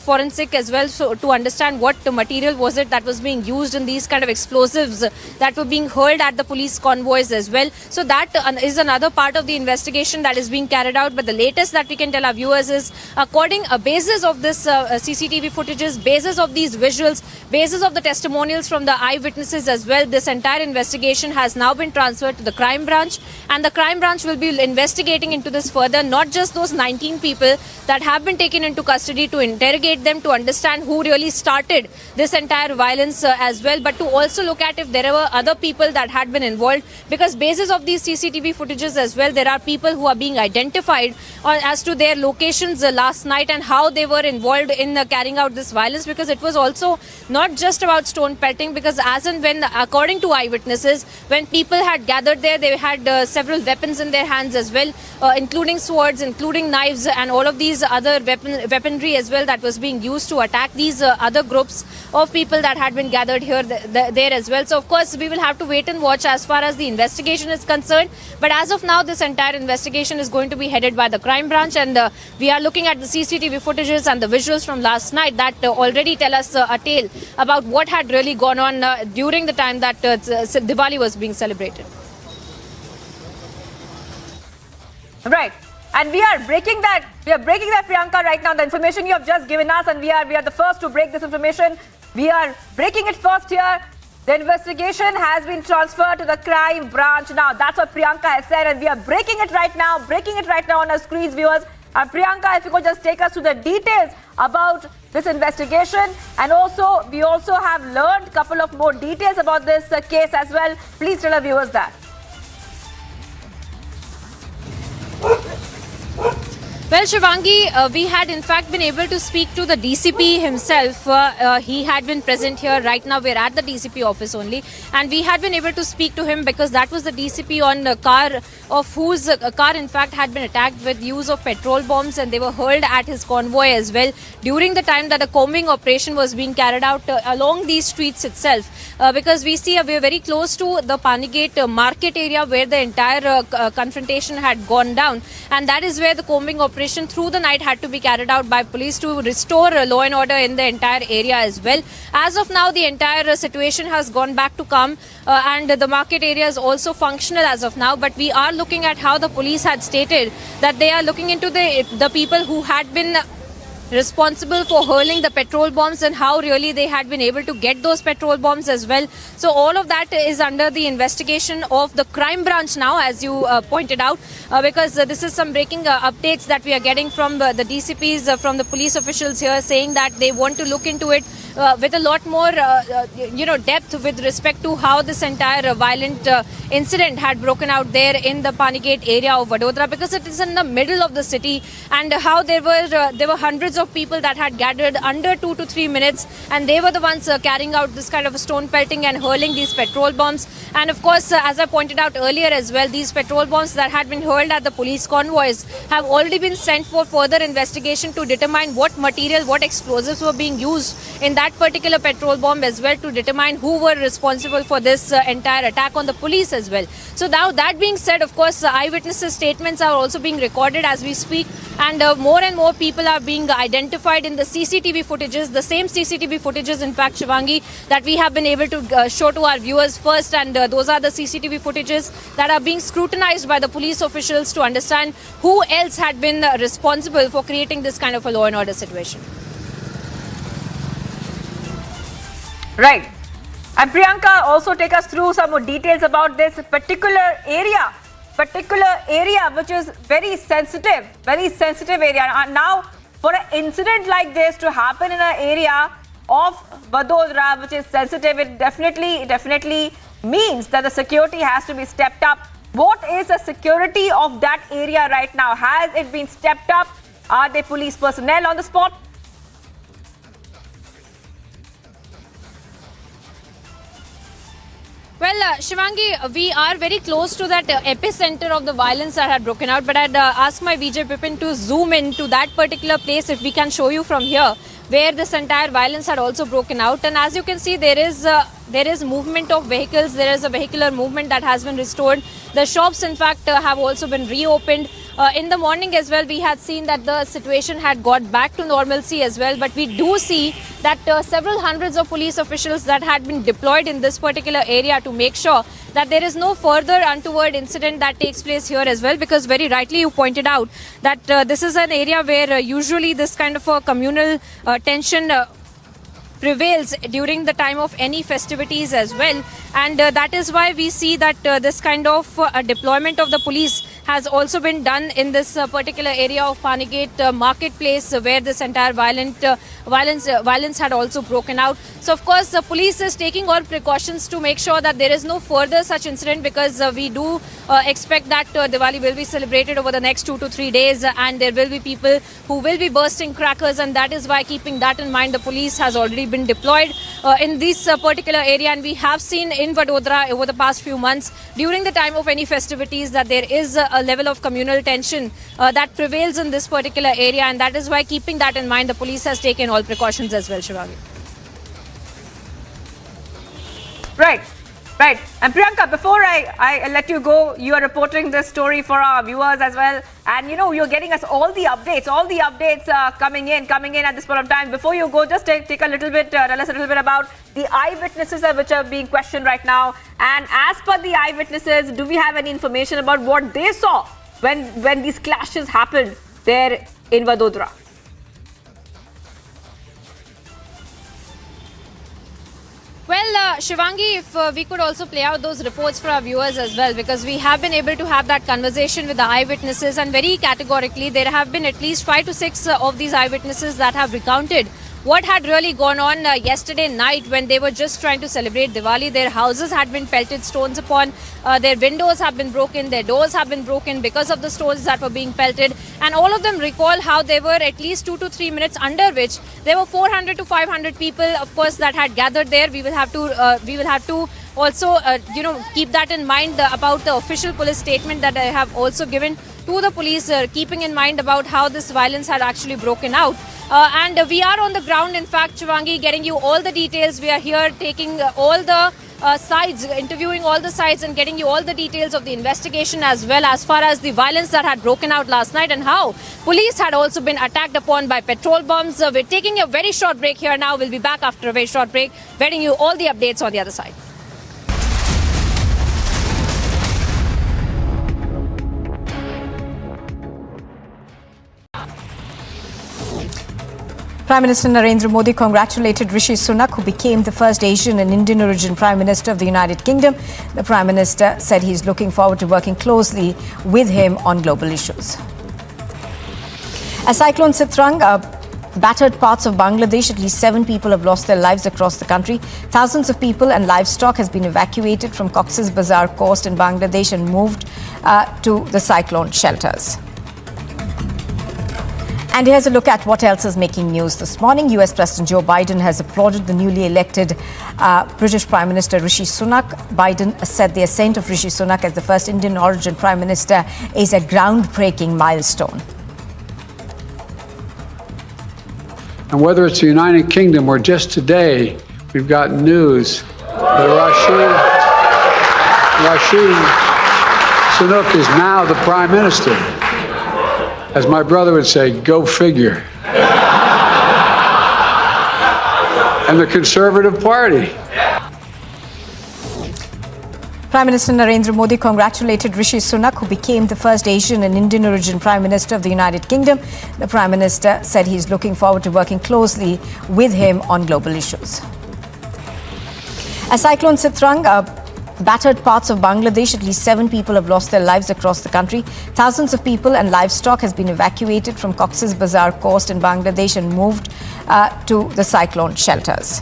forensic as well, so to understand what material was it that was being used in these kind of explosives that were being hurled at the police convoys as well. So that is another part of the investigation that is being carried out. But the latest that we can tell our viewers is, according basis of this CCTV footages, basis of these visuals, basis of the testimonials from the eyewitnesses as well, this entire investigation has now been transferred to the crime branch, and the crime branch will be investigating into this further, not just those 19 people that have been taken into custody, to interrogate them, to understand who really started this entire violence as well, but to also look at if there were other people that had been involved, because basis of these CCTV footages as well, there are people who are being identified as to their locations last night and how they were involved in carrying out this violence, because it was also not just about stone pelting, because as and when, according to eyewitnesses, when people had gathered there, they had several weapons in their hands as well, including swords, including knives, and all of these other weaponry as well that was being used to attack these other groups of people that had been gathered here there as well. So of course we will have to wait and watch as far as the investigation is concerned, but as of now this entire investigation is going to be headed by the crime branch, and we are looking at the CCTV footages and the visuals from last night that already tell us a tale about what had really gone on during the time that Diwali was being celebrated. Right. And we are breaking that. Priyanka, right now. The information you have just given us, and we are the first to break this information. We are breaking it first here. The investigation has been transferred to the crime branch now. That's what Priyanka has said, and we are breaking it right now on our screens, viewers. And Priyanka, if you could just take us through the details about this investigation, and also we also have learned a couple of more details about this case as well. Please tell our viewers that. Well, Shivangi, we had in fact been able to speak to the DCP himself. He had been present here. Right now we're at the DCP office only, and we had been able to speak to him because that was the DCP on a car of whose car in fact had been attacked with use of petrol bombs, and they were hurled at his convoy as well during the time that the combing operation was being carried out along these streets itself. Because we see we're very close to the Panigate market area where the entire confrontation had gone down, and that is where the combing operation through the night had to be carried out by police to restore law and order in the entire area as well. As of now, the entire situation has gone back to calm, and the market area is also functional as of now. But we are looking at how the police had stated that they are looking into the people who had been responsible for hurling the petrol bombs and how really they had been able to get those petrol bombs as well. So all of that is under the investigation of the crime branch now, as you pointed out, because this is some breaking updates that we are getting from the DCPs, from the police officials here, saying that they want to look into it with a lot more depth with respect to how this entire violent incident had broken out there in the Panigate area of Vadodara, because it is in the middle of the city, and how there were hundreds of people that had gathered under 2 to 3 minutes, and they were the ones carrying out this kind of stone pelting and hurling these petrol bombs. And of course, as I pointed out earlier as well, these petrol bombs that had been hurled at the police convoys have already been sent for further investigation to determine what material, what explosives were being used in that particular petrol bomb as well, to determine who were responsible for this entire attack on the police as well. So now, that being said, of course, eyewitnesses' statements are also being recorded as we speak, and more people are being identified in the CCTV footages, the same CCTV footages, in fact, Shivangi, that we have been able to show to our viewers first, and those are the CCTV footages that are being scrutinized by the police officials to understand who else had been responsible for creating this kind of a law and order situation. Right. And Priyanka, also take us through some more details about this particular area which is very sensitive area. Now, for an incident like this to happen in an area of Vadodara, which is sensitive, it definitely means that the security has to be stepped up. What is the security of that area right now? Has it been stepped up? Are there police personnel on the spot? Well, Shivangi, we are very close to that epicenter of the violence that had broken out, but I'd ask my VJ Pipin to zoom in to that particular place, if we can show you from here, where this entire violence had also broken out. And as you can see, there is movement of vehicles, there is a vehicular movement that has been restored. The shops, in fact, have also been reopened. In the morning as well, we had seen that the situation had got back to normalcy as well, but we do see that several hundreds of police officials that had been deployed in this particular area to make sure that there is no further untoward incident that takes place here as well, because very rightly you pointed out that this is an area where usually this kind of a communal tension prevails during the time of any festivities as well, and that is why we see that this kind of deployment of the police has also been done in this particular area of Panigate marketplace, where this entire violence had also broken out. So of course the police is taking all precautions to make sure that there is no further such incident, because we do expect that Diwali will be celebrated over the next 2 to 3 days, and there will be people who will be bursting crackers, and that is why, keeping that in mind, the police has already been deployed in this particular area. And we have seen in Vadodara over the past few months, during the time of any festivities, that there is a level of communal tension that prevails in this particular area, and that is why, keeping that in mind, the police has taken all precautions as well, Shivangi. Right. And Priyanka, before I let you go, you are reporting this story for our viewers as well, and you're getting us all the updates coming in at this point of time. Before you go, just take a little bit, tell us a little bit about the eyewitnesses which are being questioned right now. And as per the eyewitnesses, do we have any information about what they saw when these clashes happened there in Vadodara? Well, Shivangi, if we could also play out those reports for our viewers as well, because we have been able to have that conversation with the eyewitnesses, and very categorically there have been at least 5 to 6 of these eyewitnesses that have recounted what had really gone on yesterday night when they were just trying to celebrate Diwali. Their houses had been pelted stones upon, their windows have been broken, their doors have been broken because of the stones that were being pelted, and all of them recall how they were at least 2 to 3 minutes under which there were 400 to 500 people, of course, that had gathered there. We will have to also keep that in mind about the official police statement that I have also given to the police, keeping in mind about how this violence had actually broken out. And we are on the ground, in fact, Shivangi, getting you all the details. We are here taking all the sides, interviewing all the sides and getting you all the details of the investigation as well as far as the violence that had broken out last night and how police had also been attacked upon by petrol bombs. We're taking a very short break here now. We'll be back after a very short break, getting you all the updates on the other side. Prime Minister Narendra Modi congratulated Rishi Sunak, who became the first Asian and Indian origin Prime Minister of the United Kingdom. The Prime Minister said he's looking forward to working closely with him on global issues. As Cyclone Sitrang battered parts of Bangladesh, at least 7 people have lost their lives across the country. Thousands of people and livestock has been evacuated from Cox's Bazar coast in Bangladesh and moved to the cyclone shelters. And here's a look at what else is making news this morning. US President Joe Biden has applauded the newly elected British Prime Minister Rishi Sunak. Biden said the ascent of Rishi Sunak as the first Indian origin Prime Minister is a groundbreaking milestone. And whether it's the United Kingdom or just today, we've got news that Rishi Sunak is now the Prime Minister. As my brother would say, go figure. And the Conservative Party. Prime Minister Narendra Modi congratulated Rishi Sunak, who became the first Asian and Indian origin Prime Minister of the United Kingdom. The Prime Minister said he's looking forward to working closely with him on global issues. As Cyclone Sitrang battered parts of Bangladesh, at least 7 people have lost their lives across the country. Thousands of people and livestock has been evacuated from Cox's Bazar coast in Bangladesh and moved to the cyclone shelters.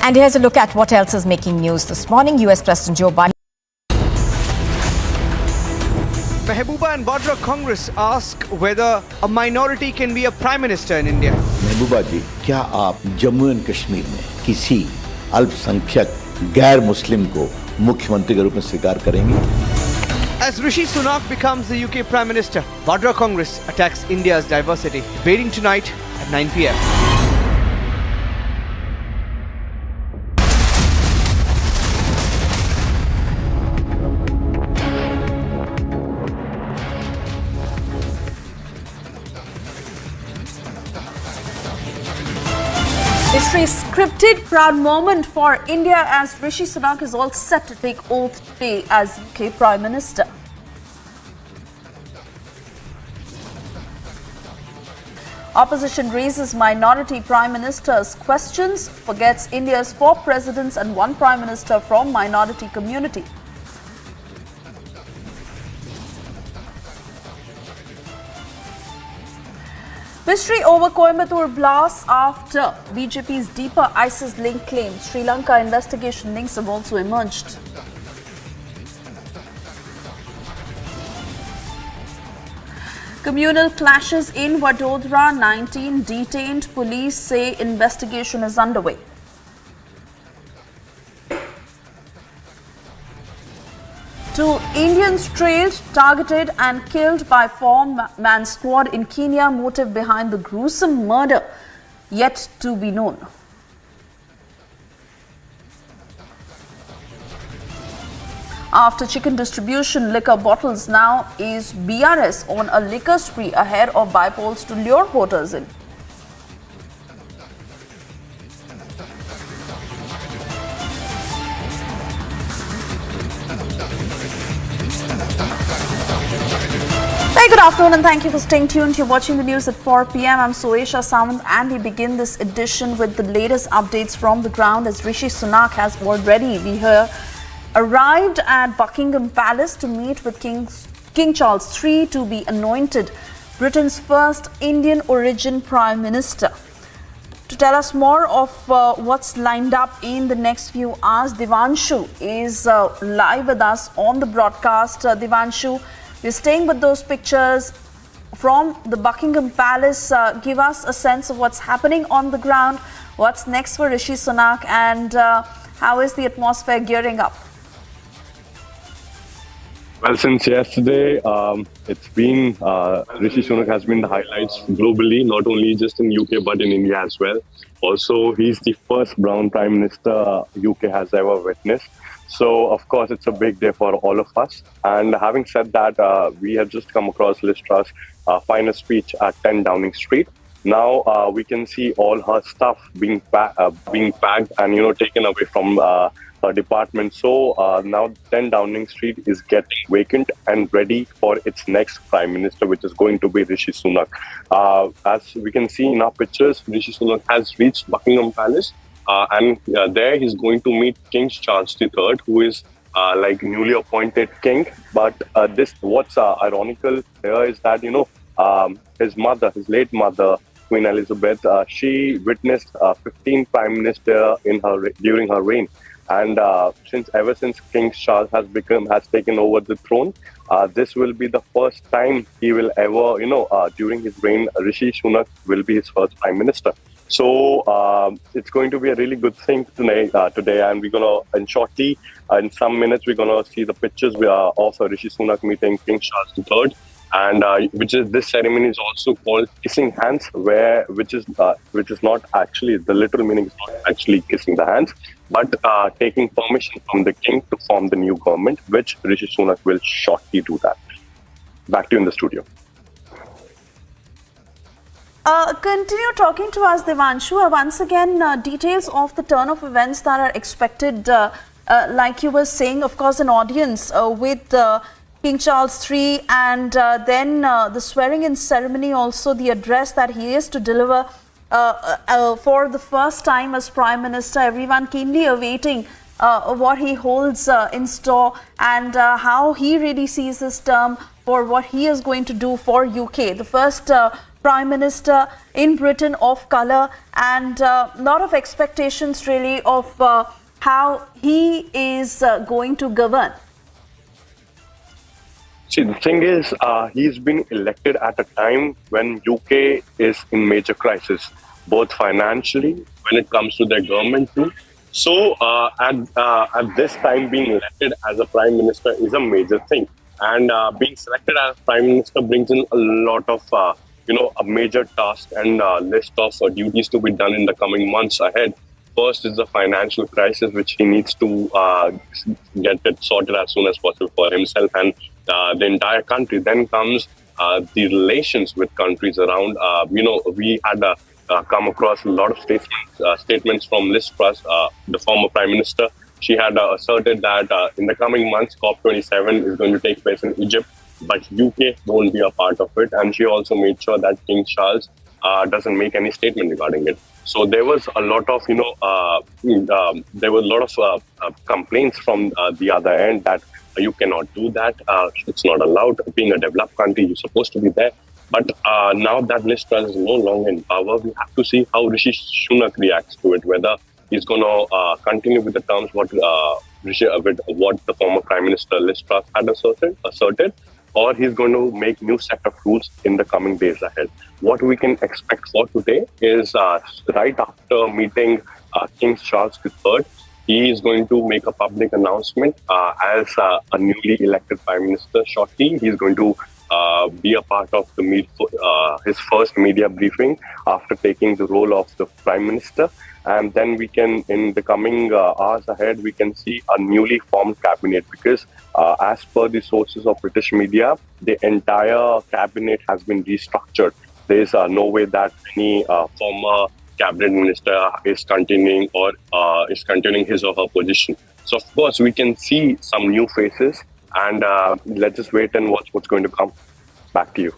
And here's a look at what else is making news this morning. US President Joe Biden. Mehbooba and Vadra Congress ask whether a minority can be a prime minister in India. महबूबा जी, क्या आप Jammu and Kashmir में किसी अल्पसंख्यक गैर मुस्लिम को मुख्यमंत्री के रूप में स्वीकार करेंगे? As Rishi Sunak becomes the UK Prime Minister, Vadra Congress attacks India's diversity, debating tonight at 9 p.m. History scripted proud moment for India as Rishi Sunak is all set to take oath today as UK Prime Minister. Opposition raises minority prime ministers questions, forgets India's 4 presidents and 1 prime minister from minority community. Mystery over Coimbatore blast after BJP's deeper ISIS link claims. Sri Lanka investigation links have also emerged. Communal clashes in Vadodara, 19 detained. Police say investigation is underway. Two Indians trailed, targeted and killed by 4-man squad in Kenya. Motive behind the gruesome murder yet to be known. After chicken distribution, liquor bottles, now is BRS on a liquor spree ahead of bypolls to lure voters in. Very good afternoon and thank you for staying tuned. You're watching the news at 4 p.m. I'm Suesha Samant and we begin this edition with the latest updates from the ground as Rishi Sunak has already, we hear, arrived at Buckingham Palace to meet with King Charles III to be anointed Britain's first Indian origin Prime Minister. To tell us more of what's lined up in the next few hours, Devanshu is live with us on the broadcast. Devanshu, we're staying with those pictures from the Buckingham Palace. Give us a sense of what's happening on the ground, what's next for Rishi Sunak, and how is the atmosphere gearing up? Well, since yesterday, it's been Rishi Sunak has been the highlights globally, not only just in UK but in India as well. Also, he's the first brown Prime Minister UK has ever witnessed. So, of course, it's a big day for all of us. And having said that, we have just come across Liz Truss' final speech at 10 Downing Street. Now we can see all her stuff being packed and taken away from her department. So now 10 Downing Street is getting vacant and ready for its next Prime Minister, which is going to be Rishi Sunak. As we can see in our pictures, Rishi Sunak has reached Buckingham Palace, and there he's going to meet King Charles III, who is like newly appointed king. But what's ironical here is that his late mother, Queen Elizabeth, she witnessed 15 Prime Minister during her reign. And ever since King Charles has taken over the throne, this will be the first time he will ever, during his reign, Rishi Sunak will be his first Prime Minister. So it's going to be a really good thing today, and we're gonna, and shortly, in some minutes, we're gonna see the pictures of Rishi Sunak meeting King Charles III. And this ceremony is also called kissing hands, which is not actually, the literal meaning is not actually kissing the hands, but taking permission from the king to form the new government, which Rishi Sunak will shortly do that. Back to you in the studio. Continue talking to us, Devanshu. Once again, details of the turn of events that are expected, like you were saying, of course, an audience with King Charles III, and then the swearing-in ceremony, also the address that he is to deliver for the first time as Prime Minister. Everyone keenly awaiting what he holds in store and how he really sees this term for what he is going to do for UK. The first Prime Minister in Britain of colour, and a lot of expectations really of how he is going to govern. See, the thing is, he's been elected at a time when UK is in major crisis, both financially, when it comes to their government too. So at this time, being elected as a Prime Minister is a major thing. And being selected as Prime Minister brings in a lot of, a major task and list of duties to be done in the coming months ahead. First is the financial crisis, which he needs to get it sorted as soon as possible for himself and the entire country. Then comes the relations with countries around. We had come across a lot of statements from Liz Truss, the former Prime Minister. She had asserted that in the coming months, COP27 is going to take place in Egypt, but UK won't be a part of it. And she also made sure that King Charles doesn't make any statement regarding it. So there was a lot of, complaints from the other end that you cannot do that. It's not allowed. Being a developed country, you're supposed to be there. But now that Liz Truss is no longer in power, we have to see how Rishi Sunak reacts to it, whether he's going to continue with the terms what the former Prime Minister Liz Truss had asserted, or he's going to make new set of rules in the coming days ahead. What we can expect for today is right after meeting King Charles III, he is going to make a public announcement as a newly elected Prime Minister. Shortly, he's going to be a part of his first media briefing after taking the role of the Prime Minister. And then we can, in the coming hours ahead, we can see a newly formed cabinet, because as per the sources of British media, the entire cabinet has been restructured. There is no way that any former cabinet minister is continuing his or her position. So, of course, we can see some new faces, and let's just wait and watch what's going to come. Back to you.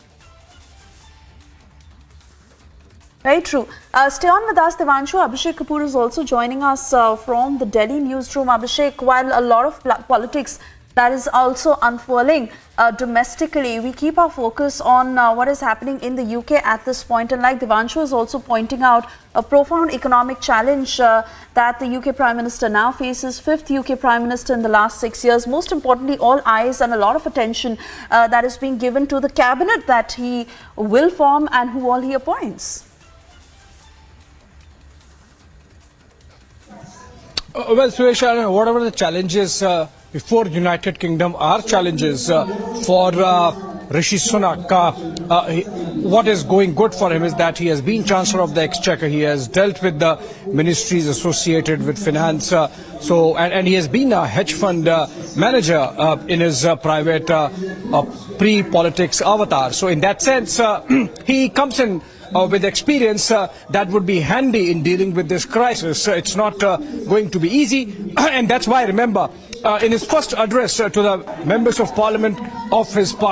Very true. Stay on with us, Devanshu. Abhishek Kapoor is also joining us from the Delhi newsroom. Abhishek, while a lot of politics that is also unfurling domestically. We keep our focus on what is happening in the UK at this point, and like Devanshu is also pointing out, a profound economic challenge that the UK Prime Minister now faces, 5th UK Prime Minister in the last 6 years. Most importantly, all eyes and a lot of attention that is being given to the cabinet that he will form and who all he appoints. Well, Suresh, whatever the challenges before United Kingdom are challenges for Rishi Sunak. What is going good for him is that he has been Chancellor of the Exchequer. He has dealt with the ministries associated with finance. And he has been a hedge fund manager in his private pre-politics avatar. So in that sense, he comes in with experience that would be handy in dealing with this crisis. It's not going to be easy, and that's why, remember, in his first address to the members of parliament of his party,